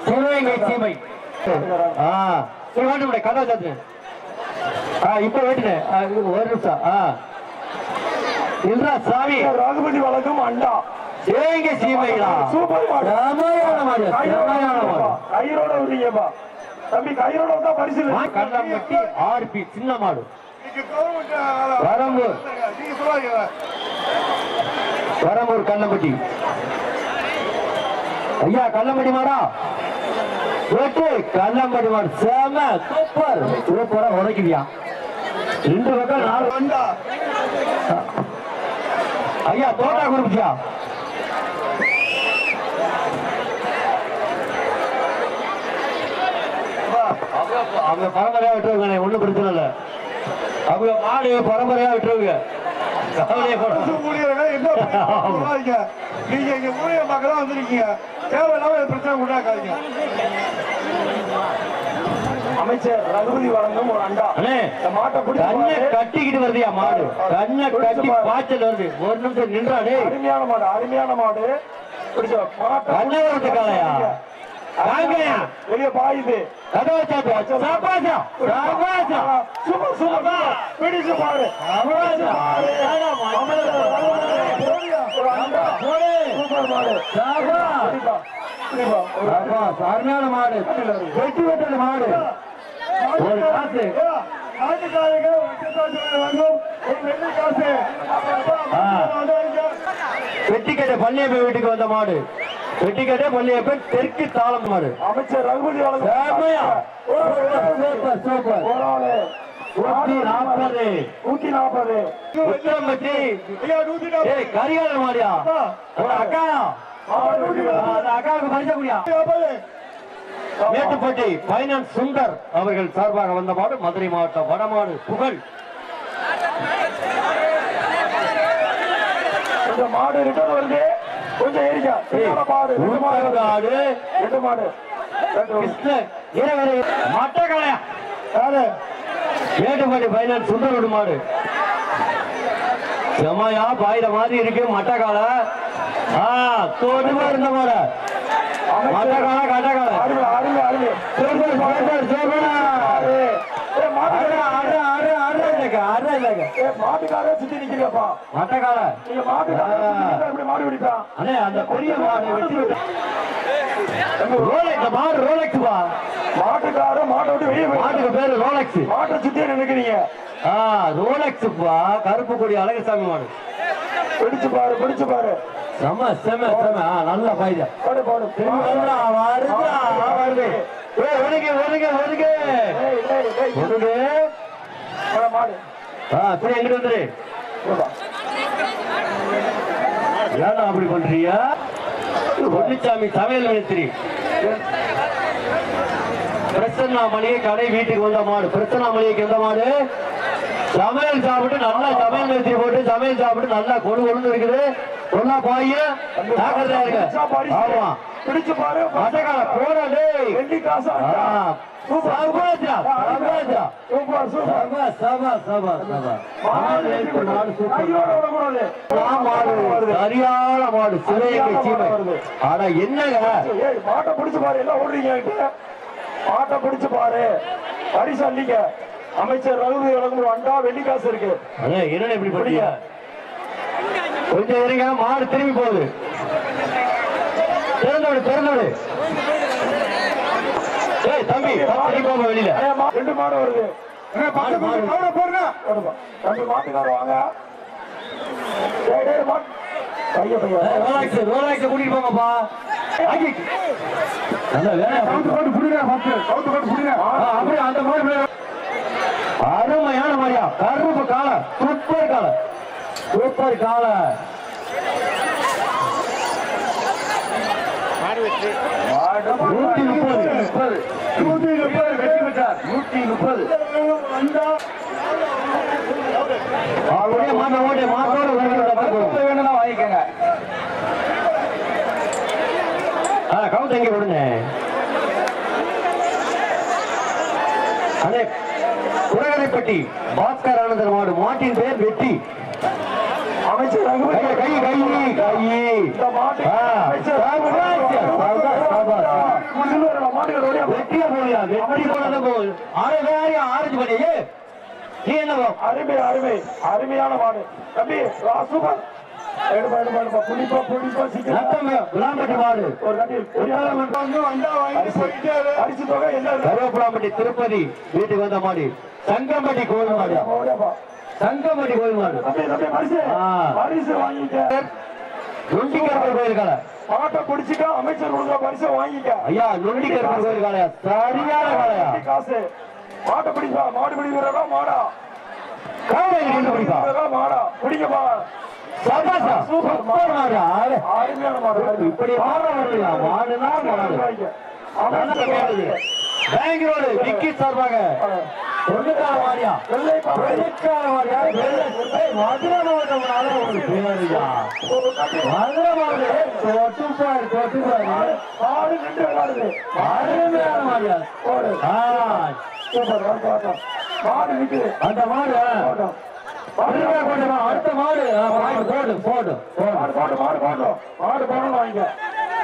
சிவகங்கை சீமை கதை சாத்துனேன் இப்ப வேட்டுனேன் ஒரு நிமிஷம் இல்லா சாமி ரகுபதி வழங்கும் அண்டா சிவகங்கை சீமைகளா சூப்பர் மாடு கயிறோட விடுங்கப்பா தம்பி கயிறோட வந்தா பரிசு கல்லம்பட்டி RP சின்ன மாடு வரம்பூர் கல்லம்பட்டி ஐயா கல்லம்பட்டி மாடா வெட்டு கல்லம்பட்டி மாடு செம சூப்பரா உடைக்குதியா 2 பக்கம் 4 ஐயா தோட்டா குருப்பியா அவங்க பரம்பரையா விட்டுருவாங்க, ஒண்ணும் பிரச்சனை இல்ல. அவங்க மாடு பரம்பரையா விட்டுருவாங்க. கவலையே பட நீங்க இங்க ஊழிய மக்களா வந்திருக்கீங்க, தேவையில்லாம பிரச்சனை உண்டாக்காதீங்க. அமைச்சர் ரகுபதி வழங்கும் ஒரு அண்டா. மாட்டை கண்ணை கட்டிக்கிட்டு வருதியா மாடு, கண்ணை கட்டி பாய்ச்சல் வருது. ஒரு நிமிஷம் நின்றாடே. அருமையான மாடு, அருமையான மாடு. கண்ணை விட்டு காலையா வெளிய பாயுது. பிடிச்சு பாரு. அருமையான மாடு, வெட்டி வெட்டது மாடு. ஒரு காசு வெட்டிக்கட்டை பள்ளியப்ப வீட்டுக்கு வந்த மாடு, வெட்டிக்கட்டை பள்ளியப்ப தெற்கு தாளம் மாடு. அமைச்சர் ரகுபதி கரிகால மாடியா அக்கா அக்காவுக்கு பரிசக்கூடியா மேட்டுப்பட்டி பைனான்ஸ் சுந்தர் அவர்கள் சார்பாக வந்த மாடு, மதுரை மாவட்டம் வடமாடு புகழ். மாடு ரிட்டர்ன் வருது, கொஞ்சம் ஏறிக்கா. மாடு ரெண்டு மாடு மட்டக்காலையா மேட்டுப்பட்டி பைனான்ஸ் சுந்தரோடு மாடு செம்மையா பாயிர மாதிரி இருக்கு. மட்டக்காலை தோட்டமா இருந்த மாடு, மட்டக்காலை கட்டக்காலை மாட்டுக்காரே சுத்தி நிக்கிறப்பா. மட்டக்காலை மாடு பிடிப்பா. அந்த பெரிய மாடு மாடு ரோலெக்ஸ் பா. மாட்டுக்கார மாட்டை விட்டு வெளியே மாட்டுக்கு பேரு ரோலெக்ஸ். மாட்டை சுத்தி நினைக்கிறீங்க. ரோலெக்ஸ் பா, கருப்பு கொடி அழகசாமி மாடு. பிடிச்சு பாரு, பிடிச்சு பாரு. செம செம செம நல்ல பாய்தா. மாடு எங்கிட்ட வந்துரு. ஏன்னா அப்படி பண்றியா? பொன்னிச்சாமி சமையல் மினிஸ்திரி பிரசன்னா மளிகை கடை வீட்டுக்கு வந்த மாடு. பிரசன்னா மளிகைக்கு எந்த மாடு? சமையல் சாப்பிட்டு நல்லா சமையல் மினிஸ்திரி போட்டு சமையல் சாப்பிட்டு நல்லா கொடு கொண்டு இருக்குது. ஒன்னா பாய ஜாக்கிரதையா இருக்கு. ஆமா பிடிச்சு பாரு. மட்டக்கால போறாடே வெள்ளி காசு. சரியான மாடு சிறையங்கை சீமை. ஆனா என்னங்க மாட்டை பிடிச்சு பாரு, எல்லாம் ஓடுறீங்க. மாட்டை பிடிச்சு பாரு, பரிசு அள்ளிக்க. அமைச்சர் ரகுபதி வழங்கும் அண்டா வெள்ளி காசு இருக்கு. என்ன இப்படி படிக்க கொஞ்சம் இருங்க. மாடு திரும்பி போகுது. திறந்தோடு திறந்தோடு. ஏய் தம்பி போக வெளியில ரெண்டு மாடு வருது. ரெண்டு மாட்டுக்கார வாங்க. கூட்டிட்டு போங்கப்பா. அருமையான மாடியா, கருப்பு கால, சூப்பர் கால, சூப்பர் கால. வாங்கிக்கங்க. கவுண்ட் எங்க விடுங்க. அதே குரகரைப்பட்டி பாஸ்கர் ஆனந்தர் மாடு. மாட்டின் பேர் வெட்டி. அமைச்சர் கை கை கை வெட்டியா போலியா? வெட்டி போனது போல் ஆரஞ்சு பண்ணியே. நீ என்ன அருமை அருமை அருமையான மாடு தம்பி. சூப்பர். கருவேப்பிலாம்பட்டி திருப்பதி வீட்டுக்கு வந்த மாடி. சங்கம்பட்டி கோவில் மாடு. சங்கம்பட்டி கோவில் மாடு. நொண்டிக்கருப்பர் கோயில் கால மாட்டை பிடிச்சிட்டா அமைச்சர் கொடுக்க பரிசை வாங்கிக்க. ஐயா நொண்டிக்கருப்பர் கோயில் காலையா சரியான காலையா. காசு மாட்டை பிடிப்பா. மாடு பிடிக்கிறா மாடா பிடிப்பா மாடா பிடிக்கப்பா. சபாஷா சூப்பர் மாடு அருமையான மாடு. இப்படி மாட வரலையா மாடுதான் மாடு பெங்களூரு விக்கி சார்பாக பொண்ணுக்கார வாரியா பொண்ணுக்கார வாரியா மதுரை மாவட்டம்னால ஒரு பேருயா மதுரை மாவட்டம் தொட்டுப்பாரு தொட்டுப்பாரு மாடு நின்று விளையாடுது. அருமையான மாடியா சூப்பர் மாடு நிக்குது. அந்த மாடு அடுத்த மாடு போடு போடு மாடு போட்டு மாடு போட்டோம் மாடு போடணும் வாங்க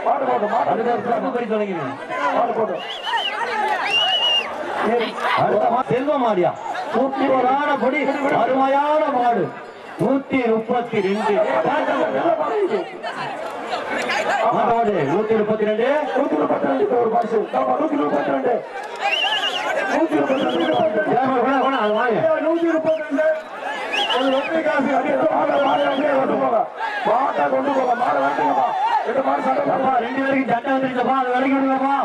மாடு போட்டோம் மாடு அதுக்கு சிறப்பு பரிசு வழங்கினேன் மாடு போட்டோம். செல்வ மாடியா சூப்பரான பொடி அருமையான மாடு 132 மாடு 132 132 ஒரு பரிசு. 132 ஒரு வெற்றி காசு கொண்டு போங்க. மாட்டை கொண்டு போங்க. மாடு வேண்டுங்கப்பா. ரெண்டு மாடு சண்டை போடுங்க. 2 பேருக்கு சட்டை வந்துருச்சப்பா அது விலைக்கு விடுங்கப்பா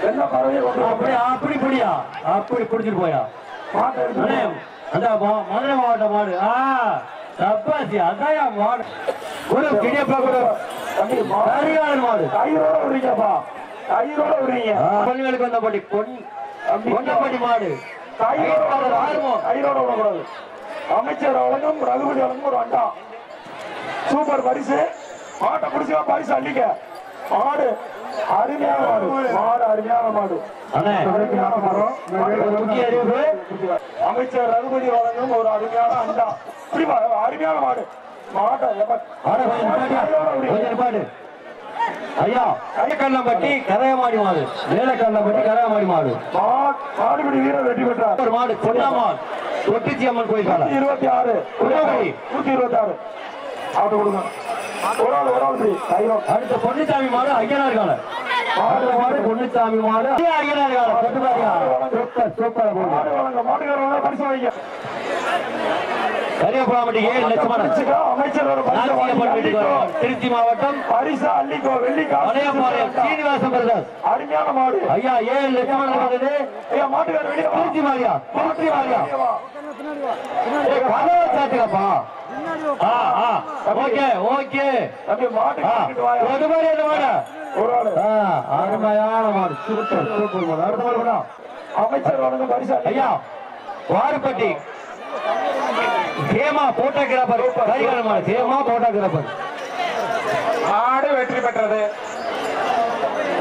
என்ன பறவையை கொண்டு அப்படி அப்படி புடியா அப்படி புடிச்சிட்டு போயா மாட்டை அண்ணே, அந்த மதுரை மாவட்ட மாடு தப்பாசி அதான் மாடு ஒரு கிடியப்பா கூட சரியான மாடு கயிறோட விடுறீங்கப்பா. கயிறோட விடுறீங்க. பொண்ணுகளுக்கு வந்த பட்டி பொன்னப்பட்டி மாடு கயிறோட விடக்கூடாது. அமைச்சர் வழங்கும் ரகுபதி வழங்கும் ஒரு அண்டா சூப்பர் பரிசு. மாட்டை பிடிச்சா பரிசு அள்ளிக்க. மாடு அருமையான மாடு. மாடு அருமையான மாடு. அண்ணே அருமையான மாடு. முக்கிய அறிவிப்பு அமைச்சர் ரகுபதி வழங்கும் ஒரு அருமையான அண்டா. இப்படிப்பா, அருமையான மாடு. மாட்டை கொஞ்சம் நிப்பாட்டு. ஐயா கையக்கல்லம்பட்டி கரையமாடி மாடு வேலைக்கல்லம்பட்டி கரையமாடி மாடு மாடுபிடி வீரர் வெற்றி பெற்றார். ஒரு மாடு பொன்னாமான் தொட்டிச்சி அம்மன் கோயில் கால 126 126 ஆட்டு கொடுங்க. ஒரு ஆள் அடுத்த பொன்னுசாமி மாடு ஐயனார் கால மாடு பொன்னுசாமி மாடு ஐயனார் கால தொட்டுப்பாரியா சூப்பர் மாடு வழங்க மாட்டுக்காரங்க பரிசு வாங்க. கரியபுராமட்டி 7 லட்சம் அமைச்சர் ஒரு திருச்சி மாவட்டம் பரிசு அள்ளிக்கோ. வெள்ளிக்காசு வளையப்பாளையம் சீனிவாசன் பிரதர்ஸ் அருமையான மாடு. ஐயா 7 லட்சம் வந்தது ஐயா மாட்டுக்கார வெளியே வா. திருச்சி மாரியா திருச்சி மாரியா கதவை சாத்துக்கப்பா ஓகே ஓகே தம்பி மாட்டுக்கு வாயா. ஒரு மாதிரி அந்த மாடு ஒரு ஆளு அருமையான மாடு சூப்பர் சூப்பர் மாடு அடுத்த மாடு கூட அமைச்சர் வழங்கும் பரிசு ஐயா வாருப்பட்டி சேமா போட்டோகிராபர் கைகால மாடு சேமா போட்டோகிராபர் மாடு வெற்றி பெற்றது.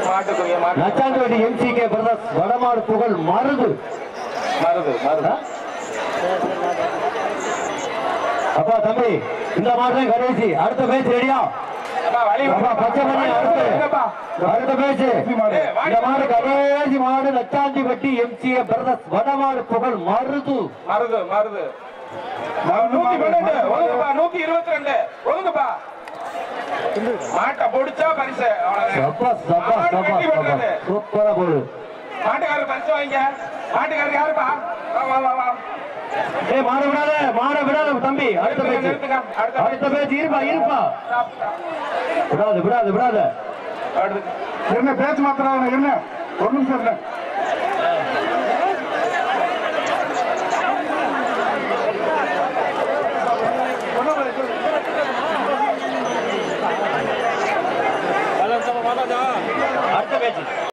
மாட்டுக்குரிய மாடு நச்சாந்திவட்டி MCK பிரதர்ஸ் வடமாடு புகழ் மருது மருது மருது. அப்பா தம்பி இந்த மாடு கடைசி அடுத்த பேச்சு ரெடியா பச்சை மணி அடுத்த பேச்சு இந்த மாடு கடைசி மாடு நச்சாந்திவட்டி MCK பிரதர்ஸ் வடமாடு புகழ் மருது மருது மருது 112 ஒழுங்குப்பா. 122 ஒழுங்குப்பா. மாட்டை பொடிச்சா பரிசு. சூப்பரா போடு மாட்டுக்காரர் பரிசு வாங்க. மாட்டுக்காரர் யாருப்பா? ஏய் மாட விடாத தம்பி அடுத்த பேச்சு அடுத்த பேச்சு இருப்பா இருப்பா விடாத என்ன பேச்சு மாத்திரம் என்ன ஒரு நிமிஷம் இல்ல. அடுத்த பேச்சு